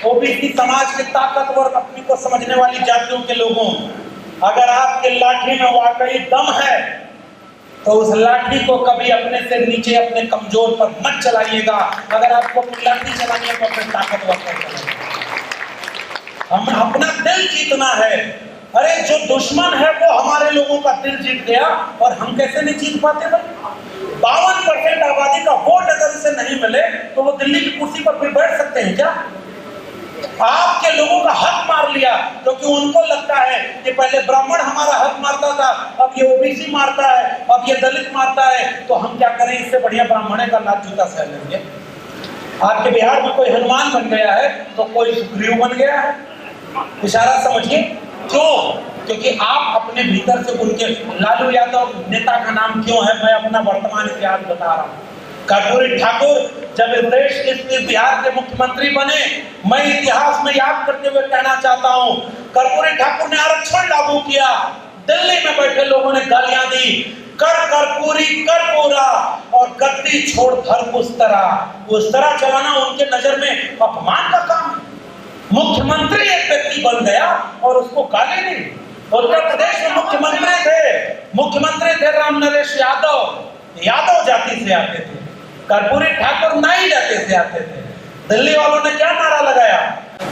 ओबीसी समाज के ताकतवर, अपनी को समझने वाली जातियों के लोगों, अगर आपके लाठी में वाकई दम है तो उस लाठी को कभी अपने से नीचे, अपने कमजोर पर मत चलाइएगा। अगर आपको लाठी चलानी है तो अपने ताकतवर पर चलाइए। हम अपना दिल जीतना है। अरे जो दुश्मन है वो हमारे लोगों का दिल जीत गया, और हम कैसे नहीं जीत पाते भाई? 52% आबादी का वोट अगर उसे नहीं मिले तो वो दिल्ली की कुर्सी पर फिर बैठ सकते हैं क्या? आपके लोगों का हक मार लिया, क्योंकि उनको लगता है कि पहले ब्राह्मण हमारा हक मारता था, अब ये ओबीसी मारता है, अब ये दलित मारता है, तो हम क्या करें? इससे बढ़िया ब्राह्मण का लात जूता सह लेंगे। आपके बिहार में कोई हनुमान बन गया है तो कोई सुग्रीव बन गया है। इशारा समझिए क्यों? क्योंकि आप अपने भीतर से उनके, लालू यादव नेता का नाम क्यों है, मैं अपना वर्तमान इतिहास बता रहा हूँ। कर्पूरी ठाकुर जब इस देश के बिहार के मुख्यमंत्री बने, मैं इतिहास में याद करते हुए कहना चाहता हूं, कर्पूरी ठाकुर ने आरक्षण लागू किया। दिल्ली में बैठे लोगों ने गालियां दी, कर कर्पूरी कर पूरा, और गद्दी छोड़ धर उस तरह चलाना उनके नजर में अपमान का काम है। मुख्यमंत्री एक व्यक्ति बन गया और उसको गाली नहीं। उत्तर प्रदेश में मुख्यमंत्री थे राम नरेश यादव जाति से आते थे। कर्पूरी ठाकुर नाई जाति से आते थे। दिल्ली वालों ने क्या नारा लगाया?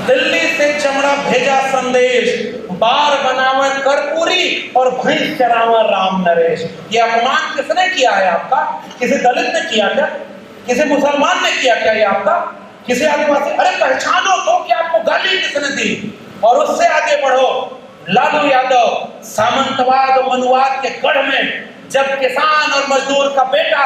दिल्ली से चमड़ा भेजा संदेश, बार बनावा कर्पूरी और भैंस चरावा राम नरेश। ये अपमान किसने किया है आपका? किसी दलित ने किया क्या? किसी मुसलमान ने किया क्या? ये आपका किसी आदिवासी? अरे पहचानो तो कि आपको गाली किसने दी। और उससे आगे बढ़ो, लालू यादव सामंतवाद और मनुवाद के गढ़ में जब किसान और मजदूर का बेटा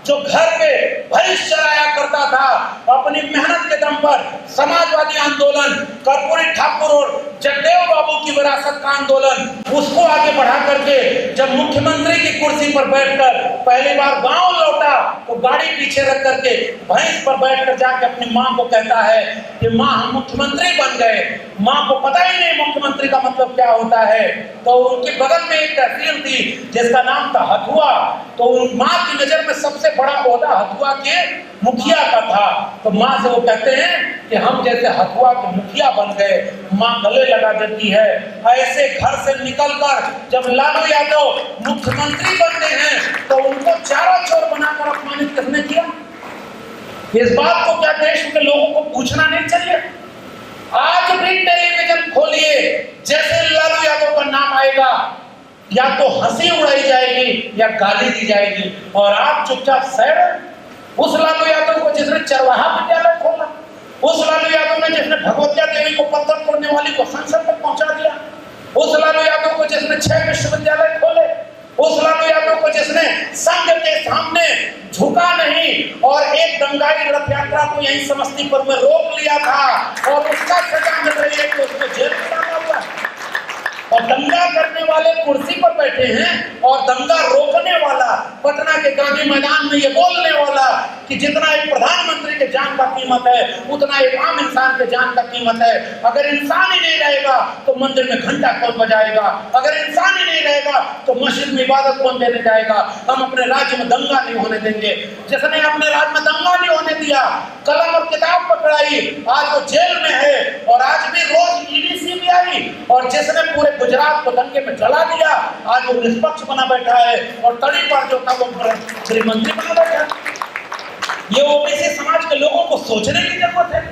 जो घर पे भैंस चराया करता था, अपनी मेहनत के दम पर समाजवादी आंदोलन, कर्पूरी ठाकुर और जगदेव बाबू की विरासत का आंदोलन, उसको आगे बढ़ा करके जब मुख्यमंत्री की कुर्सी पर बैठकर पहली बार गांव लौटा तो गाड़ी पीछे रख करके भैंस पर बैठकर जाके अपनी माँ को कहता है कि माँ हम मुख्यमंत्री बन गए। माँ को पता ही नहीं मुख्यमंत्री का मतलब क्या होता है। तो उनके बगल में एक तहसील थी जिसका नाम था हथुआ। तो माँ की नजर में सबसे बड़ा ओहदा हथुआ के मुखिया का था। तो माँ से वो कहते हैं कि हम जैसे हथुआ के मुखिया बन गए। माँ गले लगा देती है। ऐसे घर से निकलकर जब लालू यादव मुख्यमंत्री बनते हैं तो उनको चारों चोर बनाकर अपमानित किसने किया? इस बात को क्या देश के लोगों को पूछना नहीं चाहिए? आज भी टेलीविजन खोलिए, जैसे लालू यादव का नाम आएगा या तो हंसी उड़ाई जाएगी या गाली दी जाएगी, और आप चुपचाप सह। उस लालू यादव को जिसने चरवाहा विद्यालय खोला, उस लालू यादव ने जिसने भगवतिया देवी को पत्थर तोड़ने वाली को संसद तक पहुंचा दिया, उस लालू यादव को जिसने 6 विश्वविद्यालय खोले, उस लालू यादव को जिसने संघ के सामने झुका नहीं और एक दंगाई रथ यात्रा को यहीं समस्तीपुर में रोक लिया था और उसका सजा मिल रही है कि उसको जेल में डाला हुआ है। और दंगा करने वाले कुर्सी पर बैठे हैं और दंगा रोकने वाला पटना के गांधी मैदान में ये बोलने वाला कि जितना एक प्रधानमंत्री के जान का कीमत है उतना एक आम इंसान के जान का कीमत है। अगर इंसान ही नहीं रहेगा तो मंदिर में घंटा कौन बजाएगा, अगर इंसान ही नहीं रहेगा तो मस्जिद में इबादत कौन देने जाएगा। हम अपने राज्य में दंगा नहीं होने देंगे। जिसने अपने राज्य में दंगा नहीं होने दिया, कलम और किताब पकड़ाई, आज वो जेल में है और आज भी रोज ईडी सीबीआई, और जिसने पूरे गुजरात को दंगे में जला दिया आज वो निष्पक्ष बना बैठा है और तड़ी पर जो था वो गृह मंत्री बना बैठा है। ये ओबीसी समाज के लोगों को सोचने की जरूरत है।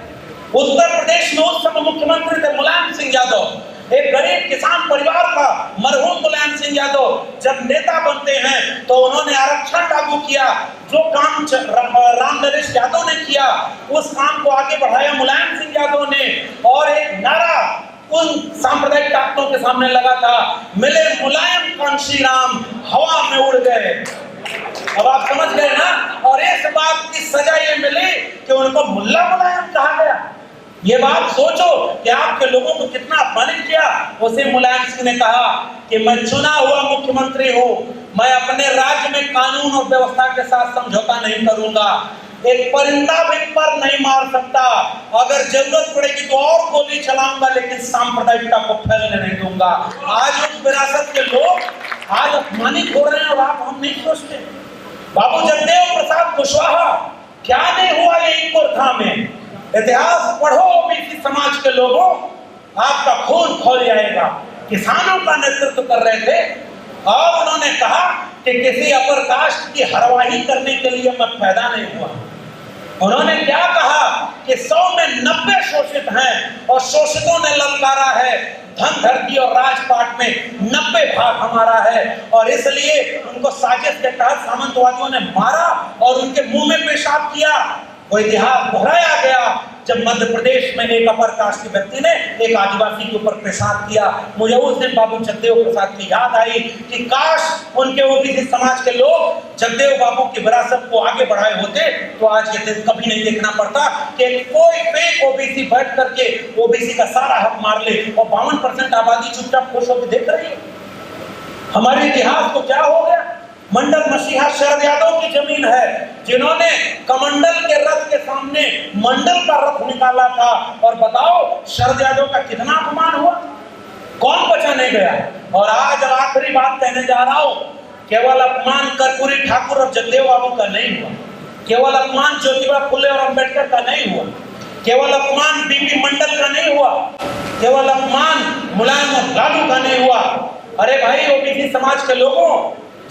उत्तर प्रदेश में उस समय मुख्यमंत्री थे मुलायम सिंह यादव, एक गरीब किसान परिवार का मरहूम मुलायम सिंह यादव जब नेता बनते हैं तो उन्होंने आरक्षण लागू किया। जो काम राम नरेश यादव ने किया उस काम को आगे बढ़ाया मुलायम सिंह यादव ने, और एक नारा उन सांप्रदायिक ताकतों के सामने लगा था, मिले मुलायम कांशी राम हवा में उड़ गए। अब आप समझ गए ना। और इस बात की सजा ये मिली कि उनको मुल्ला मुलायम कहा गया। ये बात सोचो कि आपके लोगों को कितना अपमानित किया। उसे मुलायम सिंह ने कहा कि मैं चुना हुआ मुख्यमंत्री हूं, मैं अपने राज्य में कानून और व्यवस्था के साथ समझौता नहीं करूंगा, एक परिंदा भी पर नहीं मार सकता, अगर जरूरत पड़ेगी तो और गोली चलाऊंगा लेकिन सांप्रदायिकता को फैलने नहीं दूंगा। आज उस विरासत के लोग आज अपमानित हो रहे हैं और आप हम नहीं सोचते। बाबू जगदेव प्रसाद कुशवाहा क्या नहीं हुआ ये इंदौर में। इतिहास पढ़ो ओबीसी समाज के लोगों, आपका खून खौल जाएगा। किसानों का नेतृत्व कर रहे थे और उन्होंने कहा कि किसी अपर कास्ट की हरवाही करने के लिए मैं पैदा नहीं हुआ। उन्होंने क्या कहा कि 100 में 90 शोषित हैं और शोषितों ने ललकारा है, धन धरती और राजपाट में 90 भाग हमारा है, और इसलिए उनको साजिश के तहत सामंतवादियों ने मारा और उनके मुंह में पेशाब किया। वो इतिहास दोहराया गया जब मध्य प्रदेश में एक अपर कास्ट के व्यक्ति ने एक आदिवासी के ऊपर पेशाब किया। मुझे उस दिन बाबू जगदेव प्रसाद की याद आई कि काश उनके ओबीसी समाज के लोग जगदेव बाबू की विरासत को आगे बढ़ाए होते तो आज ये दिन कभी नहीं देखना पड़ता कि कोई फेक ओबीसी बैठ करके ओबीसी का सारा हक मार ले और 52% आबादी चुपचाप खुश होकर देख रही है। हमारे इतिहास को क्या हो गया। मंडल मसीहा शरद यादव की जमीन है, जिन्होंने कमंडल के रथ के सामने मंडल का रथ निकाला था, और बताओ शरद यादव का कितना अपमान हुआ, कौन बचा नहीं गया। और आज आखिरी बात कहने जा रहा हूं, केवल अपमान कर्पूरी ठाकुर और जगदेव बाबू का नहीं हुआ, केवल अपमान ज्योतिबा फुले और अंबेडकर का नहीं हुआ, केवल अपमान बीपी मंडल का नहीं हुआ, केवल अपमान मुलायम और लालू का नहीं हुआ। अरे भाई ओबीसी समाज के लोगों,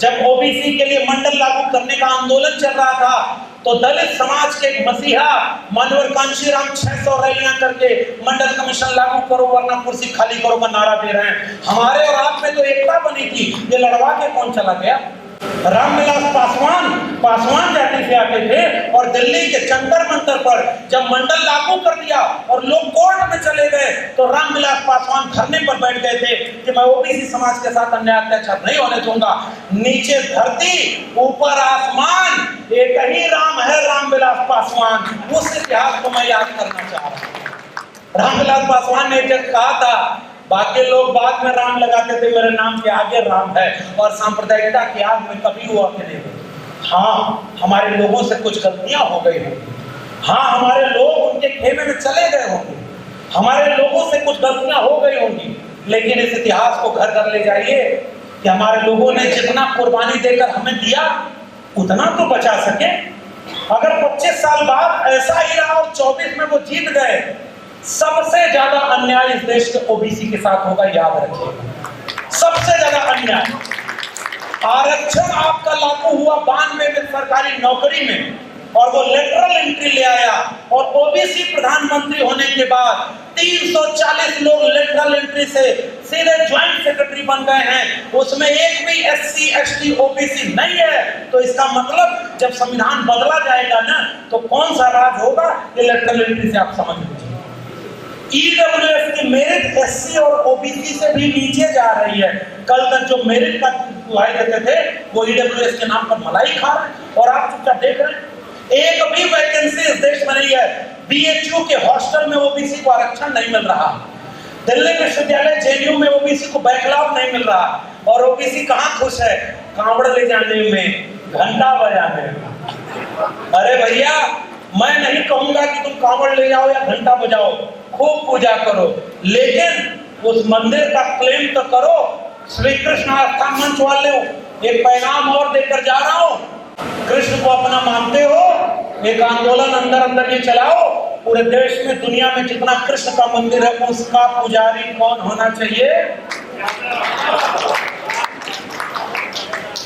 जब ओबीसी के लिए मंडल लागू करने का आंदोलन चल रहा था तो दलित समाज के मसीहा मनोहर कांशीराम 600 रैलियां करके मंडल कमीशन लागू करो वरना कुर्सी खाली करो का नारा दे रहे हैं। हमारे और आप में तो एकता बनी थी, ये लड़वा के कौन चला गया। रामविलास पासवान जाति से आते थे और दिल्ली के जंतर मंतर पर जब मंडल लागू कर दिया और लोग कोर्ट में चले गए तो रामविलास पासवान धरने पर बैठ गए थे कि मैं ओबीसी समाज के साथ अन्याय अत्याचार नहीं होने दूंगा। नीचे धरती ऊपर आसमान, एक ही राम है रामविलास पासवान। उस इतिहास को मैं याद करना चाह रहा हूँ। रामविलास पासवान ने एक जगह कहा था, बाकी लोग बाद में राम लगाते थे, मेरे नाम के आगे राम है, और सांप्रदायिकता की आग में कभी हुआ कि नहीं हुआ। हाँ, हमारे लोगों से कुछ गलतियां हो गई होंगी, हाँ हमारे लोग उनके खेमे में चले गए होंगे, हमारे लोगों से कुछ गलतियां हो गई होंगी, लेकिन इस इतिहास को घर कर ले जाइए कि हमारे लोगों ने जितना कुर्बानी देकर हमें दिया उतना तो बचा सके। अगर 25 साल बाद ऐसा ही रहा और 24 में वो जीत गए, सबसे ज्यादा अन्याय इस देश के ओबीसी के साथ होगा, याद रखिएगा। सबसे ज्यादा अन्याय। आरक्षण आपका लागू हुआ 92 में सरकारी नौकरी में, और वो लेटरल एंट्री ले आया, और ओबीसी प्रधानमंत्री होने के बाद 340 लोग लेटरल एंट्री से सीधे ज्वाइंट सेक्रेटरी बन गए हैं। उसमें एक भी एससी एसटी ओबीसी नहीं है। तो इसका मतलब जब संविधान बदला जाएगा ना तो कौन सा राज होगा, ये लेटरल एंट्री से आप समझ लीजिए। ईडब्ल्यूएस की मेरिट एससी और ओबीसी से भी नीचे जा रही है। कल तक जो मेरिट का दुहाई देते थे वो ईडब्ल्यूएस के नाम पर मलाई खा रहे हैं, और आप चुपचाप देख रहे हैं। एक भी वैकेंसी इस देश में नहीं है। बीएचयू के हॉस्टल में ओबीसी को आरक्षण नहीं मिल रहा। दिल्ली विश्वविद्यालय जेएनयू में ओबीसी को बैकलॉग नहीं मिल रहा, और ओबीसी कहाँ खुश है? कांवड़ ले जाने में, घंटा बजाने में। अरे भैया, मैं नहीं कहूंगा कि तुम कांवड़ ले जाओ या घंटा बजाओ, खूब पूजा करो, लेकिन उस मंदिर का क्लेम तो करो। श्री कृष्ण आस्था मंच वाले एक पैगाम और देकर जा रहा हूं, कृष्ण को अपना मानते हो, एक आंदोलन अंदर अंदर ये चलाओ, पूरे देश में दुनिया में जितना कृष्ण का मंदिर है उसका पुजारी कौन होना चाहिए?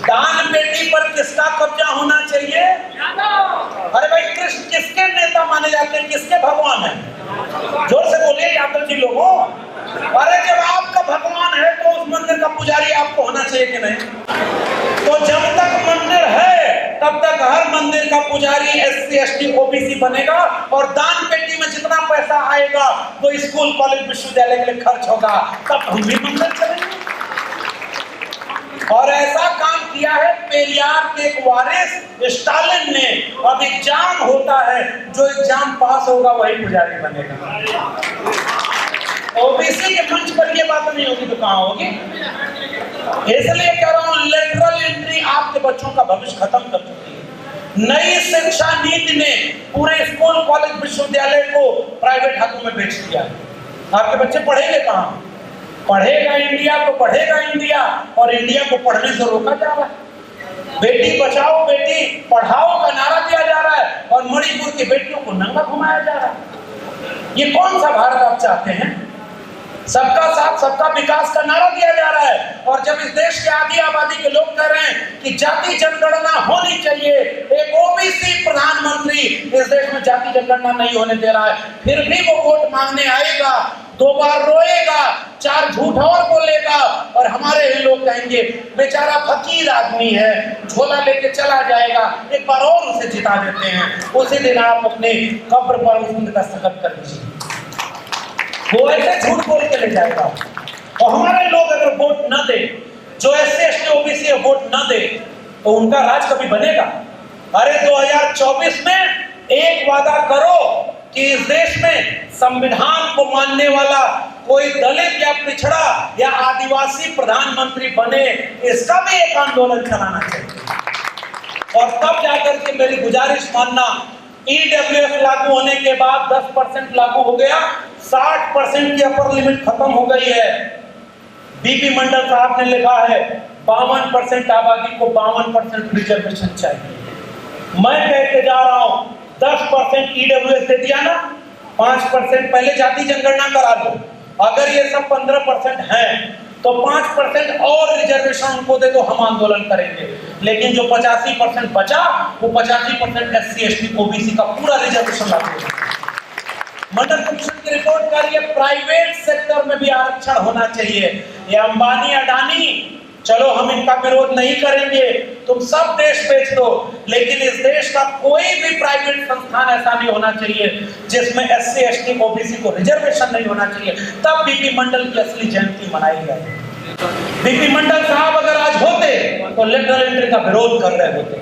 दान पेटी पर किसका कब्जा होना चाहिए? अरे भाई, कृष्ण किसके नेता माने जाते हैं, किसके भगवान हैं? जोर से बोलिए यादव जी लोगों। अरे जब आपका भगवान है तो उस मंदिर का पुजारी आपको होना चाहिए कि नहीं? तो जब तक मंदिर है तब तक हर मंदिर का पुजारी एससी एसटी ओबीसी बनेगा, और दान पेटी में जितना पैसा आएगा वो स्कूल कॉलेज विश्वविद्यालय के लिए खर्च होगा, तब हम भी मंदिर चलेंगे। और ऐसा काम किया है पेरियार के एक वारिस स्टालिन ने। अब एग्जाम होता है, जो एग्जाम पास होगा वही पुजारी बनेगा। ओबीसी के मंच पर ये बात नहीं होगी तो कहां होगी? इसलिए कह रहा हूं, लेटरल एंट्री आपके बच्चों का भविष्य खत्म कर चुकी है। नई शिक्षा नीति ने पूरे स्कूल कॉलेज विश्वविद्यालय को प्राइवेट हाथों में बेच दिया है। आपके बच्चे पढ़ेंगे कहां? पढ़ेगा इंडिया तो पढ़ेगा इंडिया, और इंडिया को पढ़ने से रोका जा रहा है। बेटी बचाओ बेटी पढ़ाओ का नारा दिया जा रहा है, और मणिपुर की बेटियों को नंगा घुमाया जा रहा है। ये कौन सा भारत आप चाहते हैं? सबका साथ सबका विकास का नारा दिया जा रहा है, और जब इस देश के आधी आबादी के लोग कह रहे हैं कि जाति जनगणना होनी चाहिए, एक ओबीसी प्रधानमंत्री इस देश में जाति जनगणना नहीं होने दे रहा है, फिर भी वो वोट मांगने आएगा, 2 बार रोएगा, 4 झूठ और बोलेगा, और हमारे ही लोग कहेंगे बेचारा फकीर आदमी है, झोला लेके चला जाएगा, एक बार और उसे जिता देते हैं। उसी दिन आप अपने कब्र पर उस दस्तखत कर दीजिए, वो ऐसे झूठ बोल के ले जाएगा। और हमारे लोग अगर वोट न दे, जो एससी एसटी ओबीसी वोट न दे, तो उनका राज कभी बनेगा? अरे 2024 में एक वादा करो कि इस देश में संविधान को मानने वाला कोई दलित या पिछड़ा या आदिवासी प्रधानमंत्री बने, इसका भी एक आंदोलन चलाना चाहिए। और तब जाकर के मेरी गुजारिश मानना, ईडब्ल्यूएस लागू होने के बाद 10% लागू हो गया, 60% की अपर लिमिट खत्म हो गई है। बीपी मंडल साहब ने लिखा है 52% आबादी को 52% रिजर्वेशन चाहिए। मैं कहते जा रहा हूं 10% ईडब्ल्यूएस दे दिया ना, 5% पहले जाति जनगणना करा दो, अगर ये सब 15% है तो 5% और रिजर्वेशन उनको दे दो, हम आंदोलन करेंगे। लेकिन जो 85% बचा, वो 85% एससी एसटी ओबीसी का पूरा रिजर्वेशन लागू होगा। मंडल कमीशन की रिपोर्ट कर रही है प्राइवेट सेक्टर में भी आरक्षण होना चाहिए। ये अंबानी अडानी, चलो हम इनका विरोध नहीं करेंगे, तुम सब देश बेच दो, लेकिन इस देश का कोई भी प्राइवेट संस्थान ऐसा नहीं होना चाहिए जिसमें एससी एसटी ओबीसी को रिजर्वेशन नहीं होना चाहिए। तब बीपी मंडल की असली जयंती मनाई जाए। बीपी मंडल साहब अगर आज होते तो लेटरल एंट्री का विरोध कर रहे होते।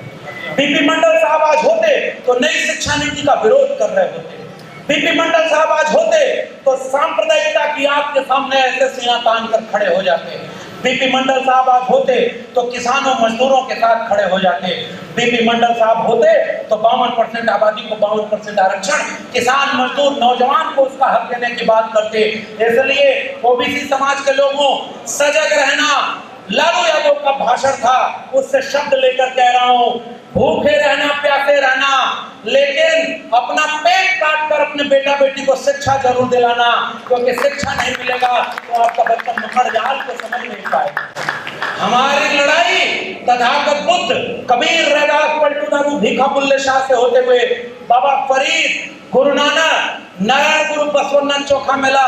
बीपी मंडल साहब आज होते तो नई शिक्षा नीति का विरोध कर रहे होते। बीपी मंडल साहब आज होते तो सांप्रदायिकता की आग के सामने ऐसे सीना तान कर खड़े हो जाते। बीपी मंडल साहब आज होते तो किसानों मजदूरों के साथ खड़े हो जाते। बीपी मंडल साहब होते तो 52% आबादी को 52% आरक्षण, किसान मजदूर नौजवान को उसका हक देने की बात करते। इसलिए ओबीसी समाज के लोगों, सजग रहना। लालू यादव का भाषण था, उससे शब्द लेकर कह रहा हूं, भूखे रहना प्यासे रहना, लेकिन अपना पेट काट कर अपने बेटा बेटी को शिक्षा जरूर दिलाना, क्योंकि शिक्षा नहीं मिलेगा तो आपका बच्चा मखड़जाल को समझ नहीं पाएगा। हमारी लड़ाई तथागत बुद्ध, कबीर, रैदास, पलटू दारू, भीखा बुल्ले शाह से होते हुए बाबा फरीद, गुरु नानक, नारायण गुरु बसवन्नन चोखा मेला,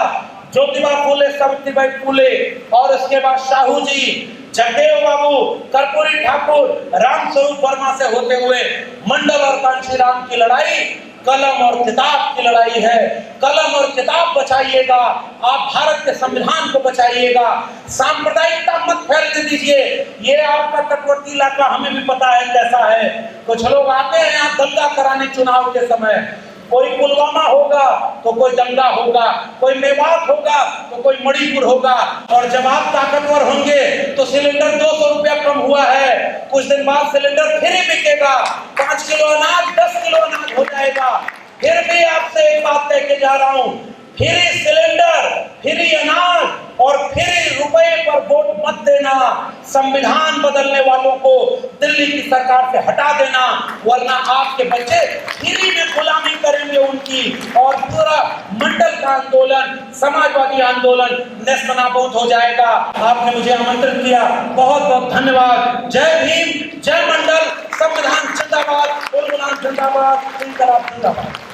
ज्योतिबा फूले, सावित्रीबाई फूले, और उसके बाद शाहू जी, जगदेव बाबू, कर्पूरी ठाकुर, रामस्वरूप वर्मा से होते हुए मंडल और कांशीराम की लड़ाई कलम और किताब की लड़ाई है। कलम और किताब बचाइएगा, आप भारत के संविधान को बचाइएगा। सांप्रदायिकता मत फैलने दीजिए। ये आपका तटवर्ती इलाका हमें भी पता है कैसा है। कुछ लोग आते हैं यहाँ दंगा कराने चुनाव के समय, कोई पुलवामा होगा तो कोई दंगा होगा, कोई मेवात होगा तो कोई मणिपुर होगा। और जब आप ताकतवर होंगे तो सिलेंडर 200 रुपया कम हुआ है, कुछ दिन बाद सिलेंडर फ्री बिकेगा, 5 किलो अनाज 10 किलो अनाज हो जाएगा। फिर भी आपसे एक बात कह के जा रहा हूं, फ्री सिलेंडर, फ्री अनाज और फ्री रुपए पर वोट मत देना। संविधान बदलने वालों को दिल्ली की सरकार से हटा देना, वरना आपके बच्चे फ्री में गुलामी करेंगे उनकी, और पूरा मंडल का आंदोलन, समाजवादी आंदोलन नेस्तनाबूद हो जाएगा। आपने मुझे आमंत्रित किया, बहुत बहुत धन्यवाद। जय भीम, जय मंडल, संविधान जिंदाबाद, गुलाम जिंदाबाद, इनकलाब जिंदाबाद।